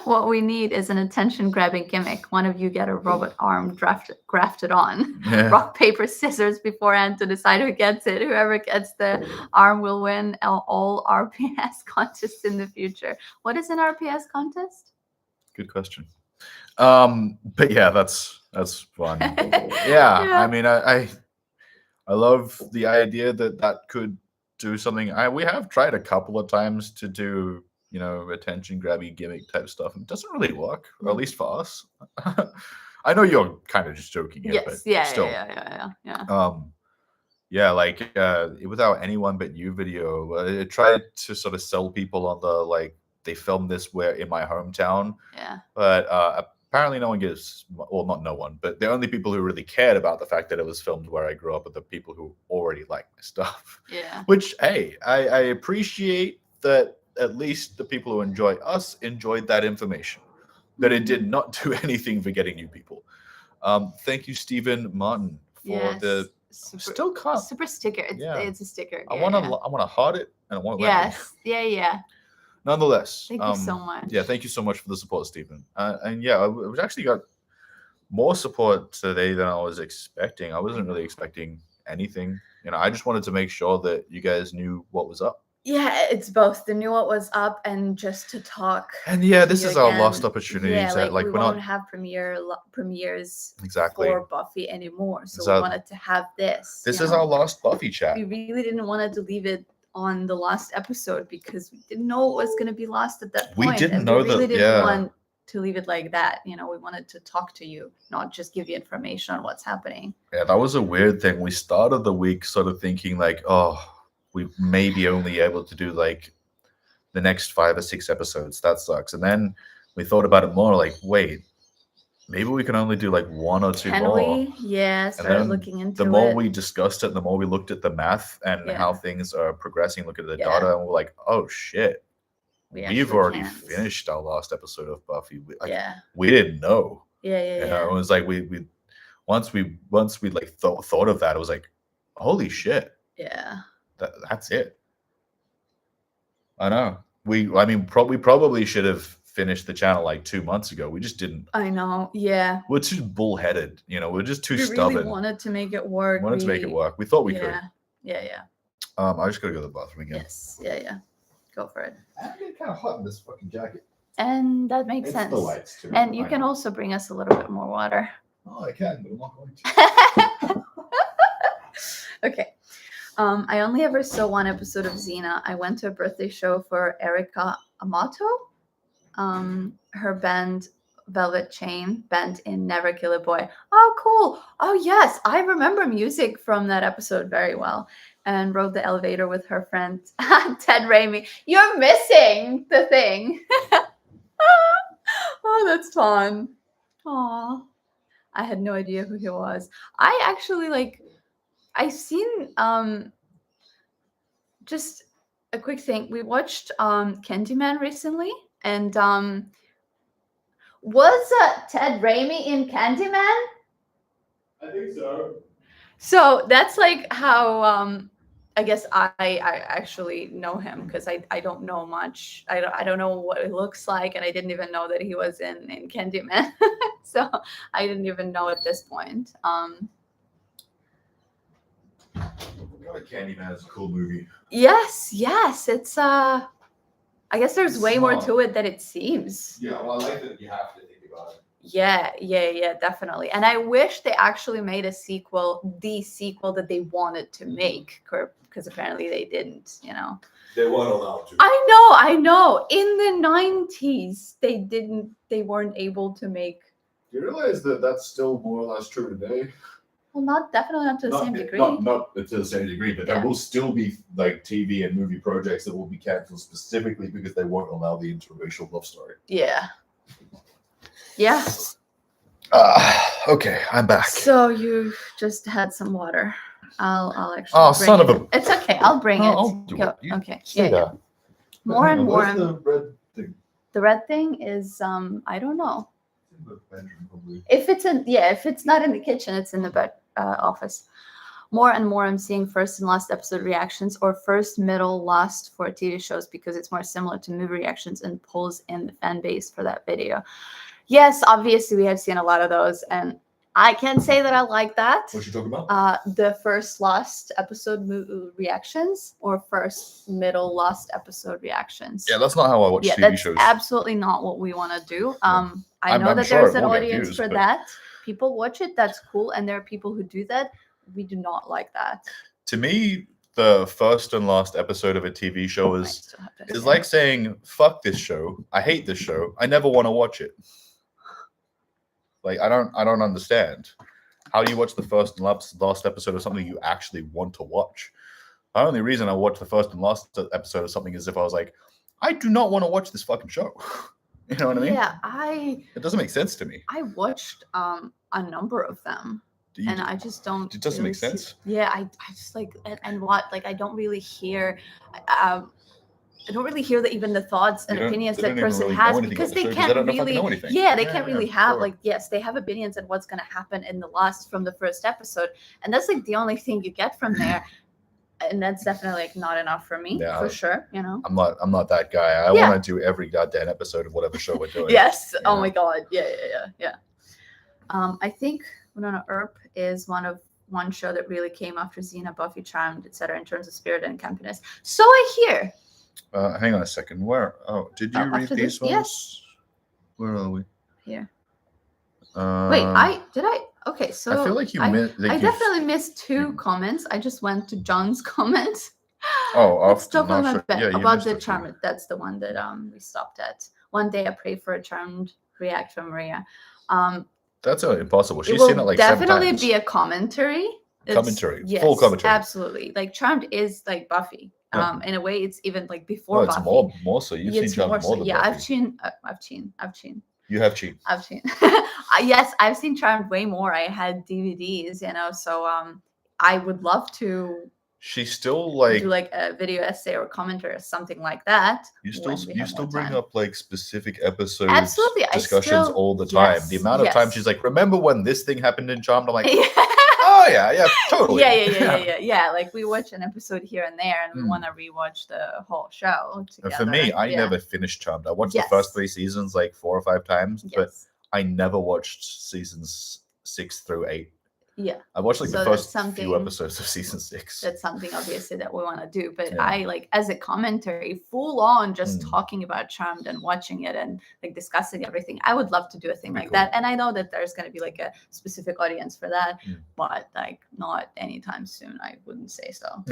What we need is an attention-grabbing gimmick. One of you get a robot arm grafted on. Yeah. Rock, paper, scissors beforehand to decide who gets it. Whoever gets the arm will win all RPS contests in the future. What is an RPS contest? Good question. But yeah, that's fun. Yeah. I mean, I love the idea that could do something. We have tried a couple of times to do, attention grabby gimmick type stuff. And it doesn't really work, or at least for us. I know you're kind of just joking here, but still. Yeah, like without anyone but you video, it tried to sort of sell people on the they filmed this in my hometown. Yeah. But apparently no one gives, well, not no one, but the only people who really cared about the fact that it was filmed where I grew up are the people who already like my stuff. Yeah. Which, hey, I appreciate that at least the people who enjoy us enjoyed that information. That it did not do anything for getting new people. Thank you, Stephen Martin, for the super sticker. It's a sticker. I want to heart it, and I want to Yeah. Nonetheless, thank you so much. Yeah, thank you so much for the support, Stephen. And yeah, I've actually got more support today than I was expecting. I wasn't really expecting anything. I just wanted to make sure that you guys knew what was up. Yeah, it's both. They knew what was up and just to talk. And yeah, this is our lost opportunity. Yeah, we won't have premieres for Buffy anymore. So we wanted to have this. This is our last Buffy chat. We really didn't want to leave it on the last episode because we didn't know it was going to be lost at that point. We didn't know that. We really didn't want to leave it like that. We wanted to talk to you, not just give you information on what's happening. Yeah, that was a weird thing. We started the week sort of thinking we may be only able to do the next 5 or 6 episodes. That sucks. And then we thought about it more wait, maybe we can only do 1 or 2 more. We? Yeah, started looking into it. The more we discussed it, the more we looked at the math and how things are progressing, look at the data, and we're like, oh shit. We've already finished our last episode of Buffy. We didn't know. Yeah. It was we once we thought of that, it was like, holy shit. Yeah. That's it. I know. We probably should have finished the channel 2 months ago. We just didn't. I know. Yeah. We're too bullheaded. We're just too stubborn. We really wanted to make it work. We thought we could. Yeah. I just gotta go to the bathroom again. Yes. Yeah. Go for it. I'm getting kind of hot in this fucking jacket. And that makes sense. The lights too. And you can also bring us a little bit more water. Oh, I can, but I'm not going to. Okay. I only ever saw one episode of Xena. I went to a birthday show for Erika Amato. Her band Velvet Chain, band in Never Kill a Boy. Oh, cool. Oh, yes. I remember music from that episode very well. And rode the elevator with her friend Ted Raimi. You're missing the thing. Oh, that's fun. Aw. I had no idea who he was. I actually I've seen just a quick thing. We watched Candyman recently, and was Ted Raimi in Candyman? I think so. So that's like how I guess I actually know him, because I don't know much. I don't know what it looks like, and I didn't even know that he was in Candyman. So I didn't even know at this point. Candyman is a cool movie. Yes, it's I guess there's It's way more smart. to it than it seems. Yeah, well, I like that you have to think about it. Yeah, definitely. And I wish they actually made a sequel, the sequel that they wanted to make, because apparently they didn't, They weren't allowed to. I know. In the 90s, they weren't able to make. Do you realize that that's still more or less true today? Well, definitely not to the same degree. Not to the same degree, but Yeah. there will still be like TV and movie projects that will be cancelled specifically because they won't allow the interracial love story. Yeah. Okay, I'm back. So you just had some water. I'll actually. Oh, bring son it. of a- It's okay. I'll bring No, it. I'll do it. You Okay. stay there. More and more. Where's the red thing? The red thing is I don't know. In the bedroom, probably. If it's not in the kitchen, it's in the bed office. More and more I'm seeing first and last episode reactions, or first, middle, last for TV shows, because it's more similar to movie reactions and pulls in the fan base for that video. Yes, obviously we have seen a lot of those, and I can say that I like that. What you talking about? The first, last episode reactions, or first, middle, last episode reactions. Yeah, that's not how I watch TV that's shows. absolutely not what we want to do. I know I'm that sure there's it an will get audience views, for but- that. People watch it. That's cool, and there are people who do that. We do not like that. To me, the first and last episode of a TV show I is still have to say. like saying, "Fuck this show. I hate this show. I never want to watch it." Like I don't understand. How do you watch the first and last episode of something you actually want to watch? The only reason I watch the first and last episode of something is if I was like, I do not want to watch this fucking show. You know what I mean? Yeah, It doesn't make sense to me. I watched a number of them, and I just don't. It doesn't really make sense. I just like and what I don't really hear. I don't really hear even the thoughts and opinions they that don't even person really know has, anything because about the they show, 'cause can't they don't fucking really. know anything. Yeah, they Yeah, can't yeah, really for have sure. yes, they have opinions on what's gonna happen in the last from the first episode, and that's like the only thing you get from there, and that's definitely like not enough for me, Yeah. for sure. I'm not that guy. I Yeah. want to do every goddamn episode of whatever show we're doing. Yes. you Oh know? my god. Yeah. I think Winona Earp is one show that really came after Xena, Buffy, Charmed, etc. in terms of spirit and campiness. So I hear. Hang on a second. Where? Oh, did you read after these this- ones? yes. Where are we? Here. Wait, Did I? Okay, so I feel like you I missed. I definitely missed two comments. I just went to John's comment. Oh, Let's after- talk not about sure. that. Yeah, you About missed the a few. Charmed. That's the one that we stopped at. One day I pray for a Charmed react from Maria. That's impossible. It She's will seen it like 7 definitely times. be a commentary. Commentary, Yes, full commentary. absolutely. Like Charmed is like Buffy. Yeah. In a way, it's even like before Well, it's Buffy. more so. You've It's seen Charmed more so. than Yeah, Buffy. I've seen. You have cheated. I've seen. Yes, I've seen Charmed way more. I had DVDs, so I would love to She's still like do like a video essay or commentary or something like that. you when still we you have still more bring time. up like specific episodes, Absolutely, I discussions still- all the time. The yes, amount of time yes. she's like, "Remember when this thing happened in Charmed?" I'm like, Yeah. "Oh yeah, totally." Yeah. Like we watch an episode here and there, and we Mm. want to rewatch the whole show And together. for me, I Yeah. never finished Charmed. I watched Yes. the first 3 seasons like 4 or 5 times, but Yes. I never watched seasons 6 through 8. Yeah. I watched like So the that's first something- few episodes of season 6. That's something obviously that we want to do, but Yeah. I like as a commentary, full on just Mm. talking about Charmed and watching it and like discussing everything. I would love to do a thing That'd like be that, and I know that there's going to be like a specific audience for that, Mm. but like not anytime soon. I wouldn't say so.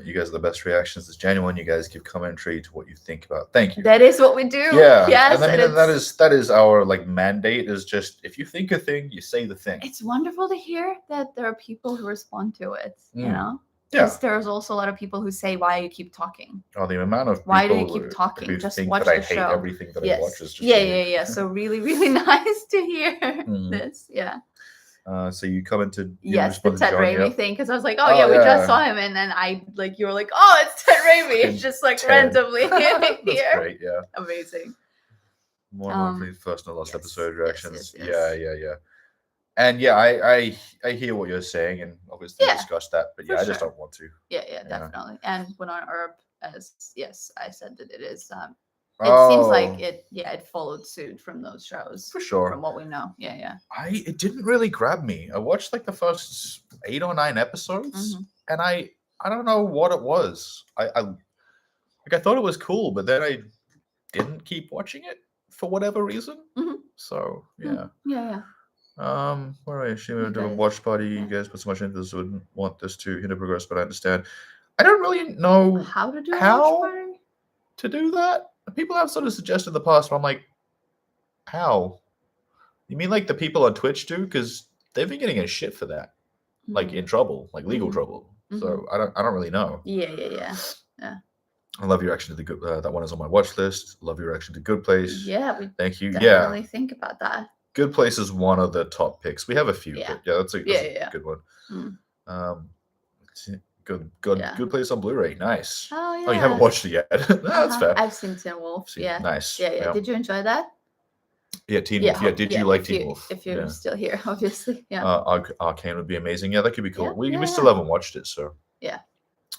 You guys are the best reactions. It's genuine. You guys give commentary to what you think about. Thank you. That is what we do. Yeah. Yes. And I mean, and that is our like mandate is just if you think a thing, you say the thing. it's wonderful to hear that there are people who respond to it. You Mm. know, Because there's also a lot of people who say, why you keep talking? Oh, the amount of people why do you keep talking? who Just think watch that I the hate show. everything that I watch is just yeah. So really, really nice to hear this. Yeah. So you come into the Ted Raimi thing, because I was like, we just saw him, and then you were like, oh, it's Ted Raimi. It's just like randomly That's here. great, yeah. Amazing. More for the first and last episode reactions. Yeah. And yeah, I hear what you're saying, and obviously discuss that, but I just don't want to. Yeah, definitely. And when on Herb, as I said that it is. It seems like it followed suit from those shows. For sure. From what we know. Yeah. It didn't really grab me. I watched like the first 8 or 9 episodes, and I don't know what it was. I thought it was cool, but then I didn't keep watching it for whatever reason. So yeah. Where are you? We do a watch party. You guys put so much into this, wouldn't want this to hinder progress, but I understand. I don't really know how to do a watch party. To do that. People have sort of suggested in the past, but I'm like, how? You mean like the people on Twitch do? Because they've been getting a shit for that, like in trouble, like legal trouble. So I don't really know. Yeah. I love your reaction to the good. That one is on my watch list. Love your reaction to Good Place. Yeah, thank you. Definitely think about that. Good Place is one of the top picks. We have a few. But that's a good one. Good Place on Blu-ray. Nice. Oh yeah. Oh, you haven't watched it yet. That's fair. I've seen Teen Wolf. Yeah. Nice. Yeah. Did you enjoy that? Yeah, Teen Wolf. Yeah, did you like Teen Wolf? If you're still here, obviously. Yeah. Arcane would be amazing. Yeah, that could be cool. We still haven't watched it, so. Yeah.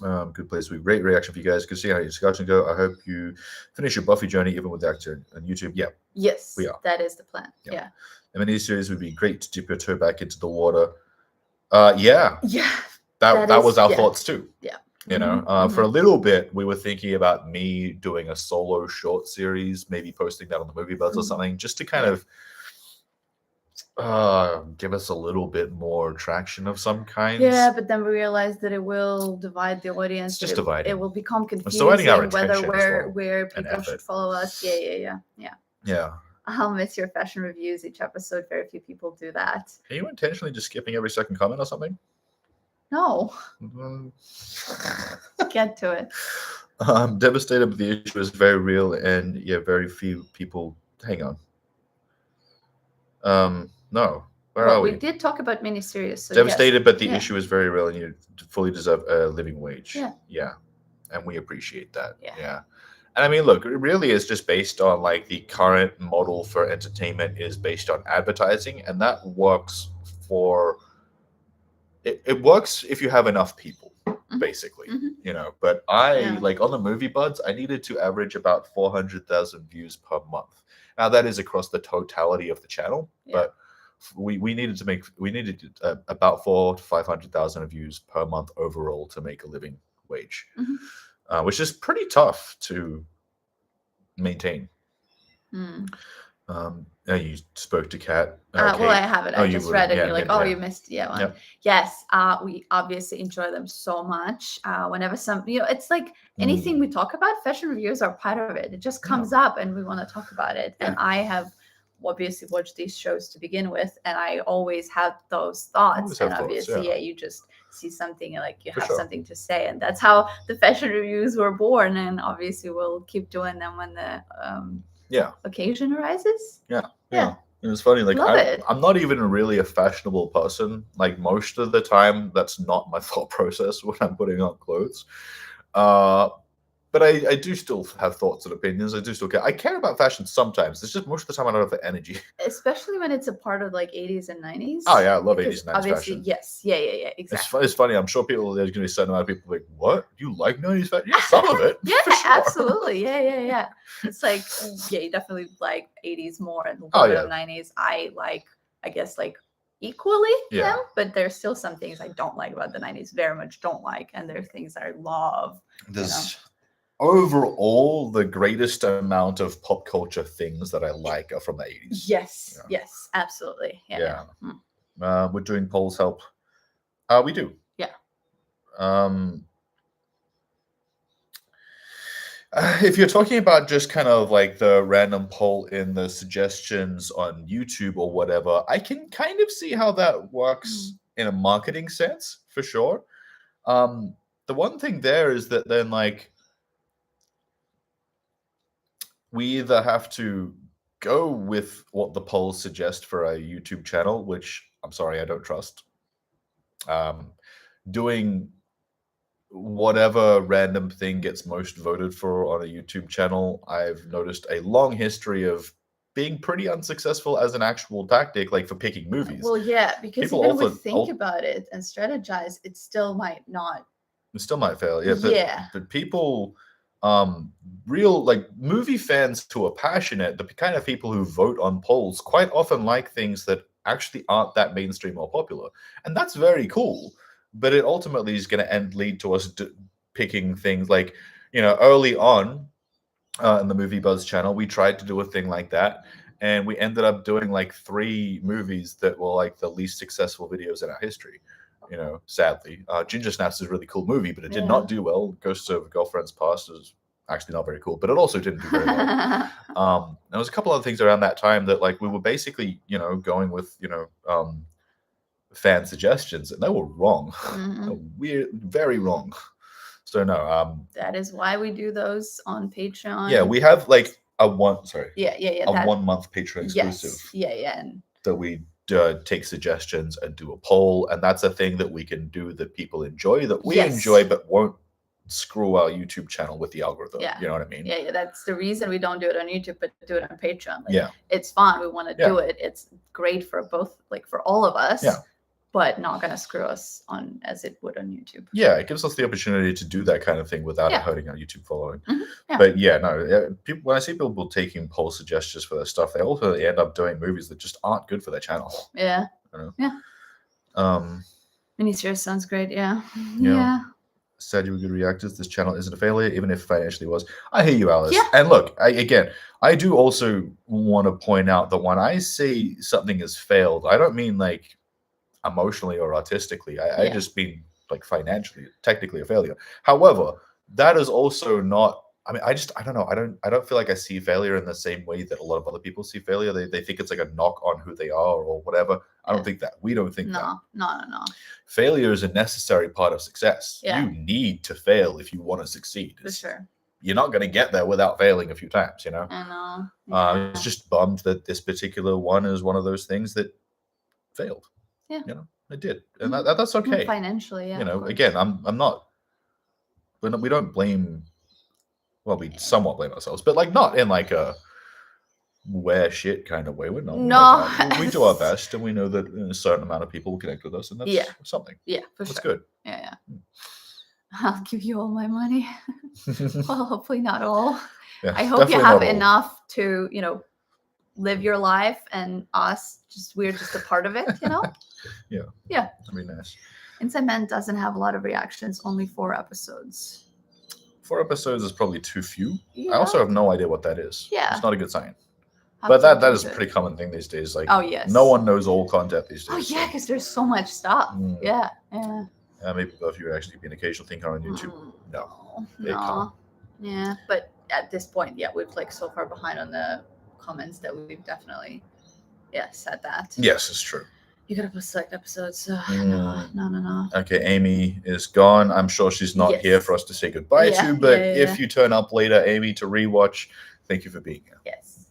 Good Place. We great reaction for you guys. Good see how your discussion go. I hope you finish your Buffy journey even with the actor on YouTube. Yeah. Yes. We are. That is the plan. Yeah. The miniseries would be great to dip your toe back into the water. Yeah. That was our thoughts too. Yeah. You know, for a little bit, we were thinking about me doing a solo short series, maybe posting that on the Movie Buzz or something, just to kind of give us a little bit more traction of some kind. Yeah, but then we realized that it will divide the audience. It's just dividing. It will become confusing where people should follow us. Yeah. I'll miss your fashion reviews each episode. Very few people do that. Are you intentionally just skipping every second comment or something? No. Get to it. I'm devastated, but the issue is very real, and very few people. Hang on. No. Where are we? We did talk about miniseries. So devastated, but the issue is very real, and you fully deserve a living wage. Yeah. And we appreciate that. Yeah. And I mean, look, it really is just based on like the current model for entertainment is based on advertising, and that works for. It works if you have enough people, basically, you know. But like on the Movie Buds, I needed to average about 400,000 views per month. Now that is across the totality of the channel, but we needed about 400,000 to 500,000 views per month overall to make a living wage, which is pretty tough to maintain. You spoke to Kat. Well, I haven't. I just read it. You're like, you missed one. Yep. Yes, we obviously enjoy them so much. Whenever it's like anything we talk about, fashion reviews are part of it. It just comes up, and we want to talk about it. And I have obviously watched these shows to begin with, and I always have those thoughts. And obviously, you just see something and like you have something to say, and that's how the fashion reviews were born. And obviously, we'll keep doing them when the occasion arises. Yeah. It was funny. Like I'm not even really a fashionable person. Like most of the time, that's not my thought process when I'm putting on clothes. But I do still have thoughts and opinions. I do still care. I care about fashion sometimes. It's just most of the time I don't have the energy. Especially when it's a part of like 80s and 90s. Oh yeah, I love 80s and 90s obviously, fashion. yes. Yeah, exactly. It's funny. I'm sure there's going to be a certain amount of people like, what? You like 90s fashion? Yeah, some of it. Yeah, absolutely. Yeah. It's like, you definitely like 80s more and the 90s. I like, I guess, like equally them, but there's still some things I don't like about the 90s, very much don't like. And there are things I love. Overall, the greatest amount of pop culture things that I like are from the 80s. Yes, absolutely. Yeah. We're doing polls help. We do. Yeah. If you're talking about just kind of like the random poll in the suggestions on YouTube or whatever, I can kind of see how that works in a marketing sense, for sure. The one thing there is that then like we either have to go with what the polls suggest for a YouTube channel, which I'm sorry, I don't trust. Doing whatever random thing gets most voted for on a YouTube channel, I've noticed a long history of being pretty unsuccessful as an actual tactic, like for picking movies. Well, yeah, because People even often we think about it and strategize, it still might not. It still might fail, yeah. But, Yeah. but people, real like movie fans who are passionate, the kind of people who vote on polls, quite often like things that actually aren't that mainstream or popular, and that's very cool. But it ultimately is going to lead to us picking things like, early on in the Movie Buzz channel, we tried to do a thing like that, and we ended up doing like 3 movies that were like the least successful videos in our history. Sadly, Ginger Snaps is a really cool movie, but it did not do well. Ghosts of Girlfriends Past is actually not very cool, but it also didn't do very well. There was a couple other things around that time that like we were basically, going with, fan suggestions, and they were wrong. Weird, very wrong. So no, that is why we do those on Patreon. Yeah, we have like a 1 month Patreon exclusive. And that we take suggestions and do a poll, and that's a thing that we can do that people enjoy, that we enjoy, but won't screw our YouTube channel with the algorithm. You know what I mean? Yeah, that's the reason we don't do it on YouTube, but do it on Patreon. Like, it's fun. We want to do it. It's great for both, like for all of us. But not going to screw us on as it would on YouTube. Yeah, it gives us the opportunity to do that kind of thing without hurting our YouTube following. But people, when I see people taking poll suggestions for their stuff, they also end up doing movies that just aren't good for their channel. Miniseries sounds great. Said you were good reactors. This channel isn't a failure, even if financially was. I hear you, Alice. And look, I do also want to point out that when I say something has failed, I don't mean like emotionally or artistically. I just mean like financially, technically a failure. However, that is also not. I mean, I don't know. I don't feel like I see failure in the same way that a lot of other people see failure. They think it's like a knock on who they are or whatever. I don't think that. We don't think that. No. Failure is a necessary part of success. You need to fail if you want to succeed. For sure. You're not going to get there without failing a few times, I know. It's just bummed that this particular one is one of those things that failed. It did, and that's okay. Financially, again, I'm not. We don't blame. Well, we somewhat blame ourselves, but like not in like a wear shit kind of way. We're not. No, we do our best, and we know that a certain amount of people will connect with us, and that's something. Yeah, for that's sure. good. Yeah. I'll give you all my money. Well, hopefully not all. I hope you have enough to, live your life, and us we're just a part of it, Yeah. That'd be nice. Inside Man doesn't have a lot of reactions, only 4 episodes. 4 episodes is probably too few. I also have no idea what that is. It's not a good sign. But that is a pretty common thing these days. Like, no one knows all content these days. Oh yeah, because there's so much stuff. Yeah. Maybe Buffy would actually be an occasional thing on YouTube. No. Yeah, but at this point, we've like so far behind on the comments that we've definitely said that. Yes, it's true. You gotta post select episodes. So no. Okay, Amy is gone. I'm sure she's not here for us to say goodbye to, but if you turn up later, Amy, to rewatch, thank you for being here. Yes.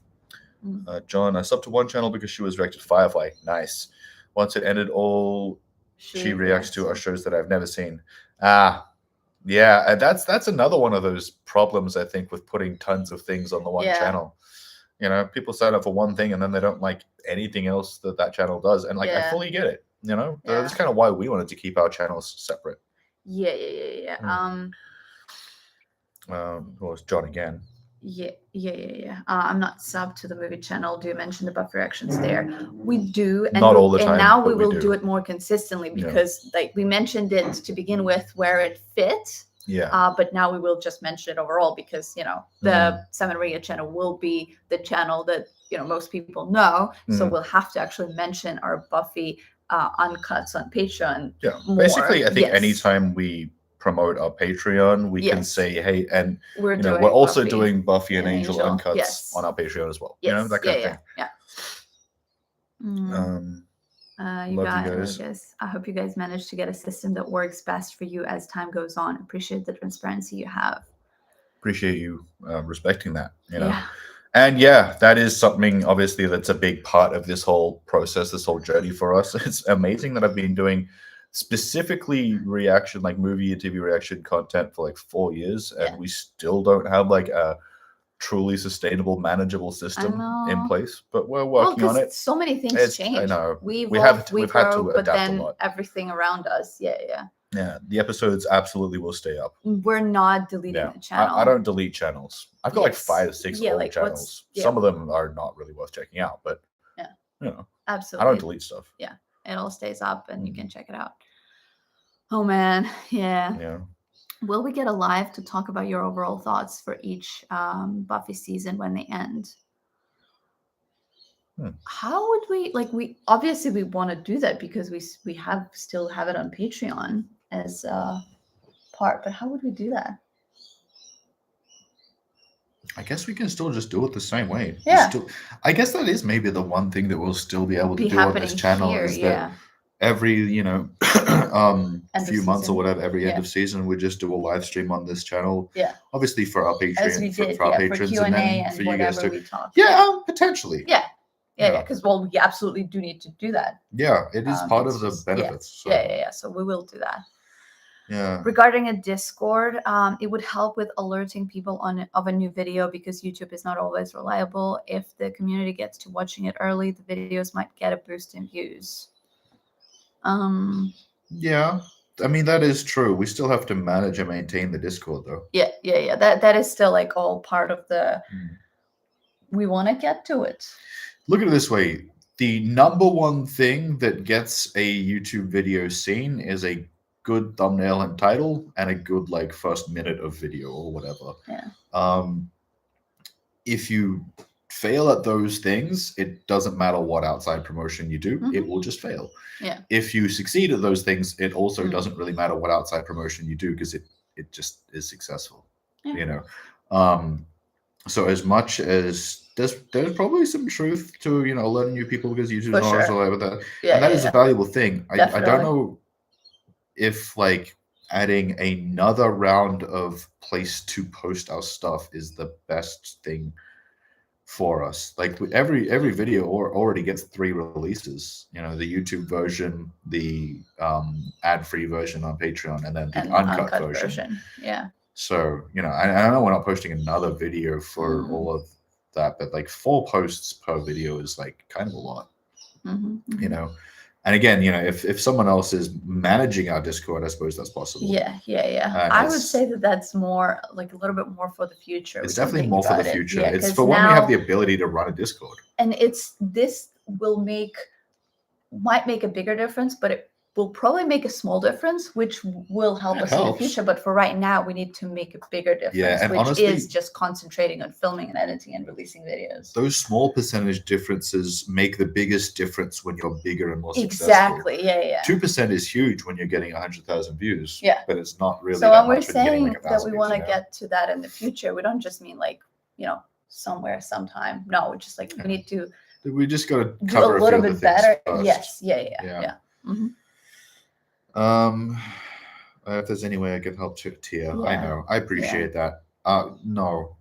John, I subbed to one channel because she was reacted to Firefly. Nice. Once it ended, all she reacts to are shows that I've never seen. Yeah, that's another one of those problems, I think, with putting tons of things on the one channel. People sign up for one thing and then they don't like anything else that channel does. And like, I fully get it. That's kind of why we wanted to keep our channels separate. Yeah. Well, it's John again. Yeah. I'm not subbed to the movie channel. Do you mention the Buffy reactions there? We do, and not all the time. And now we will do it more consistently because, like, we mentioned it to begin with where it fit. Yeah. But now we will just mention it overall because the Seven Ringa channel will be the channel that most people know. So we'll have to actually mention our Buffy uncuts on Patreon. Yeah. Basically, I think anytime we promote our Patreon, we can say, hey, and we're also doing Buffy and Angel uncuts on our Patreon as well. That kind of thing. You Love you guys. guys. I hope you guys manage to get a system that works best for you as time goes on. Appreciate the transparency you have. Appreciate you respecting that, Yeah. And yeah, that is something obviously that's a big part of this whole process, this whole journey for us. It's amazing that I've been doing specifically reaction, like movie and TV reaction content for like 4 years, and we still don't have like a truly sustainable, manageable system in place. But we're working on it. So many things change. I know. We've had had to but adapt then a lot. everything around us. Yeah, the episodes absolutely will stay up. We're not deleting the channel. I don't delete channels. I've got like 5 or 6 old channels. Some of them are not really worth checking out, but absolutely, I don't delete stuff. Yeah, it all stays up, and you can check it out. Oh man, yeah. Will we get a live to talk about your overall thoughts for each Buffy season when they end? How would we we obviously we want to do that because we still have it on Patreon as part, but how would we do that? I guess we can still just do it the same way. Yeah. I guess that is maybe the one thing that we'll still be able to do on this channel is that every, few months or whatever, every end of season, we just do a live stream on this channel. Yeah. Obviously for our Patreon, as we did, for our patrons, for Q&A and then and for you guys to. we talk. Yeah, potentially. Yeah, because we absolutely do need to do that. Yeah, it is part of the benefits. Yeah. So we will do that. Yeah. Regarding a Discord, it would help with alerting people of a new video because YouTube is not always reliable. If the community gets to watching it early, the videos might get a boost in views. Yeah, I mean that is true. We still have to manage and maintain the Discord, though. Yeah. That is still like all part of the. We want to get to it. Look at it this way: the number one thing that gets a YouTube video seen is a good thumbnail and title and a good first minute of video or whatever. Yeah. If you fail at those things, it doesn't matter what outside promotion you do, it will just fail. Yeah. If you succeed at those things, it also doesn't really matter what outside promotion you do because it just is successful. Yeah. So as much as there's probably some truth to learning new people because YouTube's not always reliable with that. And that is a valuable thing. I don't know if adding another round of place to post our stuff is the best thing for us. Every video already gets 3 releases. The YouTube version, the ad-free version on Patreon, and then the uncut version. Yeah. So I know we're not posting another video for all of that, but 4 posts per video is kind of a lot. And again, if someone else is managing our Discord, I suppose that's possible. Yeah. I would say that's more a little bit more for the future. It's definitely more for the future. It's for when we have the ability to run a Discord. And this might make a bigger difference, but it will probably make a small difference, which will help us in the future. But for right now, we need to make a bigger difference, which honestly, is just concentrating on filming and editing and releasing videos. Those small percentage differences make the biggest difference when you're bigger and more successful. Exactly. Yeah. 2% is huge when you're getting 100,000 views. Yeah. But it's not really. So when we're saying that we want to get to that in the future, we don't just mean somewhere, sometime. No, we're just we need to. We just got to cover a little bit better. Yes. Yeah. If there's any way I can help Tia, Yeah. I know. I appreciate that. No,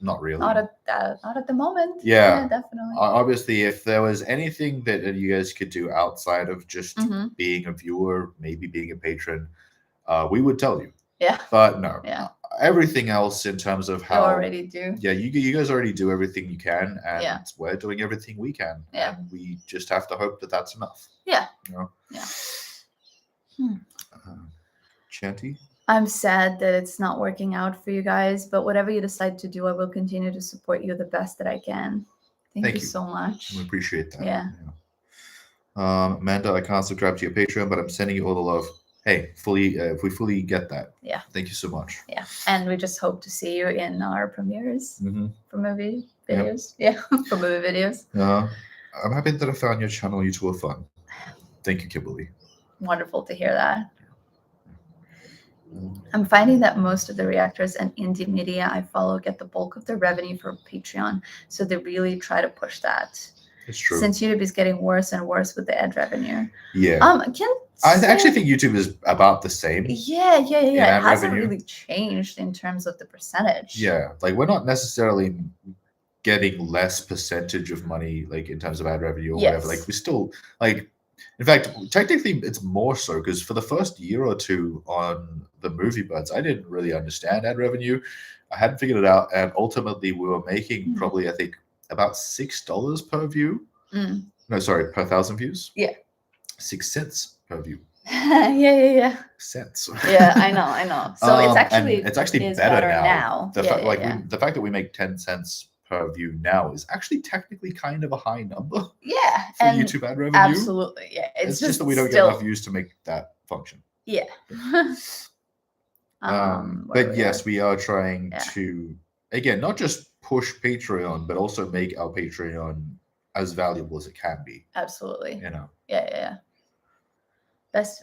not really. Not at the moment. Yeah. Definitely. Obviously, if there was anything that you guys could do outside of just being a viewer, maybe being a patron, we would tell you. Yeah. But no. Yeah. Everything else in terms of how you already do. Yeah, you guys already do everything you can, and we're doing everything we can. Yeah. And we just have to hope that that's enough. Yeah. Yeah. Chanty? I'm sad that it's not working out for you guys, but whatever you decide to do, I will continue to support you the best that I can. Thank you so much. We appreciate that. Yeah. Amanda, I can't subscribe to your Patreon, but I'm sending you all the love. Hey, if we fully get that. Yeah. Thank you so much. Yeah. And we just hope to see you in our premieres for movie videos. Yep. Yeah. For movie videos. I'm happy that I found your channel. You two are fun. Thank you, Kimberly. Wonderful to hear that. I'm finding that most of the reactors and indie media I follow get the bulk of their revenue from Patreon. So they really try to push that. It's true. since YouTube is getting worse and worse with the ad revenue. Yeah. I actually think YouTube is about the same. Yeah. It ad hasn't revenue. really changed in terms of the percentage. Yeah, like we're not necessarily getting less percentage of money, like in terms of ad revenue or whatever. Like we still like. In fact, technically, it's more so because for the first year or two on the movie buds, I didn't really understand ad revenue. I hadn't figured it out, and ultimately, we were making probably, I think, about $6 per view. No, sorry, per 1,000 views. Yeah. 6 cents per view. Yeah. Cents. Yeah, I know. So it's actually better now. The the fact that we make 10 cents per view now is actually technically kind of a high number. Yeah, for YouTube ad revenue. Absolutely, yeah. It's just that we don't get enough views to make that function. Yeah. But yes, we are trying to, again, not just push Patreon, but also make our Patreon as valuable as it can be. Absolutely. You know. Yeah. Best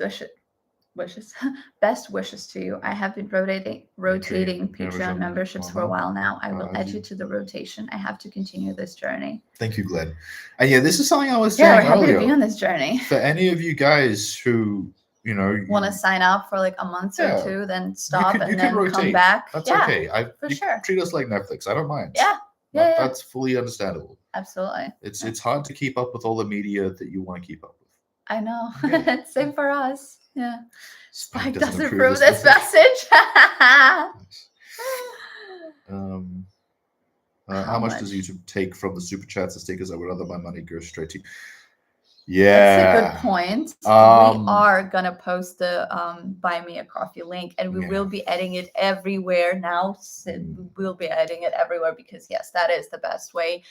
wishes to you. I have been rotating Patreon memberships for a while now. I will add you to the rotation. I have to continue this journey. Thank you, Glenn. And yeah, this is something I was saying we're happy earlier. to be on this journey. For any of you guys who, you know, want to sign up for like a month or two, then stop and then rotate. Come back. That's okay. Sure. Treat us like Netflix. I don't mind. Yeah. That's fully understandable. Absolutely. It's hard to keep up with all the media that you want to keep up with. I know. Same for us. Yeah. Spike doesn't approve this message. How much does YouTube take from the super chats and stickers? I would rather my money go straight to. Yeah, that's a good point. We are gonna post the buy me a coffee link, and we will be adding it everywhere now. We'll be adding it everywhere because yes, that is the best way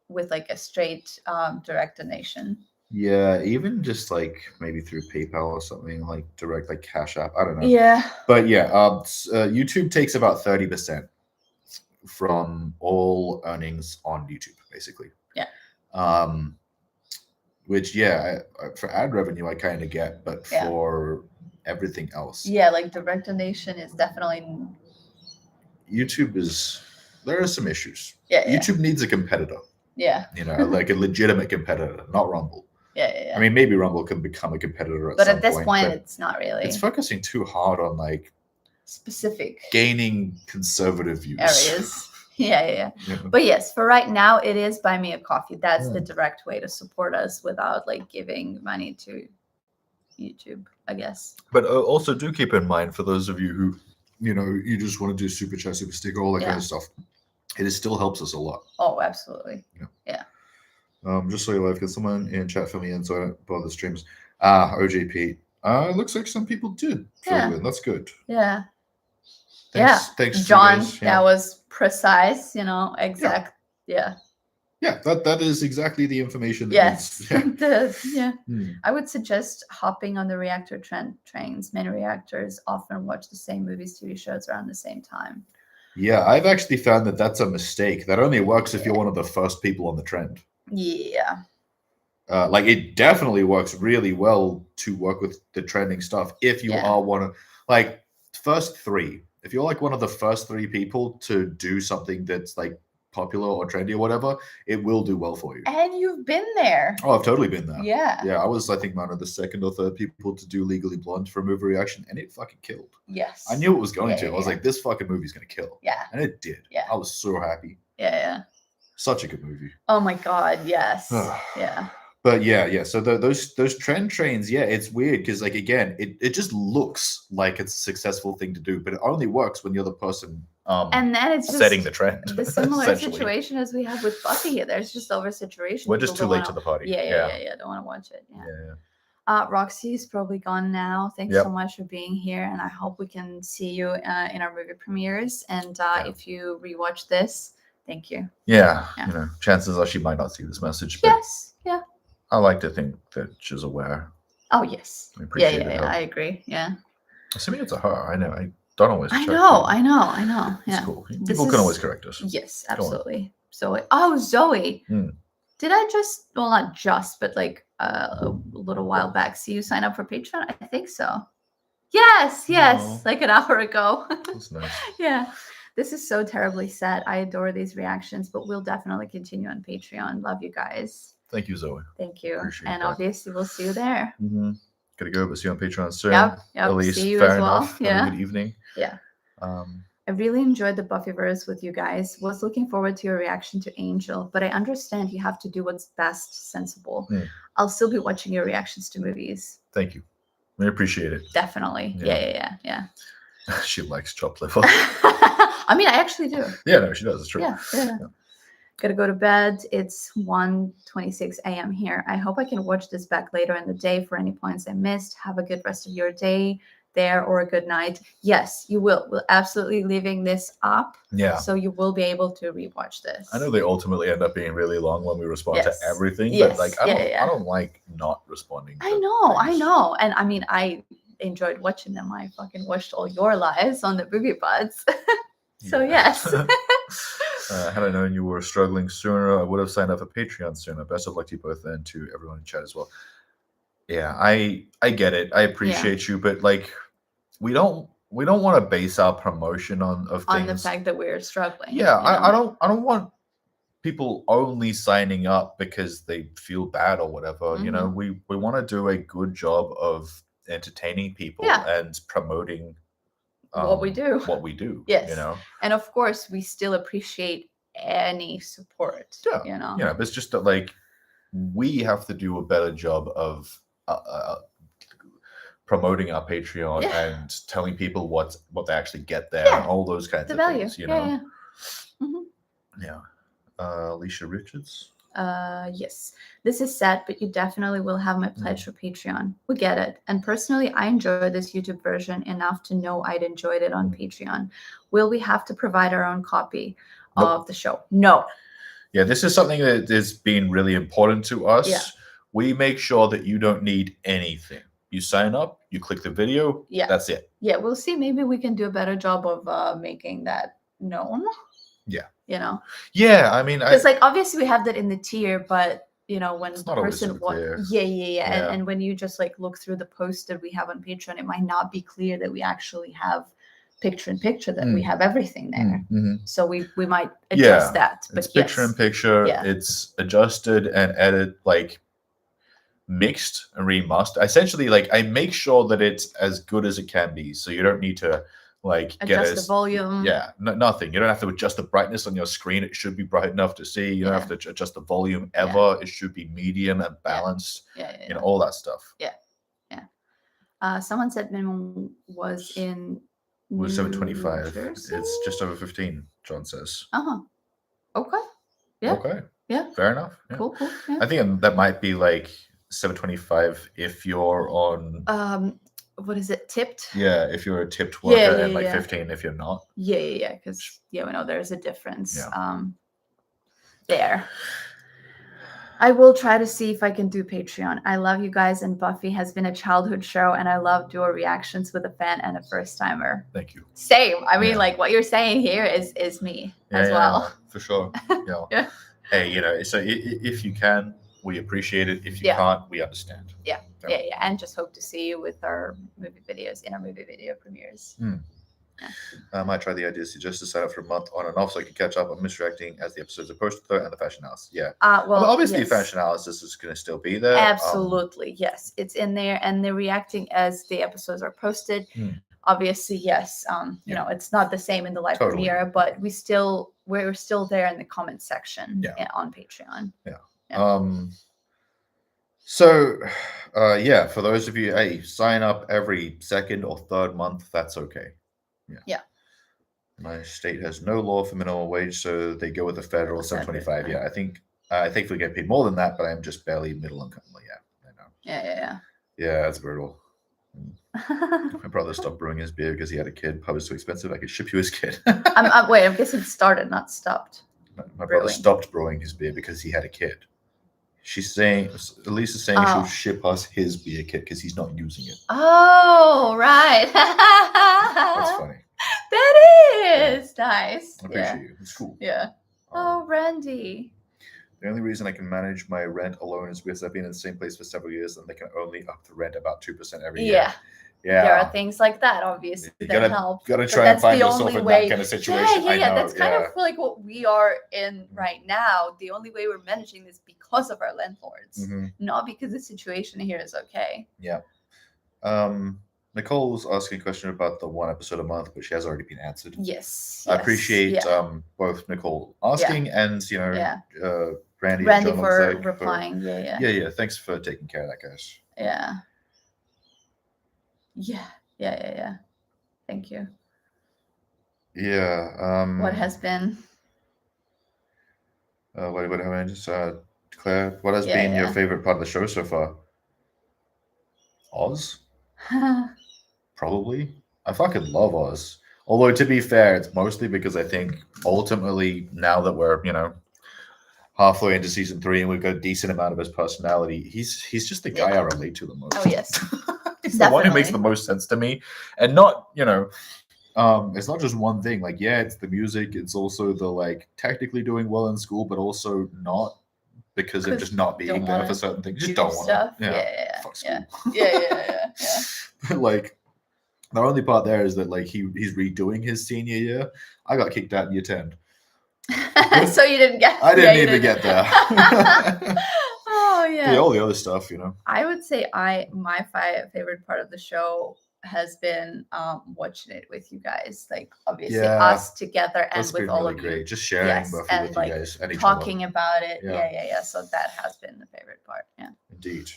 with like a straight direct donation. Yeah, even just like maybe through PayPal or something like direct, like Cash App. I don't know. Yeah. But yeah, YouTube takes about 30% from all earnings on YouTube, basically. Yeah. Which for ad revenue I kind of get, but for everything else. Yeah, like direct donation is definitely. YouTube there are some issues. Yeah. YouTube needs a competitor. Yeah. You know, like a legitimate competitor, not Rumble. Yeah. I mean, maybe Rumble can become a competitor but at this point, it's not really. It's focusing too hard on like specific gaining conservative views areas. Yeah. But yes, for right now, it is buy me a coffee. That's the direct way to support us without like giving money to YouTube, I guess. But also do keep in mind for those of you who, you know, you just want to do super chat, super sticker, all that kind of stuff. It still helps us a lot. Oh, absolutely. Yeah. Just so you live, can someone in chat fill me in so I don't bother the streams? OJP. It looks like some people did fill in. That's good. Yeah. Thanks, John. That was precise. You know, exact. Yeah. Yeah, that is exactly the information. Yes. I would suggest hopping on the reactor trains. Many reactors often watch the same movies, TV shows around the same time. Yeah, I've actually found that that's a mistake. That only works if you're one of the first people on the trend. Yeah. Like it definitely works really well to work with the trending stuff if you are one of like first three. If you're like one of the first three people to do something that's like popular or trendy or whatever, it will do well for you. And you've been there. Oh, I've totally been there. Yeah. Yeah, I was, I think, one of the second or third people to do Legally Blonde for a movie reaction, and it fucking killed. Yes. I knew it was going to. I was like, this fucking movie's going to kill. Yeah. And it did. Yeah. I was so happy. Yeah. Such a good movie. Oh my God, yes. Yeah. But yeah. So those trend trains, it's weird because like again, it just looks like it's a successful thing to do, but it only works when you're the person and then it's just setting the trend. The similar situation as we have with Buffy. There's just oversaturation. We're just too late to the party. Yeah. Don't want to watch it. Yeah. Roxy's probably gone now. Thanks so much for being here, and I hope we can see you in our movie premieres. And if you rewatch this, thank you. Yeah. You know, chances are she might not see this message. But yeah. I like to think that she's aware. Oh yes. I agree. Yeah. Assuming it's a her, I know. I don't always. I know. Yeah. It's cool. People can always correct us. Yes, absolutely. Zoe. Oh, Zoe. Did I just? Well, not just, but like a little while back, see you sign up for Patreon? I think so. Yes. Aww. Like an hour ago. That's nice. Yeah. This is so terribly sad. I adore these reactions, but we'll definitely continue on Patreon. Love you guys. Thank you, Zoe. Thank you. Appreciate And that. obviously we'll see you there. Gotta go, but see you on Patreon soon. Yep. At least, See you fair as well. enough. Have a good evening. Yeah. Um, I really enjoyed the Buffyverse with you guys. Was looking forward to your reaction to Angel, but I understand you have to do what's best, sensible. I'll still be watching your reactions to movies. Thank you. I appreciate it. Definitely. Yeah. She likes chopped liver. I mean, I actually do. Yeah, no, she does. It's true. Yeah. Gotta go to bed. It's 1:26 a.m. here. I hope I can watch this back later in the day for any points I missed. Have a good rest of your day there, or a good night. Yes, you will. We're absolutely leaving this up. Yeah. So you will be able to rewatch this. I know they ultimately end up being really long when we respond to everything, Yes. but like I don't like not responding. I know. And I mean, I enjoyed watching them. I fucking watched all your lives on the Movie Buds. So yes. Had I known you were struggling sooner, I would have signed up for Patreon sooner. Best of luck to you both and to everyone in chat as well. Yeah, I get it. I appreciate you, but like we don't want to base our promotion on things on the fact that we're struggling. Yeah, I don't want people only signing up because they feel bad or whatever. You know, we want to do a good job of entertaining people and promoting what we do. Yes. You know, and of course we still appreciate any support. Yeah, but it's just that like we have to do a better job of promoting our Patreon and telling people what they actually get there and all those kinds of value. things. You know. Yeah. Alicia Richards. Yes, this is sad, but you definitely will have my pledge for Patreon. We get it. And personally, I enjoy this YouTube version enough to know I'd enjoyed it on Patreon. Will we have to provide our own copy of the show? No. Yeah, this is something that has been really important to us. Yeah. We make sure that you don't need anything. You sign up, you click the video, that's it. Yeah, we'll see. Maybe we can do a better job of making that known. Yeah. You know? Yeah, I mean, because like obviously we have that in the tier, but you know, when the person Yeah. And when you just like look through the post that we have on Patreon, it might not be clear that we actually have picture in picture, that we have everything there. So we might adjust that. But it's picture in picture, it's adjusted and edit, like mixed and remastered. Essentially, like I make sure that it's as good as it can be, so you don't need to like adjust the volume. Nothing. You don't have to adjust the brightness on your screen. It should be bright enough to see. You don't have to adjust the volume ever. It should be medium and balanced. You know, all that stuff. Someone said minimum was in was 725. It's just over 15, John says. Okay. Yeah. Okay. Yeah. Fair enough. Yeah. Cool. Yeah. I think that might be like 725 if you're on what is it, tipped? Yeah, if you're a tipped worker, and like 15 if you're not. Yeah, because we know there's a difference there. I will try to see if I can do Patreon. I love you guys, and Buffy has been a childhood show, and I love dual reactions with a fan and a first timer. Thank you. Same. I mean, like what you're saying here is me as well. For sure. Yeah. Hey, you know, so if you can, we appreciate it. If you can't, we understand. Yeah, and just hope to see you with our movie videos in our movie video premieres. I might try the idea just to sign up for a month on and off so I can catch up on misdirecting as the episodes are posted though, and the fashion analysis. Well, obviously fashion analysis is going to still be there. Absolutely, yes, it's in there, and they're reacting as the episodes are posted. Obviously, yes. You know, it's not the same in the live premiere, but we're still there in the comment section on Patreon. So, for those of you, hey, sign up every second or third month. That's okay. Yeah. My state has no law for minimum wage, so they go with the federal 725. Yeah, I think we get paid more than that, but I'm just barely middle income. Yeah, I know. Yeah, that's brutal. My brother stopped brewing his beer because he had a kid. Pub is too expensive. I could ship you his kid. I'm guessing started, not stopped. My brother stopped brewing his beer because he had a kid. She's saying, Elisa's saying she'll ship us his beer kit because he's not using it. Oh, right. That's funny. That is nice. I appreciate you. It's cool. Yeah. Oh, Randy. The only reason I can manage my rent alone is because I've been in the same place for several years and they can only up the rent about 2% every year. Yeah. There are things like that, obviously, that help. Gotta try and find yourself in that kind of situation. Yeah. That's kind of like what we are in right now. The only way we're managing this because because of our landlords, Mhm. not because the situation here is okay. Yeah. Nicole's asking a question about the one episode a month, but she has already been answered. Yes. I appreciate both Nicole asking and Randy and John for Longthag replying. Yeah. Thanks for taking care of that, guys. Yeah. Thank you. Yeah. What has been? What have I just Claire? What has been your favorite part of the show so far? Oz. Probably. I fucking love Oz. Although, to be fair, it's mostly because I think ultimately, now that we're, halfway into season 3 and we've got a decent amount of his personality, he's just the guy I relate to the most. Oh, yes. He's the one who makes the most sense to me. And not, it's not just one thing. Like, yeah, it's the music. It's also the, like, technically doing well in school, but also not because of just not being there for certain things. Just don't want to. Yeah. Fuck school. Yeah. But, like, the only part there is that, like, he's redoing his senior year. I got kicked out in year 10. So you didn't get. I didn't even get there. Oh yeah. All the other stuff, I would say my favorite part of the show has been watching it with you guys. Like, obviously us together and with all of you. Just sharing Buffy and with like you guys and talking about it. Yeah. So that has been the favorite part. Yeah. Indeed.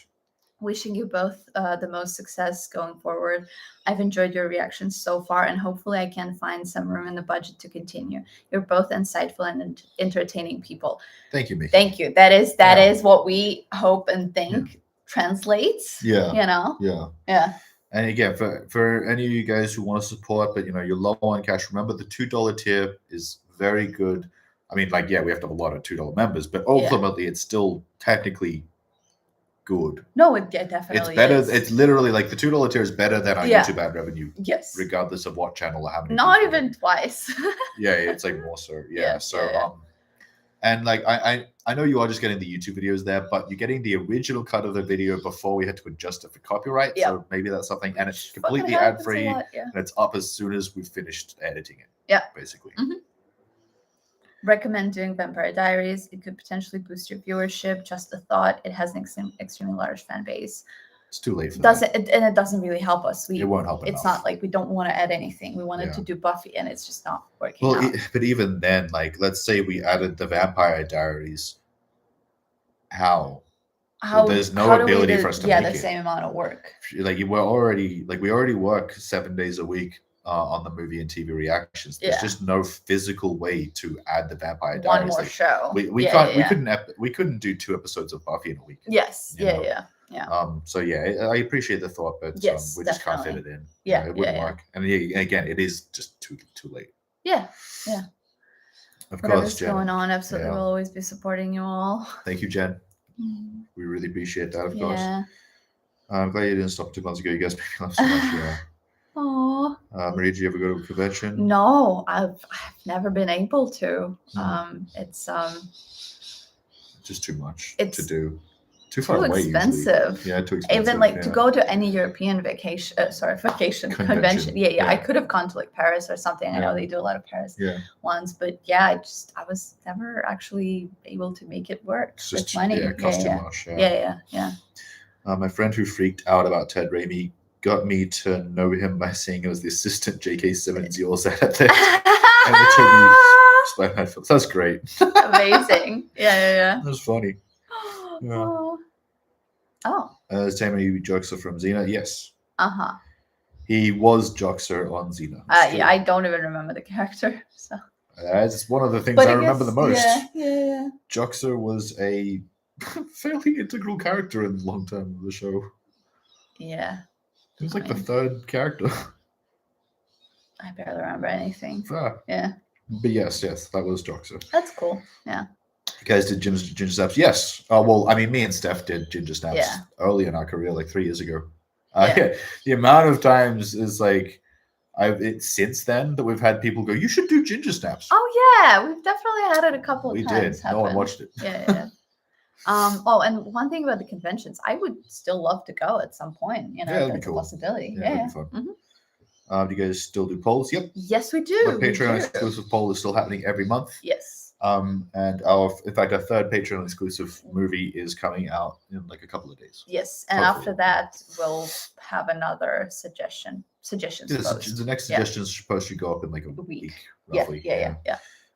Wishing you both the most success going forward. I've enjoyed your reactions so far, and hopefully I can find some room in the budget to continue. You're both insightful and entertaining people. Thank you, Mickey. Thank you. That is what we hope and think translates. Yeah. Yeah. And again, for any of you guys who want to support, but you're low on cash, remember the $2 tier is very good. I mean, like, we have to have a lot of $2 members, but ultimately it's still technically good. No, it definitely it's better. is. It's literally like the $2 tier is better than our YouTube ad revenue. Yes. Regardless of what channel or how many. Not even twice. It's like more so. And like I know you are just getting the YouTube videos there, but you're getting the original cut of the video before we had to adjust it for copyright. So maybe that's something, and it's completely ad free, and it's up as soon as we've finished editing it. Yeah. Basically. Mm-hmm. Recommend doing Vampire Diaries. It could potentially boost your viewership. Just a thought. It has an extremely large fan base. It's too late for that. And it doesn't really help us. It won't help It's not like we don't want to add anything. We wanted to do Buffy, and it's just not working out. But even then, like, let's say we added the Vampire Diaries. How there's no ability for us to make the same amount of work. Like, we already work 7 days a week on the movie and TV reactions. There's just no physical way to add the Vampire Diaries. One more show. We couldn't do 2 episodes of Buffy in a week. Yes. Yeah. So I appreciate the thought, but we just can't fit it in. It wouldn't work. And again, it is just too late. Yeah. Of Whatever's course, Jen. going on, absolutely, we'll always be supporting you all. Thank you, Jen. We really appreciate that, of course. I'm glad you didn't stop 2 months ago. You guys make me laugh so much. Aww. Marie, did you ever go to a convention? No, I've never been able to. It's just too much to do. Too far away. Expensive. Usually. Yeah, too expensive. Even like to go to any European vacation convention. I could have gone to like Paris or something. I know they do a lot of Paris ones, but I was never actually able to make it work with money. It costs too much. Yeah. My friend who freaked out about Ted Raimi got me to know him by saying it was the assistant J.K. Simmons you all said at the Spider-Man films. That's great. Amazing. Yeah. That was funny. Tammy Joxer from Xena. Yes. He was Joxer on Xena. I don't even remember the character. So that's one of the things I remember the most. Yeah. Joxer was a fairly integral character in the long term of the show. Yeah. He was like the 3rd character. I barely remember anything. Yeah. But yes, that was Joxer. That's cool. Yeah. You guys did ginger snaps? Yes. Well, I mean, me and Steph did ginger snaps early in our career, like 3 years ago. The amount of times is like, since then that we've had people go, you should do ginger snaps. Oh yeah, we've definitely had it a couple of times. We did. No one watched it. Yeah. And one thing about the conventions, I would still love to go at some point. That'd be that's cool. a possibility. That'd be fun. Do you guys still do polls? Yep. Yes, we do. The Patreon exclusive poll is still happening every month. Yes. And in fact, our third Patreon exclusive movie is coming out in like a couple of days. Yes, and Hopefully. after that, we'll have another suggestions post. The next suggestions are supposed to go up in like a week roughly. Yeah.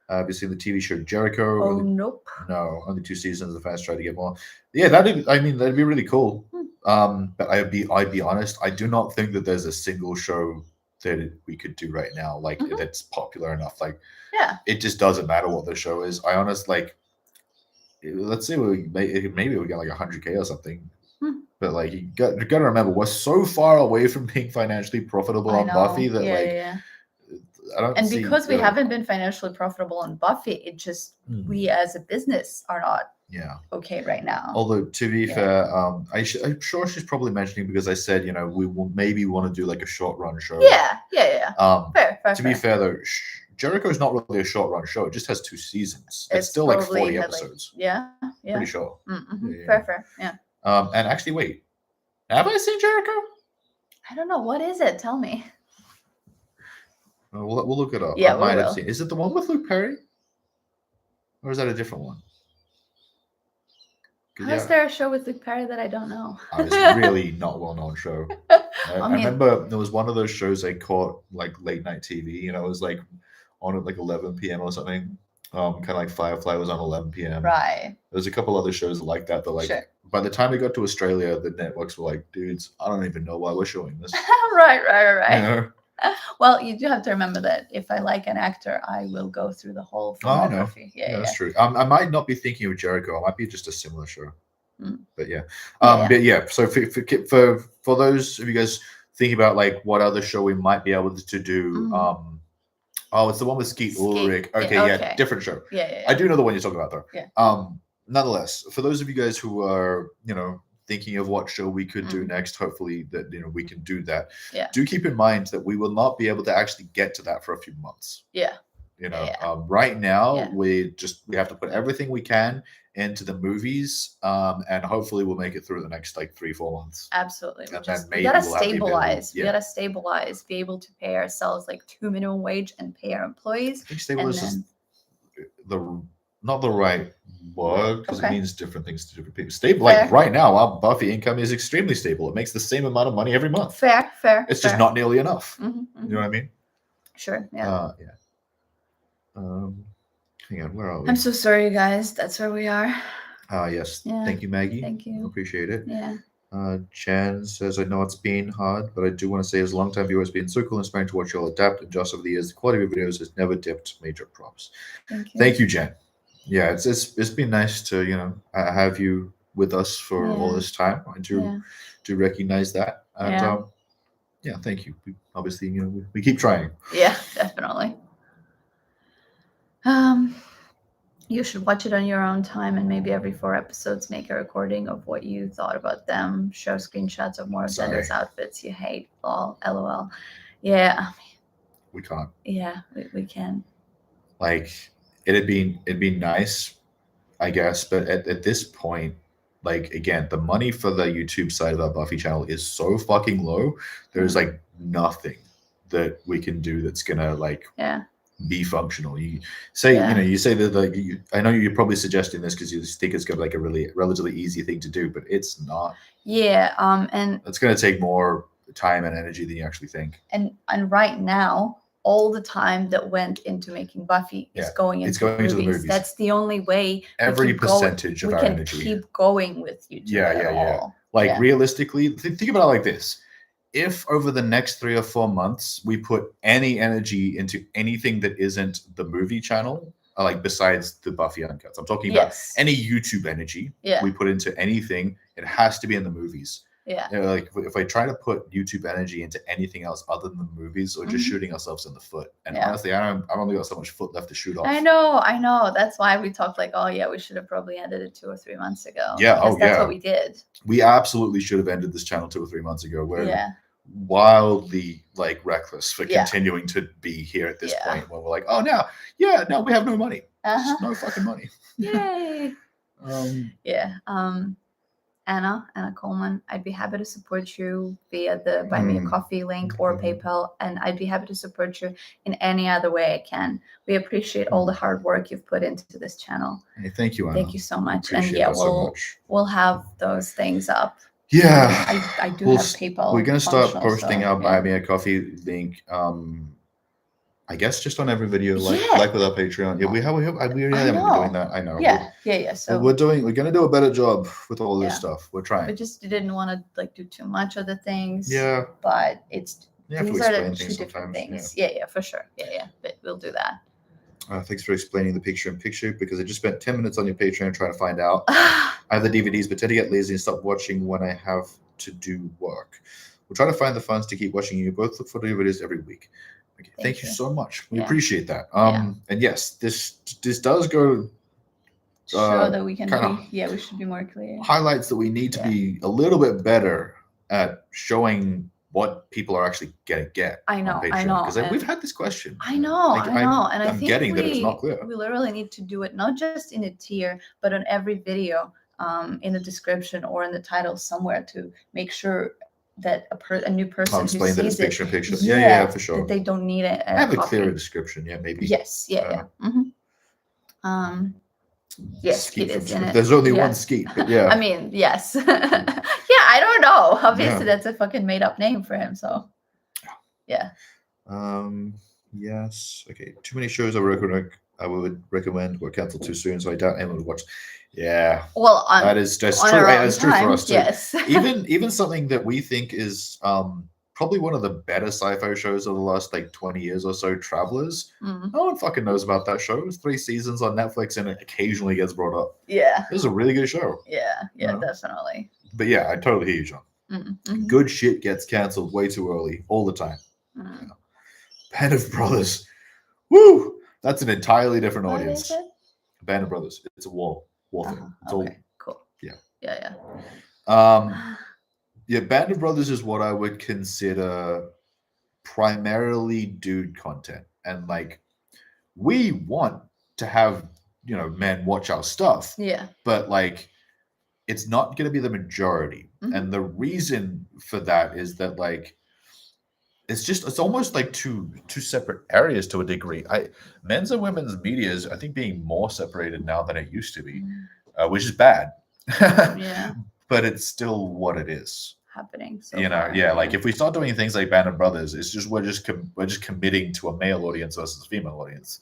Have you seen the TV show Jericho? Oh, nope. No, only 2 seasons. The fans try to get more. Yeah, that'd be really cool. But I'd be honest, I do not think that there's a single show that we could do right now like that's popular enough. Like, it just doesn't matter what the show is. I honestly like. Let's say maybe we get like 100K or something. But like you got to remember, we're so far away from being financially profitable on Buffy that I don't. And because we haven't been financially profitable on Buffy, it just we as a business are not okay right now. Although to be fair, I'm sure she's probably mentioning because I said we will maybe want to do like a short run show. Yeah. Fair. To be fair though, Jericho is not really a short run show. It just has 2 seasons. It's still like 40 episodes. Yeah. Pretty sure. Fair. Yeah. And actually, wait, have I seen Jericho? I don't know. What is it? Tell me. We'll look it up. Yeah, I might have seen. Is it the one with Luke Perry? Or is that a different one? How is there a show with Luke Perry that I don't know? It's a really not well-known show. I remember there was one of those shows I caught like late night TV. It was like on at like 11 p.m. or something. Kind of like Firefly was on 11 p.m. Right. There's a couple other shows like that. Like by the time we got to Australia, the networks were like, dudes, I don't even know why we're showing this. Right. Well, you do have to remember that if I like an actor, I will go through the whole filmography. Yeah, that's true. I might not be thinking of Jericho. It might be just a similar show. But yeah. So for those of you guys thinking about like what other show we might be able to do, it's the one with Skeet Ulrich. Okay, different show. Yeah. I do know the one you're talking about though. Yeah. Nonetheless, for those of you guys who are, thinking of what show we could do next, hopefully that we can do that. Yeah. Do keep in mind that we will not be able to actually get to that for a few months. Yeah. Right now we have to put everything we can into the movies, and hopefully we'll make it through the next like 3-4 months. Absolutely. We gotta stabilize. We gotta stabilize, be able to pay ourselves like 2 minimum wage and pay our employees. I think stabilize is not the right word because it means different things to different people. Stable, like right now, our Buffy income is extremely stable. It makes the same amount of money every month. Fair. It's just not nearly enough. You know what I mean? Sure. Yeah. Hang on, where are we? I'm so sorry, you guys. That's where we are. Yes. Thank you, Maggie. Thank you. Appreciate it. Yeah. Chan says, I know it's been hard, but I do want to say as a long-time viewer, it's been so cool and inspiring to watch you all adapt and adjust over the years. The quality of your videos has never dipped. Major props. Thank you, Jen. Yeah, it's been nice to have you with us for all this time. I do recognize that, and thank you. Obviously, we keep trying. Yeah, definitely. You should watch it on your own time, and maybe every 4 episodes make a recording of what you thought about them. Show screenshots of more of Xander's outfits you hate. LOL. Yeah, we can't. Yeah, we can. Like it'd be nice, I guess, but at this point, like again, the money for the YouTube side of our Buffy channel is so fucking low. There's like nothing that we can do that's gonna like be functional. You say you say that like I know you're probably suggesting this because you think it's gonna be like a really relatively easy thing to do, but it's not. Yeah. And it's gonna take more time and energy than you actually think. And right now, all the time that went into making Buffy is going into the movies. That's the only way. Every percentage of our energy. We can keep going with YouTube. Yeah. Like realistically, think about it like this. If over the next 3 or 4 months we put any energy into anything that isn't the movie channel, like besides the Buffy Uncuts, I'm talking about any YouTube energy we put into anything, it has to be in the movies. Yeah. Like if I try to put YouTube energy into anything else other than the movies, or just shooting ourselves in the foot. And honestly, I've only got so much foot left to shoot off. I know. That's why we talked like, we should have probably ended it 2 or 3 months ago. Yeah. That's what we did. We absolutely should have ended this channel 2 or 3 months ago. We're wildly like reckless for continuing to be here at this point when we're like, we have no money. No fucking money. Yay. Anna Coleman. I'd be happy to support you via the Buy Me a Coffee link or PayPal, and I'd be happy to support you in any other way I can. We appreciate all the hard work you've put into this channel. Hey, thank you, Anna. Thank you so much. And Appreciate yeah, that so much. we'll have those things up. Yeah, I do have PayPal. We're gonna start functional, posting so, our Buy yeah. Me a Coffee link. I guess just on every video, like Yeah. with our Patreon. Yeah, we already haven't been doing that. I know. Yeah. So we're gonna do a better job with all this stuff. We're trying. we just didn't want to like do too much of the things. Yeah. But it's You have to these are explain the two things different sometimes. things. Yeah, for sure. Yeah. But we'll do that. Thanks for explaining the picture-in-picture, because I just spent 10 minutes on your Patreon trying to find out. I have the DVDs, but tend to get lazy and stop watching when I have to do work. We'll try to find the funds to keep watching you. Both look for the videos every week. Okay, thank you so much. We appreciate that. And yes, this does go show that we can we should be more clear. Highlights that we need to be a little bit better at showing what people are actually gonna get. I know. Because we've had this question. I know. And I think getting that it's not clear. We literally need to do it not just in a tier, but on every video, in the description or in the title somewhere, to make sure that a new person who explain that sees it's it, picture. Yeah, for sure. that they don't need it. Have a clearer description, maybe. Yes. Yes, Skeet is in it. There's only one Skeet, but yeah. I mean, yes. I don't know. Obviously, that's a fucking made up name for him. So, yeah. Yes. Okay. Too many shows I would recommend were canceled too soon, so I doubt anyone would watch. Yeah. Well, that's true. That's true for us too. Yes. even something that we think is probably one of the better sci-fi shows of the last 20 years or so, Travelers. No one fucking knows about that show. It's 3 seasons on Netflix and it occasionally gets brought up. Yeah. This is a really good show. Yeah, definitely. But yeah, I totally hear you, John. Good shit gets canceled way too early, all the time. Band of Brothers. Woo! That's an entirely different audience. Band of Brothers. It's a war thing. It's okay, cool. Yeah. Yeah, Band of Brothers is what I would consider primarily dude content. And we want to have, men watch our stuff. Yeah. But it's not going to be the majority. And the reason for that is that it's almost two separate areas to a degree. Men's and women's media is, I think, being more separated now than it used to be, which is bad. Yeah. But it's still what it is happening. So if we start doing things like Band of Brothers, it's just we're just committing to a male audience versus a female audience,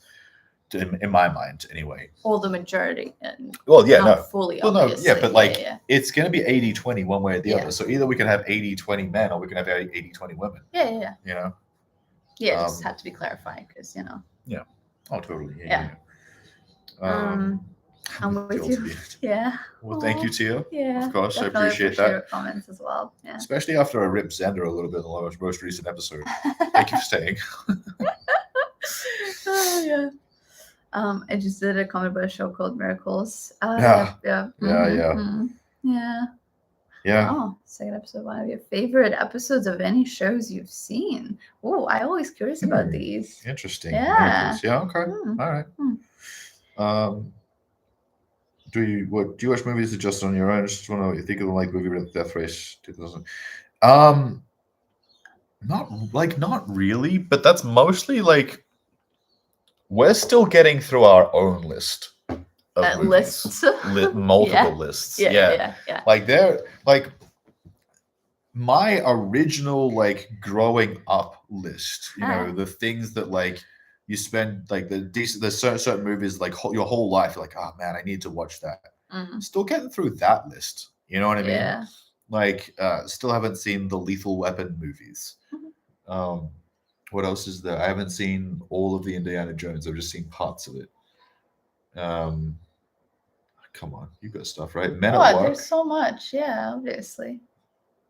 in my mind, anyway. Or the majority, and fully. Well, no, but it's going to be 80-20 one way or the other. So either we can have 80-20 men, or we can have 80-20 women. Yeah. Yeah, just had to be clarified because Yeah. Oh, totally. Yeah. I'm with you. Yeah. Well, thank you, Tia. Yeah. Of course, I appreciate that. Your comments as well. Yeah. Especially after I ripped Xander a little bit in the most recent episode. Thank you for staying. Yeah. I just did a comment about a show called Miracles. Yeah. Oh, second episode. One of your favorite episodes of any shows you've seen. Oh, I'm always curious about these. Interesting. Yeah. Yeah. Okay. All right. Do you watch movies just on your own? I just want to know what you think of the movie with Death Race 2000. Not really, but that's mostly we're still getting through our own list of lists. Multiple lists. Yeah. They're my original growing up list. The things that you spend there's certain movies your whole life. You're oh man, I need to watch that. Still getting through that list. You know what I mean? Yeah. Still haven't seen the Lethal Weapon movies. What else is there? I haven't seen all of the Indiana Jones. I've just seen parts of it. Come on, you got stuff, right? Men at Work. There's so much. Yeah, obviously.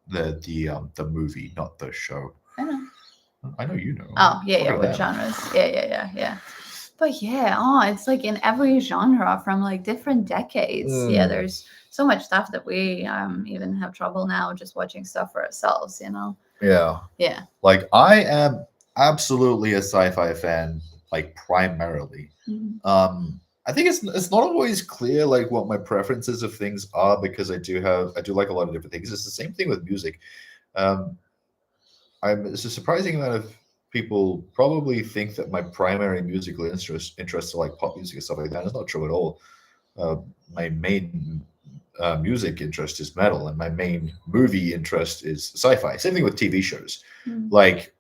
The movie, not the show. I know. I know you know. Oh, yeah. What genres? Yeah. But it's in every genre from different decades. Yeah, there's so much stuff that we even have trouble now just watching stuff for ourselves, Yeah. I am absolutely a sci-fi fan, primarily. I think it's not always clear like what my preferences of things are, because I do like a lot of different things. It's the same thing with music. It's a surprising amount of people probably think that my primary musical interests are like pop music and stuff like that. It's not true at all. My main music interest is metal, and my main movie interest is sci-fi. Same thing with TV shows. Like,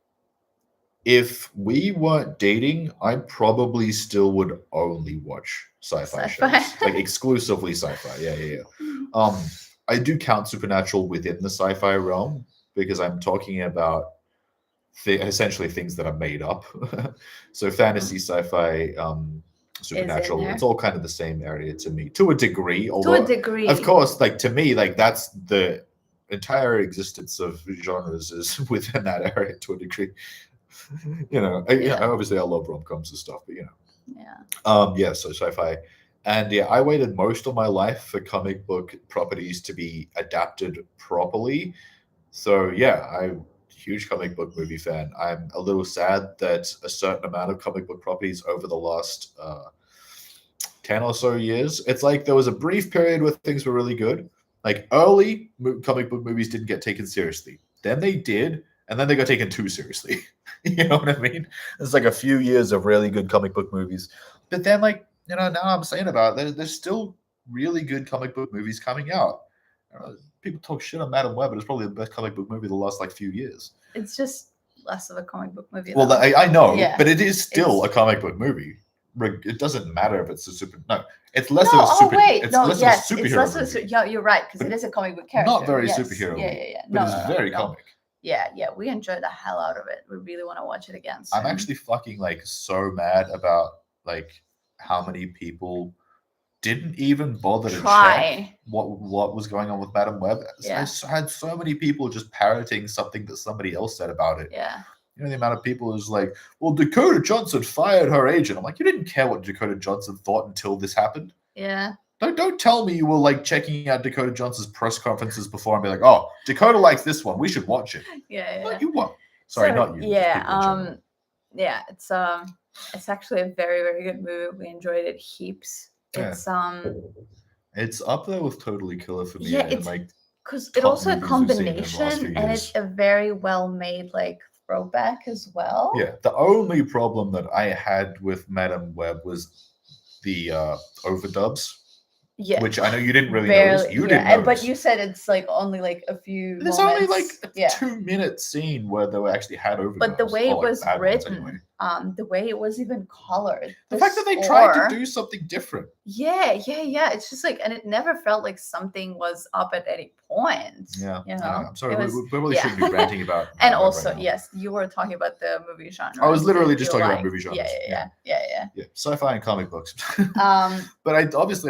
if we weren't dating, I probably still would only watch sci-fi shows, like exclusively sci-fi. Yeah. I do count Supernatural within the sci-fi realm, because I'm talking about essentially things that are made up. So fantasy, sci-fi, Supernatural, it's all kind of the same area to me, to a degree. Although, to a degree, of course, like to me, like that's the entire existence of genres is within that area to a degree. Obviously I love rom-coms and stuff, but so sci-fi. And I waited most of my life for comic book properties to be adapted properly. So I'm a huge comic book movie fan. I'm a little sad that a certain amount of comic book properties over the last 10 or so years, it's like there was a brief period where things were really good. Like early comic book movies didn't get taken seriously. Then they did, and then they got taken too seriously. You know what I mean? It's like a few years of really good comic book movies. But then, like, now I'm saying about it, there's still really good comic book movies coming out. People talk shit on Madam Web, but it's probably the best comic book movie of the last like few years. It's just less of a comic book movie. Well, I know, but it is still a comic book movie. It doesn't matter if it's it's less of a super. It's less of a superhero movie. Yeah, you're right, because it is a comic book character. Not very superhero. But it's very comic. Yeah, we enjoyed the hell out of it. We really want to watch it again soon. I'm actually fucking like so mad about like how many people didn't even bother to check what was going on with Madam Web. I had so many people just parroting something that somebody else said about it. Yeah. The amount of people who's like, well, Dakota Johnson fired her agent. I'm like, you didn't care what Dakota Johnson thought until this happened. Yeah. Don't tell me you were like checking out Dakota Johnson's press conferences before and be like, oh, Dakota likes this one. We should watch it. Yeah. No, you won't. Sorry, not you. Yeah. It's actually a very, very good movie. We enjoyed it heaps. It's up there with Totally Killer for me. Yeah, it's like because it's also a combination, and it's a very well made like throwback as well. Yeah, the only problem that I had with Madam Web was the overdubs. Yeah, which I know you didn't really notice. You didn't notice. But you said it's like only like a few. There's only like a 2-minute scene where they actually had overdubs. But the way it was written, the way it was even colored, the fact that they tried to do something different. Yeah. It's just like, and it never felt like something was up at any point. Yeah, I'm sorry. We probably shouldn't be ranting about. And also, right, yes, you were talking about the movie genre. I was literally just talking about movie genres. Yeah. Sci-fi and comic books. But I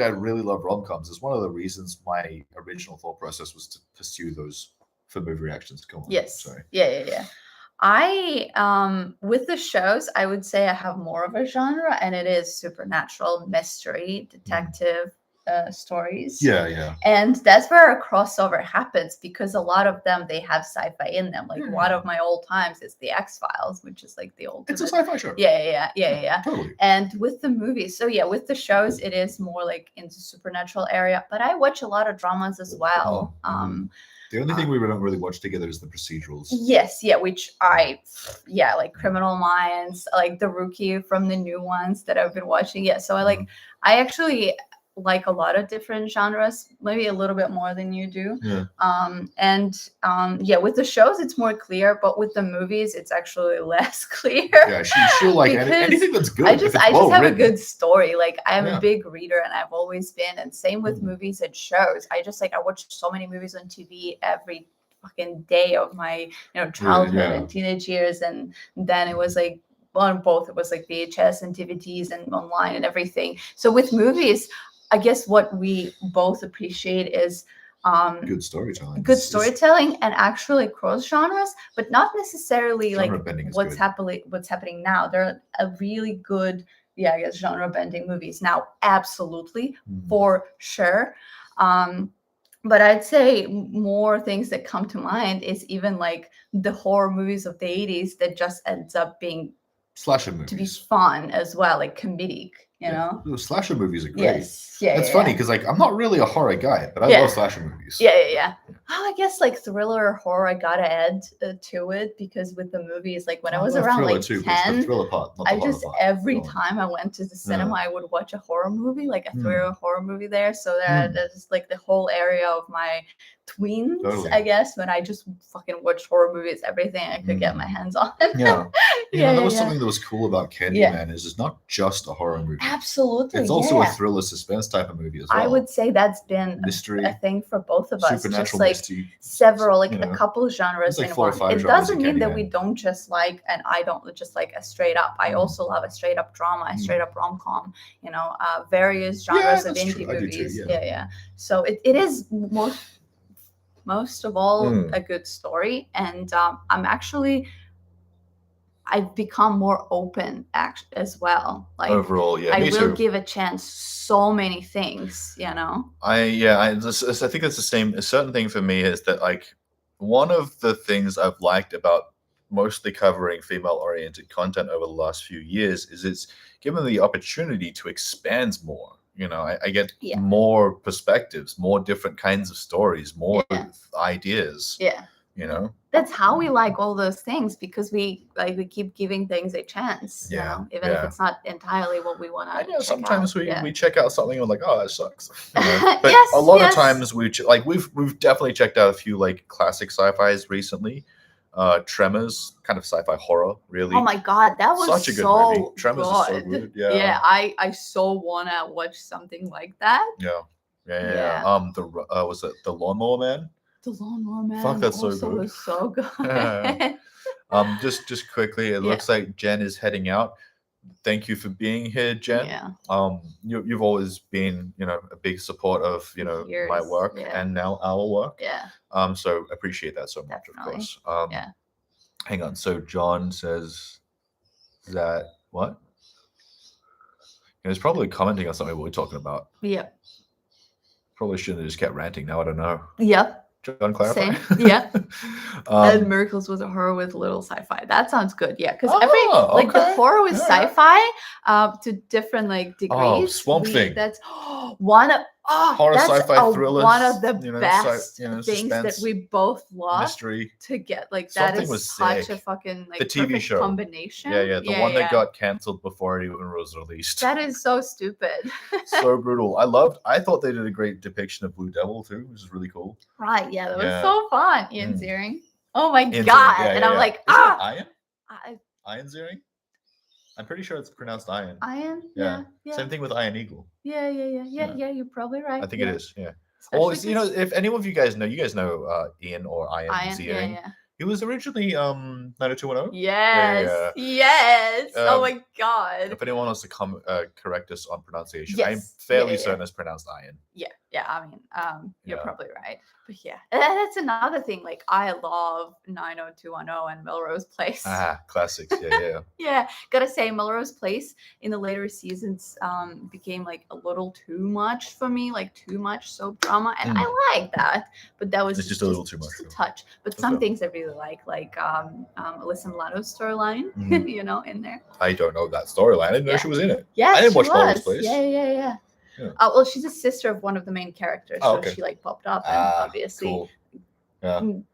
really love rom-coms. It's one of the reasons my original thought process was to pursue those for movie reactions. Go on. Yes. Sorry. Yeah. I with the shows, I would say I have more of a genre, and it is supernatural, mystery, detective stories. Yeah. And that's where a crossover happens, because a lot of them, they have sci-fi in them. Like one of my old times is the X-Files, which is like the old. It's a sci-fi show. Yeah. Totally. And with the movies, with the shows, it is more like into supernatural area. But I watch a lot of dramas as well. The only thing we don't really watch together is the procedurals. Yes, which like Criminal Minds, like The Rookie from the new ones that I've been watching. Yeah, so I actually like a lot of different genres, maybe a little bit more than you do. With the shows it's more clear, but with the movies it's actually less clear. Yeah, she'll like anything that's good. I just have a good story. Like I'm a big reader, and I've always been, and same with movies and shows. I watch so many movies on TV every fucking day of my childhood and teenage years, and then it was like on both, it was like VHS and DVDs and online and everything. So with movies, I guess what we both appreciate is good storytelling. And actually cross genres, but not necessarily like what's happening now. They're a really good, genre bending movies now. Absolutely, for sure. But I'd say more things that come to mind is even like the horror movies of the 80s that just ends up being slasher movies to be fun as well, like comedic. you know. Slasher movies are great. Yes, yeah. It's funny because like I'm not really a horror guy, but I Yeah. love slasher movies. Yeah. Oh, I guess like thriller or horror, I gotta add to it because with the movies, like when I was love around thriller like too, but it's the 10, thriller part, not the I horror just part. every Go on. time I went to the cinema, I would watch a horror movie, like a Mm. thriller horror movie there. So there's like the whole area of my tweens, Totally. I guess, when I just fucking watched horror movies, everything I could get my hands on. Yeah. Yeah, that was something that was cool about Candyman is it's not just a horror movie. Absolutely. It's also a thriller suspense type of movie as well. I would say that's been mystery, a thing for both of us. supernatural just like mystery, several, like a couple genres like in 4 or one. 5 It genres doesn't in mean that Candyman. we don't just like, and I don't just like a straight up. I also love a straight up drama, a straight up rom-com, various genres of indie movies. Yeah. So it is most of all a good story, and I've become more open as well. Like overall, I me will too. give a chance so many things, I think it's the same. A certain thing for me is that like one of the things I've liked about mostly covering female-oriented content over the last few years is it's given the opportunity to expand more. I get more perspectives, more different kinds of stories, more ideas. Yeah. That's how we like all those things, because we keep giving things a chance. Even if it's not entirely what we want to. Sometimes we check out something and we're like, oh, that sucks. But yes, a lot of times we've definitely checked out a few like classic sci-fis recently. Tremors, kind of sci-fi horror, really. Oh my god, that was such a good movie. Tremors is so good. Yeah, I so wanna watch something like that. Yeah. Was it The Lawnmower Man? The Lawnmower Man. Fuck, that's so good. Was so good. Just quickly, it looks like Jen is heading out. Thank you for being here, Jen. Yeah. You've always been, a big support of, Years, my work and now our work. Yeah. So appreciate that so much, Definitely. of course. Hang on. So John says that what? He's probably commenting on something we're talking about. Yep. Probably shouldn't have just kept ranting. Now I don't know. Yep. John, clarify. Same. Yeah. And Miracles was a horror with little sci-fi. That sounds good. Yeah, because the horror with sci-fi to different degrees. Oh, Swamp Thing. That's one of horror sci-fi thrillers. One of the best things suspense, that we both love mystery to get. That Something is was such sick. a fucking the TV show combination. Yeah. The one that got canceled before it even was released. That is so stupid. So brutal. I thought they did a great depiction of Blue Devil too, which is really cool. Right. Yeah, that was so fun. Ian Ziering. Oh my god! I'm like, Ian? Ian Ziering? I'm pretty sure it's pronounced Iron. Iron? Yeah. Same thing with Iron Eagle. Yeah, you're probably right. I think it is, yeah. Well, if any of you guys know, Ian or Ian Ziering. Yeah. He was originally 90210. Yes. Yes. Oh my god. If anyone wants to correct us on pronunciation, I'm fairly certain it's pronounced Iron. Yeah. I mean, you're probably right. But yeah, that's another thing. I love 90210 and Melrose Place. Classics. Yeah. Yeah, gotta say, Melrose Place in the later seasons became a little too much for me, too much soap drama, and I like that. But that was just a little too much, just a touch. But some things I really like Alyssa Milano's storyline, in there. I don't know that storyline. I didn't know she was in it. Yeah, I didn't watch Melrose Place. Yeah. Well, she's a sister of one of the main characters, so she popped up and obviously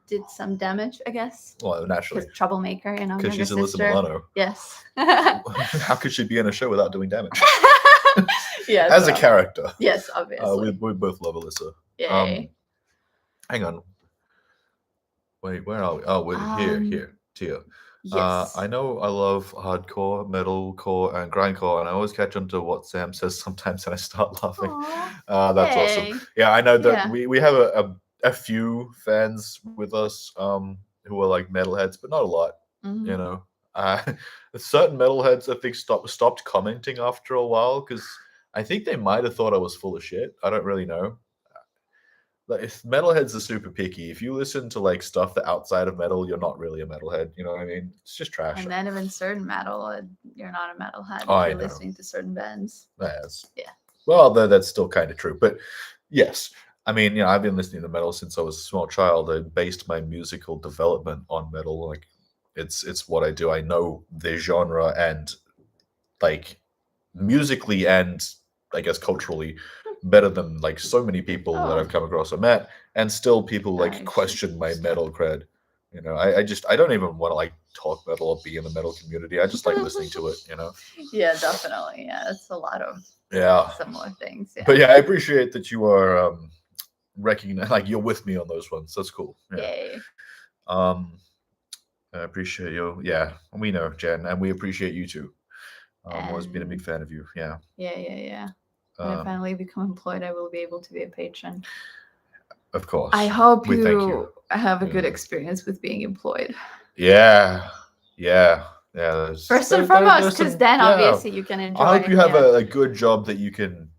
did some damage, I guess. Well, naturally, troublemaker, because she's Alyssa Milano. Yes. How could she be in a show without doing damage? Yes, as a character. Yes, obviously. We both love Alyssa. Yay. Hang on. Wait, where are we? Oh, we're here. Tia. Yes. I know I love hardcore, metalcore, and grindcore, and I always catch on to what Sam says sometimes, and I start laughing. That's awesome. Yeah, I know that we have a few fans with us who are metalheads, but not a lot. Certain metalheads, I think, stopped commenting after a while because I think they might have thought I was full of shit. I don't really know. If metalheads are super picky, if you listen to stuff that outside of metal, you're not really a metalhead. You know what I mean? It's just trash. And then even certain metal, you're not a metalhead if you're listening to certain bands. Yes. Yeah. Well, that's still kind of true. But yes, I mean, I've been listening to metal since I was a small child. I based my musical development on metal. It's what I do. I know the genre and musically and I guess culturally better than like so many people that I've come across or met, and still people like question my metal cred. You know, I don't even want to like talk metal or be in the metal community. I just like listening to it, you know. Yeah, definitely. Yeah, it's a lot of similar things. Yeah. But yeah, I appreciate that you are recognizing, like you're with me on those ones. That's cool. Yeah. Yay. I appreciate you. Yeah, we know, Jen, and we appreciate you too. Always been a big fan of you. Yeah. Yeah. When I finally become employed, I will be able to be a patron. Of course. I hope you have a good experience with being employed. Yeah. First and foremost, because then obviously you can enjoy. I hope you have a good job that you can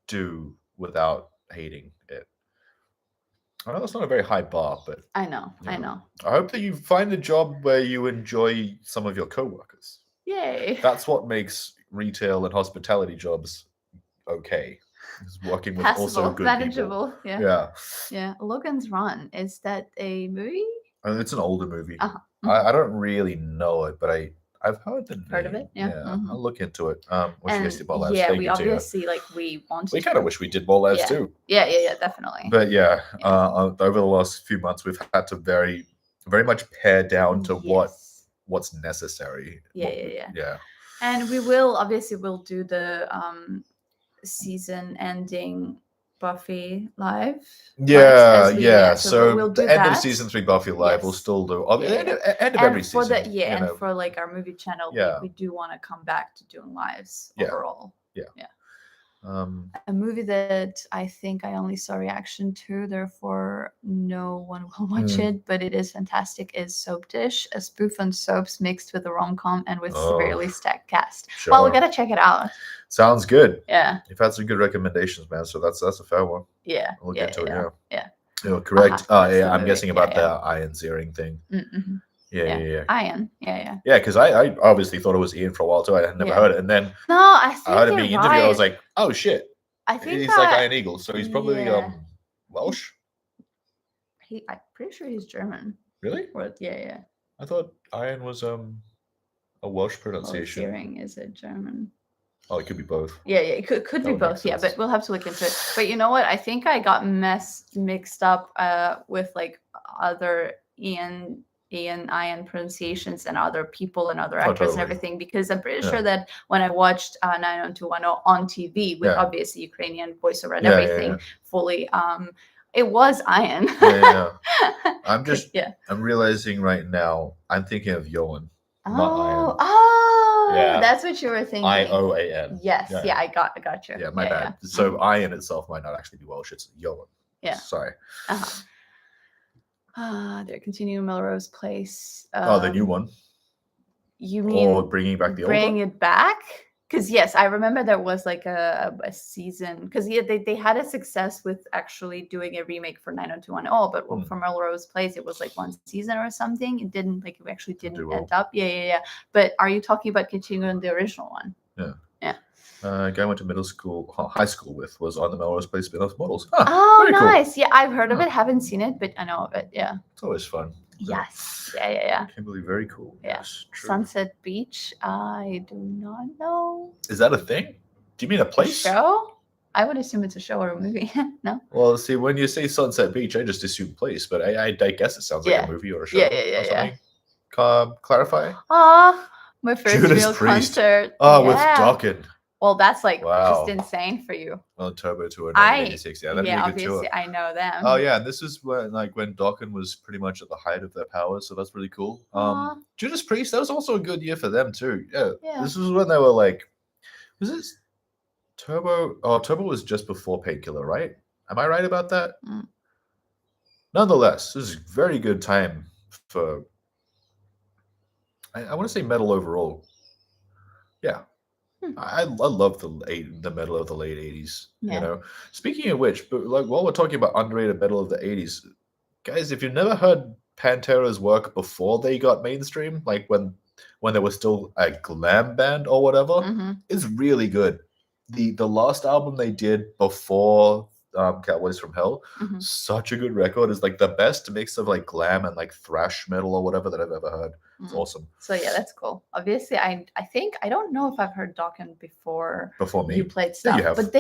do without hating it. I know that's not a very high bar, but I know. I hope that you find a job where you enjoy some of your coworkers. Yay. That's what makes retail and hospitality jobs okay. Is working with also good manageable people. Yeah. Logan's Run, is that a movie? It's an older movie. I don't really know it, but I've heard the name. Heard of it? Yeah. I'll look into it. Wish and we did more lives. Yeah, Thank we you, obviously Tina. we want We kind of wish we did more lives too. Yeah, definitely. But over the last few months, we've had to very much pare down to what's necessary. Yeah. And we will obviously do the season ending Buffy live. So we'll do the end of season 3 Buffy live. We'll still do end of every season. And for like our movie channel, we do want to come back to doing lives overall. A movie that I think I only saw reaction to, therefore no one will watch it, but it is fantastic, is Soap Dish, a spoof on soaps mixed with a rom-com and with severely stacked cast. Sure. Well, we gotta check it out. Sounds good. Yeah. You've had some good recommendations, man, so that's a fair one. Yeah. We'll get to it, yeah. You're correct. I'm guessing about the Ian's earring thing. Mm-hmm. Yeah. Ian. Yeah, because I obviously thought it was Ian for a while too. I had never heard it, and then I heard it being interviewed. I was like, oh shit! I think he's like Ian Eagle, so he's probably Welsh. I'm pretty sure he's German. Really? Yeah. I thought Ian was a Welsh pronunciation. Earring is it German? Oh, it could be both. Yeah, it could be both. Yeah, but we'll have to look into it. But you know what? I think I got mixed up with like other Ian pronunciations and other people and other actors and everything, because I'm pretty sure that when I watched 90210 on TV with obviously Ukrainian voiceover and everything fully, it was Ian. I'm realizing right now I'm thinking of Johan. That's what you were thinking. Ioan. Yes, I got you. Yeah, my bad. Yeah. So Ian itself might not actually be Welsh. It's Johan. Yeah. Sorry. They're continuing Melrose Place. The new one. You mean or bringing back the old one? Bring it back? Because yes, I remember there was like a season. Because they had a success with actually doing a remake for 90210, but for Melrose Place it was like one season or something. It didn't it actually didn't end up. Yeah. But are you talking about continuing the original one? Yeah. Guy I went to high school with was on the Melrose Place spin-off models. Oh, nice. Cool. Yeah, I've heard of it. Haven't seen it, but I know of it. Yeah. It's always fun. Yes. Yeah. Kimberly, very cool. Yeah. Yes, true. Sunset Beach. I do not know. Is that a thing? Do you mean a place? A show? I would assume it's a show or a movie. No. Well, see, when you say Sunset Beach, I just assume place, but I guess it sounds like a movie or a show. Yeah. Clarify. My first real concert. With Dawkins. Well, that's just insane for you. On Turbo Tour 1986. Yeah, that'd be a good obviously tour. I know them. Oh yeah, and this is when Dawkins was pretty much at the height of their powers, so that's really cool. Judas Priest, that was also a good year for them too. Yeah. This was when they were like, was this Turbo? Oh, Turbo was just before Painkiller, right? Am I right about that? Nonetheless, this is a very good time for I want to say metal overall. Yeah. I love the metal of the late 80s. You know, speaking of which, but while we're talking about underrated metal of the 80s, guys, if you've never heard Pantera's work before they got mainstream, like when they were still a glam band or whatever, it's really good. The last album they did before Cowboys from Hell. Mhm. Such a good record. It's like the best mix of like glam and like thrash metal or whatever that I've ever heard. It's Mm. awesome. So yeah, that's cool. Obviously, I think I don't know if I've heard Dokken before Me. you played Yeah, stuff, you have. but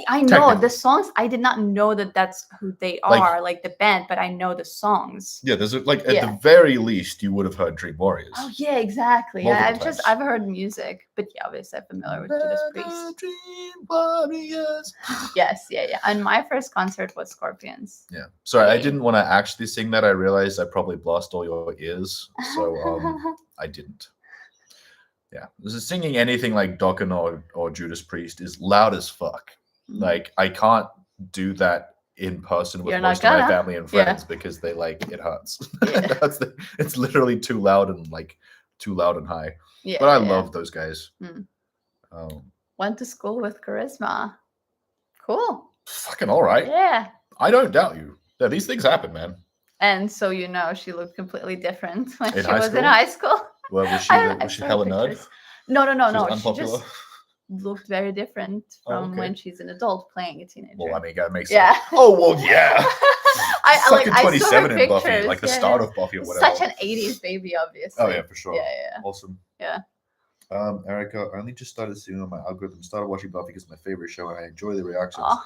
I know Technically. the songs. I did not know that that's who they are, like the band, but I know the songs. Yeah, there's like at Yeah. the very least you would have heard Dream Warriors. Oh yeah, exactly. Multiple Yeah, times. I've heard music, but yeah, obviously I'm familiar with Judas Priest. Dream Warriors. Yes, yeah. And my first concert was Scorpions. Yeah. Sorry, I Yeah. didn't want to actually sing that. I realized I probably blast all your ears, so I didn't. Yeah, singing anything like Dokken or Judas Priest is loud as fuck. Mhm. Like I can't do that in person with You're not most of my gonna. family and Yeah. friends because they like it hurts. Yeah. It's literally too loud and high. Yeah, But I yeah. love those guys. Mm. Um, Went to school with Charisma. Cool. fucking all right. Yeah. I don't doubt you. Yeah, these things happen, man. And so she looked completely different when In she high was in school? high school. Well, was I she saw hella nerd? pictures. No. She was She unpopular? just looked very different Oh, from okay. when she's an adult playing a teenager. Well, I mean, that makes Yeah. sense. Oh, well, yeah. I Fucking saw her 27 in Buffy, pictures, like the yeah. start of Buffy or whatever. Such an 80s baby, obviously. Oh, yeah, for sure. Yeah. Awesome. Yeah. Erica, I only just started seeing on my algorithm. Started watching Buffy because it's my favorite show, and I enjoy the reactions. Oh,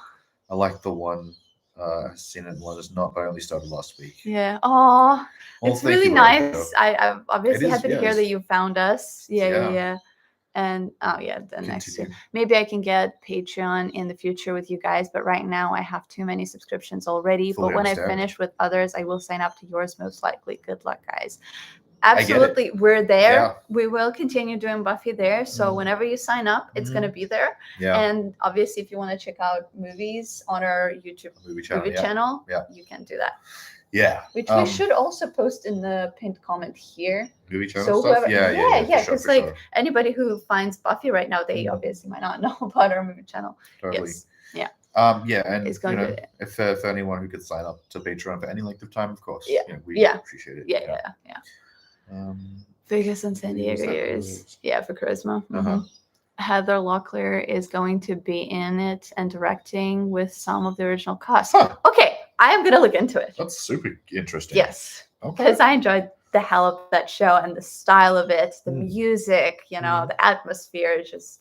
I like the one I've seen it, one that's not, but I only started last week. yeah. Oh, Well, it's thank really you, Erica. nice. I'm obviously It is, happy to hear yes. that you found us. Yeah. Yeah. And the next year. Continue. Maybe I can get Patreon in the future with you guys, but right now I have too many subscriptions already. Fully But when I understand. finish with others, I will sign up to yours most likely. Good luck, guys. I get it. Absolutely, we're there. Yeah. We will continue doing Buffy there. So Mm. whenever you sign up, it's Mhm. going to be there. Yeah. And obviously, if you want to check out movies on our YouTube movie channel. movie Yeah. channel, Yeah. you can do that. Yeah. Which we should also post in the pinned comment here. Movie channel So stuff. whoever, Yeah. because For like sure. anybody who finds Buffy right now, they Mhm. obviously might not know about our movie channel. Totally. Yes, yeah. And It's going good. if for anyone who could sign up to Patreon for any length of time, of course. Yeah. We Yeah. appreciate it. Yeah. Um, Vegas and San Vegas, Diego that years. was- Yeah, for Charisma. Uh-huh. Mhm. Heather Locklear is going to be in it and directing with some of the original cast. Huh. Okay, I am going to look into it. That's super interesting. Yes, Okay. because I enjoyed the hell of that show and the style of it, the Mm. music, the atmosphere. Just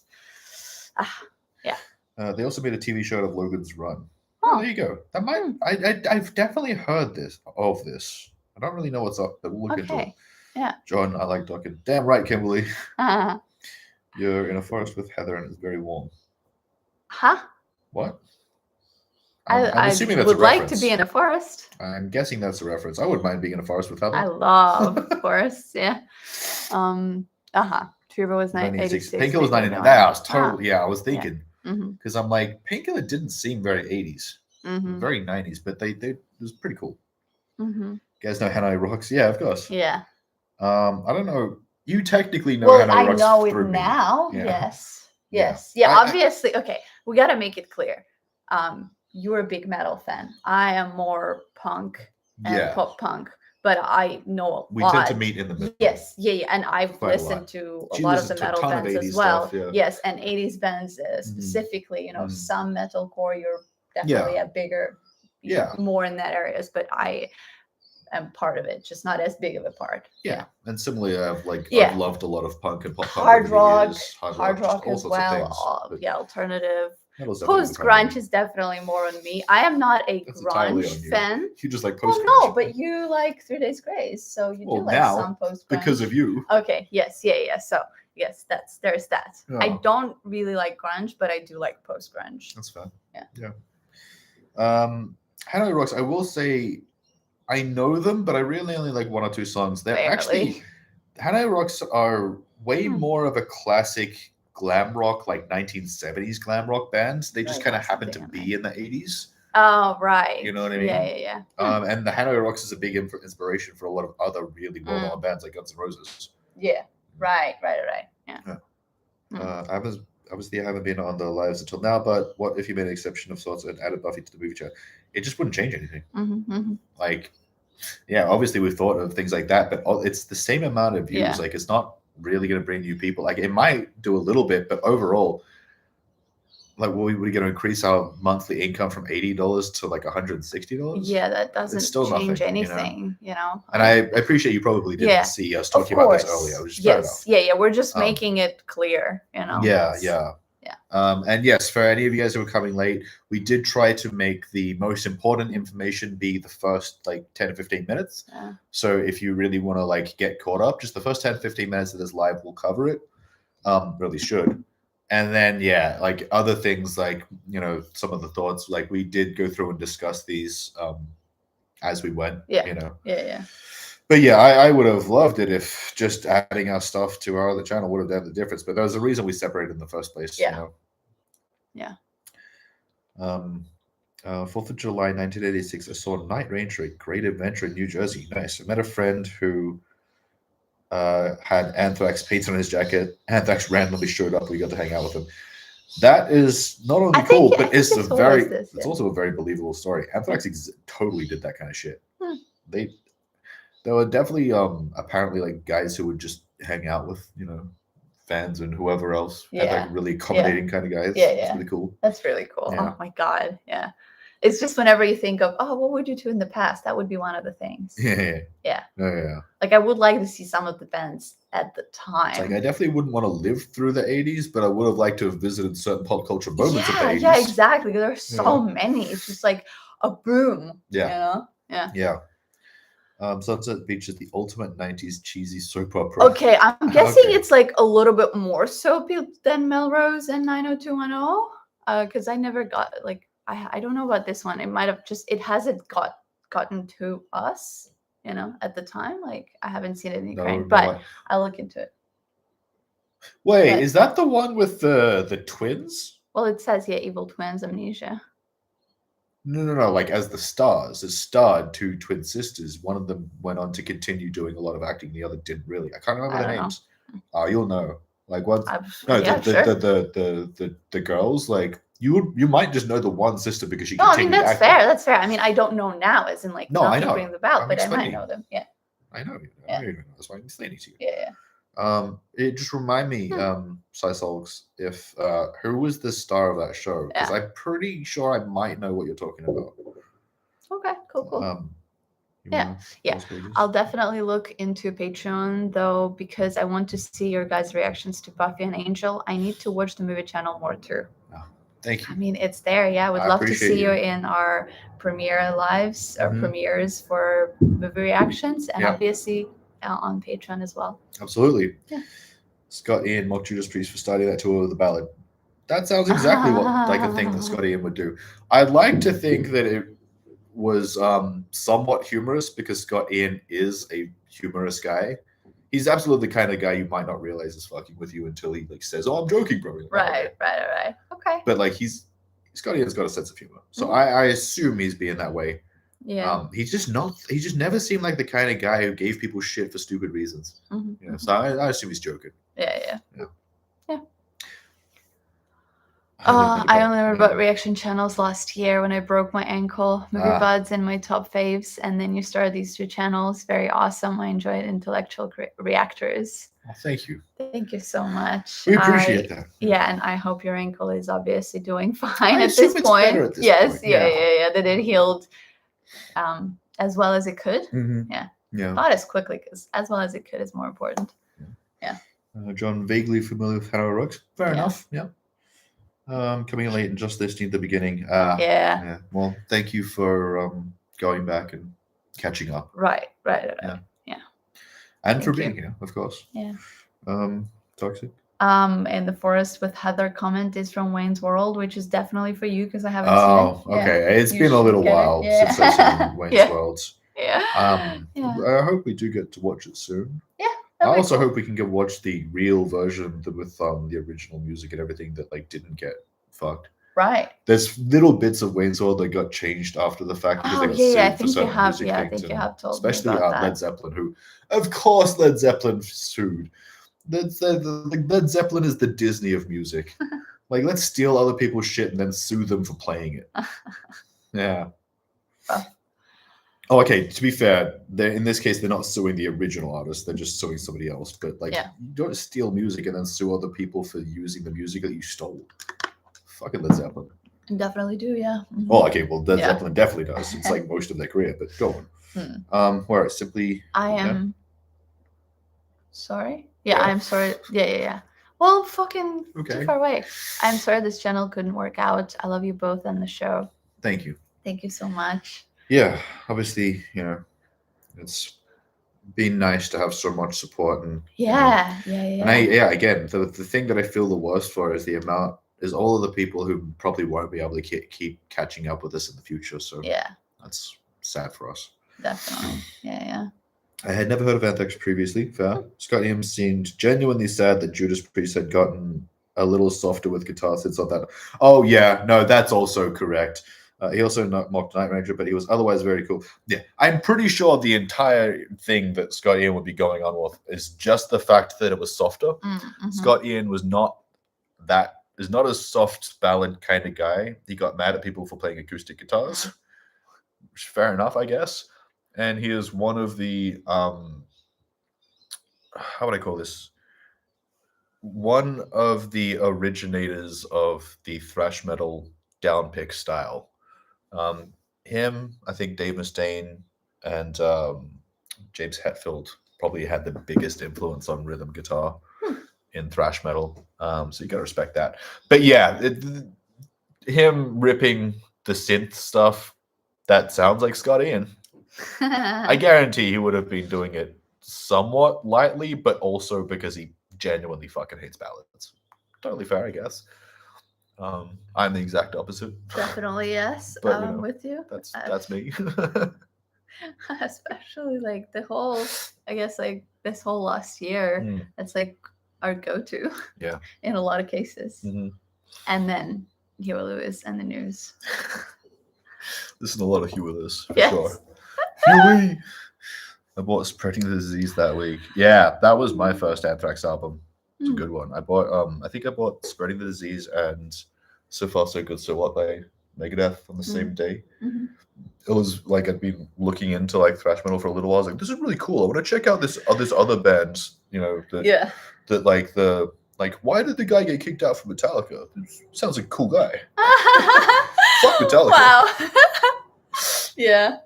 They also made a TV show of Logan's Run. Oh. There you go. That might. I've definitely heard this. I don't really know what's up, but we'll look into it. okay. Yeah. John, I like Dokken. Damn right, Kimberly. Huh? You're in a forest with Heather, and it's very warm. What? I assuming that's would a like to reference. be in a forest. I'm guessing that's a reference. I wouldn't mind being in a forest with Heather. I love forests. Yeah. Trevor was 96. 86. Painkiller was 99. Maybe Yeah, I was Ah. totally. Yeah, I was thinking Mm-hmm. because I'm like Painkiller didn't seem very 80s, Mm-hmm. very 90s, but they it was pretty cool. Mm-hmm. You guys know Hanoi Rocks? Yeah, of course. Yeah. I don't know. You technically know Well, Hanoi I Rocks know it through me. now. Yeah. Yes. Yeah. Yes. Yeah. I- Obviously. Okay. We got to make it clear. You're a big metal fan. I am more punk and Yeah, pop punk, but I know a we lot. tend to meet in the middle. Yes, yeah, and I've Quite a listened lot. to a She lot of listens the to a metal ton of bands 80s as well. stuff, yeah. Yes, and 80s bands Mhm. specifically. Mhm. Some metalcore, you're definitely a bigger, Yeah. more in that areas. But I am part of it, just not as big of a part. Yeah, and similarly, I've Yeah. loved a lot of punk and pop punk Hard over the rock, years. hard just rock all as sorts of well. things, but Alternative. metal's definitely Post part of grunge me. is definitely more on me. I am not a That's entirely grunge on you. fan. You just like Well, post. no, but you like 3 Days Grace, so you Well, do like now, some post grunge because of you. Okay. Yes. Yeah. So yes, there's that. I Yeah. don't really like grunge, but I do like post grunge. That's fair. Yeah. Hanoi Rocks. I will say, I know them, but I really only like 1 or 2 songs. They're actually Hanoi Rocks are way more of a classic glam rock, like 1970s glam rock bands. They just Right, kind of that's happen to something, be in the 80s. Oh right. You know what I mean? Yeah. And the Hanoi Rocks is a big inspiration for a lot of other really well-known bands like Guns N' Roses. Yeah. Right. Yeah. Obviously, I haven't been on the lives until now, but what if you made an exception of sorts and added Buffy to the movie chat? It just wouldn't change anything. Mm-hmm. Like, yeah, obviously we've thought of things like that, but it's the same amount of views. Yeah. Like, it's not really going to bring new people. Like, it might do a little bit, but overall, like, we're going to increase our monthly income from $80 to like $160. Yeah, that doesn't still change nothing, anything, And I appreciate you probably didn't Yeah, see us of talking about this course. earlier, which is fair enough. Yes, yeah. We're just making it clear, Yeah. Yeah. And yes, for any of you guys who are coming late, we did try to make the most important information be the first like 10 to 15 minutes. Yeah. So if you really want to like get caught up, just the first 10 to 15 minutes of this live will cover it. Really should. And then like other things like, some of the thoughts, like we did go through and discuss these as we went. Yeah. But yeah, I would have loved it if just adding our stuff to our other channel would have done the difference. But there was a reason we separated in the first place. Yeah. 4th of July, 1986, I saw Night Ranger, a great adventure in New Jersey. Nice. I met a friend who had Anthrax painted on his jacket. Anthrax randomly showed up. We got to hang out with him. That is not only cool, but it's also a very believable story. Anthrax totally did that kind of shit. There were definitely apparently like guys who would just hang out with fans and whoever else. Yeah. Like really accommodating kind of guys. Yeah. It's really cool. That's really cool. Yeah. Oh my god. Yeah. It's just whenever you think of, what would you do in the past? That would be one of the things. Yeah. Like I would like to see some of the bands at the time. It's like I definitely wouldn't want to live through the 80s, but I would have liked to have visited certain pop culture moments of the 80s. Yeah, exactly. There are so many. It's just like a boom. Yeah. Yeah. Sunset Beach is the ultimate 90s cheesy soap opera. Okay, I'm guessing it's like a little bit more soapy than Melrose and 90210. Because I never got like I don't know about this one. It might have it hasn't gotten to us, at the time. Like I haven't seen it in Ukraine, but I'll look into it. Wait, is that the one with the twins? Well, it says Evil Twins, Amnesia. No. Like as the stars, it starred two twin sisters. One of them went on to continue doing a lot of acting. The other didn't really. I can't remember their names. You'll know. Like what? The girls. Like you might just know the one sister because she. No, I mean that's fair. That's fair. I mean I don't know now, as in like nothing brings about, but I might know them. Yeah. I know. I know. That's why I'm explaining to you. Yeah. It just remind me, Cysolgs, if who was the star of that show? Because I'm pretty sure I might know what you're talking about. Okay, cool. Yeah. I'll definitely look into Patreon though, because I want to see your guys' reactions to Buffy and Angel. I need to watch the movie channel more too. Oh, thank you. I mean, it's there. Yeah, I would love to see you in our premiere lives or premieres for movie reactions, and obviously on Patreon as well. Absolutely. Yeah. Scott Ian, mock Judas Priest for starting that tour with the ballad. That sounds exactly what like a thing that Scott Ian would do. I'd like to think that it was somewhat humorous because Scott Ian is a humorous guy. He's absolutely the kind of guy you might not realize is fucking with you until he like says, "Oh, I'm joking, bro." Right. Okay. But like Scott Ian's got a sense of humor, so I assume he's being that way. Yeah. He just never seemed like the kind of guy who gave people shit for stupid reasons. So I assume he's joking. Yeah. I only learned about reaction channels last year when I broke my ankle. Movie Buds and my top faves, and then you started these two channels. Very awesome. I enjoyed intellectual reactors. Well, thank you. Thank you so much. We appreciate that. Yeah, and I hope your ankle is obviously doing fine at this point. Yes, yeah. That it healed as well as it could. Yeah. Not as quickly, because as well as it could is more important. Yeah. John, vaguely familiar with Hannah Rooks. Fair enough. Yeah. Coming in late and just listening at the beginning. Well, thank you for going back and catching up. Right. Yeah. And for being here, of course. Yeah. Toxic. In the Forest with Heather comment is from Wayne's World, which is definitely for you because I haven't seen it. Okay. It's been a little while since I've seen Wayne's World. Yeah. I hope we do get to watch it soon. Yeah. I also hope we can go watch the real version with the original music and everything that like didn't get fucked. Right. There's little bits of Wayne's World that got changed after the fact because they got sued for certain music things. I think you have told especially me about that. Led Zeppelin, who, of course, Led Zeppelin sued. Led Zeppelin is the Disney of music. Like, let's steal other people's shit and then sue them for playing it. Yeah. Oh, okay. To be fair, in this case, they're not suing the original artist. They're just suing somebody else. But like, you don't steal music and then sue other people for using the music that you stole. fucking Led Zeppelin. Definitely do, yeah. Mhm. Oh, okay. Well, Led Yeah. Zeppelin definitely does. It's like most of their career, but go on. Where simply. I am sorry. Yeah, Yeah. I'm sorry. Yeah. Well, fucking Okay. too far away. I'm sorry this channel couldn't work out. I love you both and the show. Thank you. Thank you so much. Yeah, obviously, it's been nice to have so much support and Yeah. And again, the thing that I feel the worst for is all of the people who probably won't be able to keep catching up with us in the future. So Yeah, that's sad for us. definitely. Yeah. I had never heard of Anthrax previously. Fair. Scott Ian seemed genuinely sad that Judas Priest had gotten a little softer with guitar since on that. Oh yeah, no, that's also correct. He also mocked Night Ranger, but he was otherwise very cool. Yeah, I'm pretty sure the entire thing that Scott Ian would be going on with is just the fact that it was softer. Mm-hmm. Scott Ian is not a soft ballad kind of guy. He got mad at people for playing acoustic guitars, which is fair enough, I guess. And he is one of the how would I call this? One of the originators of the thrash metal downpick style. Him, I think Dave Mustaine and James Hetfield probably had the biggest influence on rhythm guitar in thrash metal. So you gotta respect that. But yeah, him ripping the synth stuff, that sounds like Scott Ian. I guarantee he would have been doing it somewhat lightly, but also because he genuinely fucking hates ballads. Totally fair, I guess. I'm the exact opposite. Definitely, yes. But, I'm with you. That's me. Especially like the whole, I guess like this whole last year, that's like our go-to. Yeah. In a lot of cases. Mm-hmm. And then Huey Lewis and the News. Listen to a lot of Huey Lewis, for Yes. sure. Huey! I bought Spreading the Disease that week. Yeah, that was my first Anthrax album. It's a good one. I think I bought Spreading the Disease and So Far So Good So What by Megadeth on the same day. Mm-hmm. It was like I'd been looking into like thrash metal for a little while. I was like, this is really cool. I want to check out this other band, that why did the guy get kicked out from Metallica? It sounds like a cool guy. Fuck Metallica. Wow. Yeah.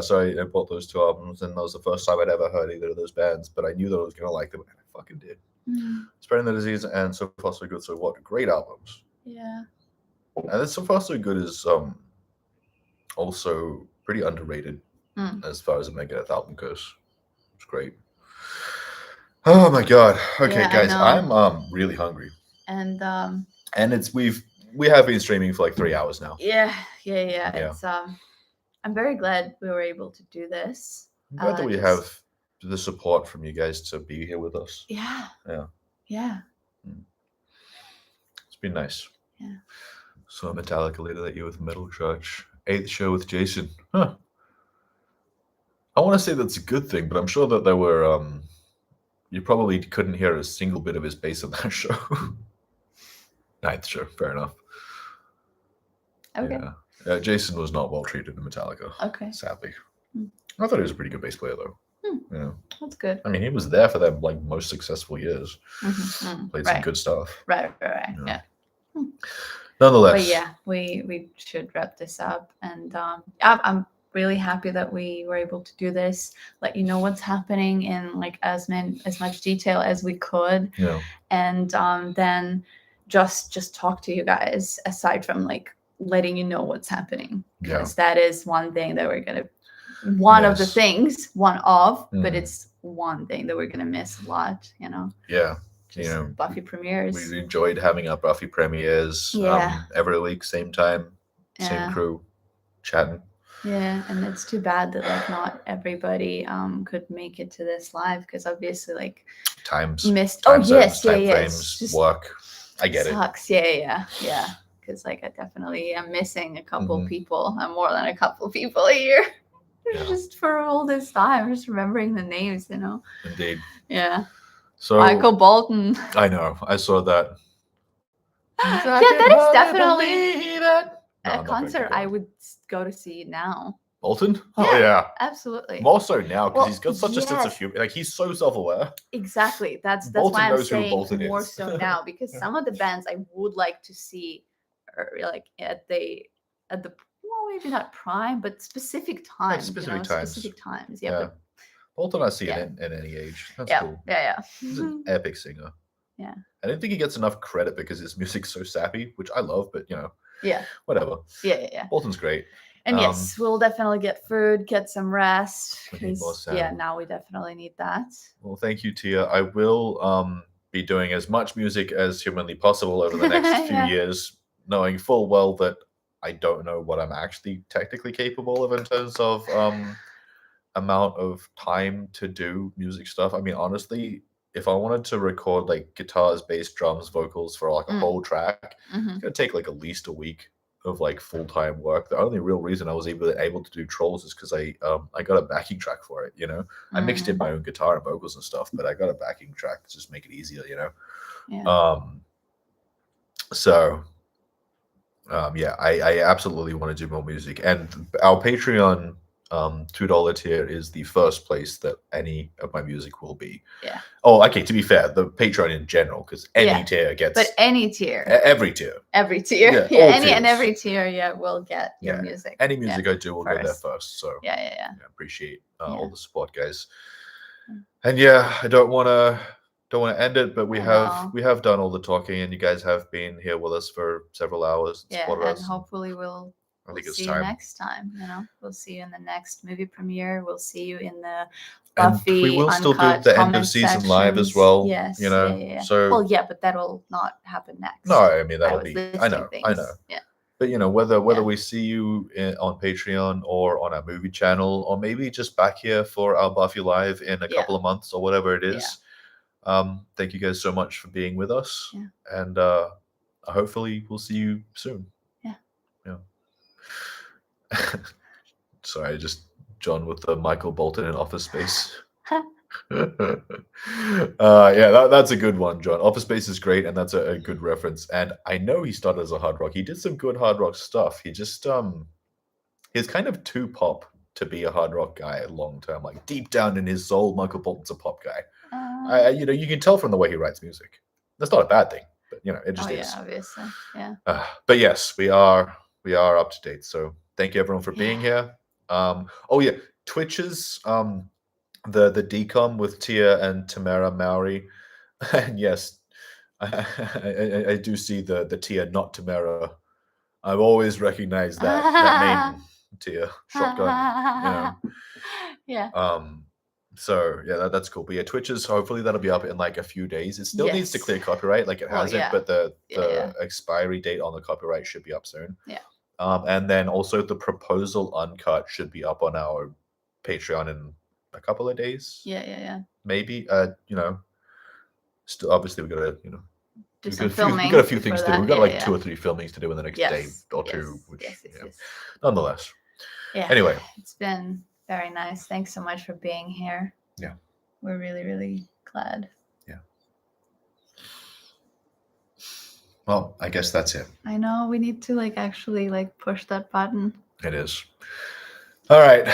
So I bought those two albums, and that was the first time I'd ever heard either of those bands, but I knew that I was gonna like them, and I fucking did. Spreading the Disease and So Far So Good So What, great albums. Yeah. And then So Far So Good is also pretty underrated as far as a Megadeth album goes. It's great. Oh my god. Okay, Yeah, guys, I'm really hungry. And we have been streaming for like 3 hours now. Yeah. It's I'm very glad we were able to do this. I'm glad that we have the support from you guys to be here with us. Yeah. It's been nice. Yeah. So Metallica later that year with Metal Church. 8th show with Jason. Huh. I want to say that's a good thing, but I'm sure that there were you probably couldn't hear a single bit of his bass on that show. 9th show, fair enough. Okay. Yeah, Jason was not well treated in Metallica. Okay. Sadly. I thought he was a pretty good bass player though. That's good. I mean, he was there for their like most successful years. Played some good stuff. Right. Yeah. Nonetheless. But yeah, we should wrap this up, and I'm really happy that we were able to do this. Let you know what's happening in like as much detail as we could. Yeah. And then just talk to you guys aside from like letting you know what's happening, because that is one thing that we're gonna of the things but it's one thing that we're gonna miss a lot. Just Buffy premieres. We enjoyed having our Buffy premieres every week, same time, same crew, chatting. Yeah, and it's too bad that like not everybody could make it to this live, because obviously like times missed. Frames, Yes. Work. I get sucks. Yeah. Because like I definitely am missing a couple people, and more than a couple people a year. Just for all this time, just remembering the names, Indeed. Yeah. So Michael Bolton. I know. I saw that. That is definitely a concert I would go to see now. Bolton? Oh yeah, absolutely. More so now because he's got such a sense of humor. Like he's so self-aware. Exactly. That's Bolton why I'm knows who saying Bolton more is. so now, because some of the bands I would like to see like at the well, maybe not prime, but specific times. specific times. Specific times. Yeah. But Bolton, I see yeah. it at any age. That's yeah, cool. yeah, He's yeah. an epic singer. Yeah. I don't think he gets enough credit because his music's so sappy, which I love, but Yeah. whatever. Yeah. Bolton's great. And yes, we'll definitely get food, get some rest. We need more sound. Yeah, now we definitely need that. Well, thank you, Tia. I will be doing as much music as humanly possible over the next few years, knowing full well that I don't know what I'm actually technically capable of in terms of amount of time to do music stuff. I mean, honestly, if I wanted to record like guitars, bass, drums, vocals for like a whole track, it's gonna take like at least a week of like full-time work. The only real reason I was able to do Trolls is because I got a backing track for it. I mixed in my own guitar and vocals and stuff, but I got a backing track to just make it easier. So I absolutely want to do more music, and our Patreon $2 tier is the first place that any of my music will be. Yeah. Oh, okay. To be fair, the Patreon in general, because any tier gets. But any tier. Every tier. Every tier. Yeah. Any and every tier. Will get your music. Any music I do will go there first. So. Yeah. Appreciate all the support, guys. And I don't want to end it, but we have done all the talking, and you guys have been here with us for several hours. And hopefully we'll see you next time. We'll see you in the next movie premiere. We'll see you in the Buffy. And we will still do the end of season live as well. Yes. So but that'll not happen next. No, I mean that'll be. I know. Yeah. But whether we see you on Patreon or on our movie channel, or maybe just back here for our Buffy live in a couple of months or whatever it is. Thank you guys so much for being with us, and hopefully we'll see you soon. Yeah. Sorry, just John with the Michael Bolton in Office Space. That's a good one, John. Office Space is great, and that's a good reference. And I know he started as a hard rock. He did some good hard rock stuff. He just he's kind of too pop to be a hard rock guy long term. Like deep down in his soul, Michael Bolton's a pop guy. You can tell from the way he writes music. That's not a bad thing, but it just is. Yeah, obviously. Yeah. But yes, we are up to date. So thank you everyone for being here. Twitch's the decom with Tia and Tamara Maori. And yes, I do see the Tia, not Tamara. I've always recognized that name, Tia Shotgun. Yeah. So that's cool. But Twitch's, hopefully that'll be up in like a few days. It still needs to clear copyright, like it has it, but the expiry date on the copyright should be up soon. Yeah. And then also the proposal uncut should be up on our Patreon in a couple of days. Yeah. Maybe. Still, obviously we gotta do some filming. We got a few things to do. We got like 2 or 3 filmings to do in the next day or two. Which nonetheless. Yeah. Anyway, it's been very nice. Thanks so much for being here. Yeah. We're really, really glad. Yeah. Well, I guess that's it. I know we need to actually push that button. It is. All right.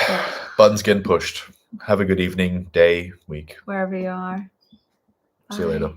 Button's getting pushed. Have a good evening, day, week. Wherever you are. See you later.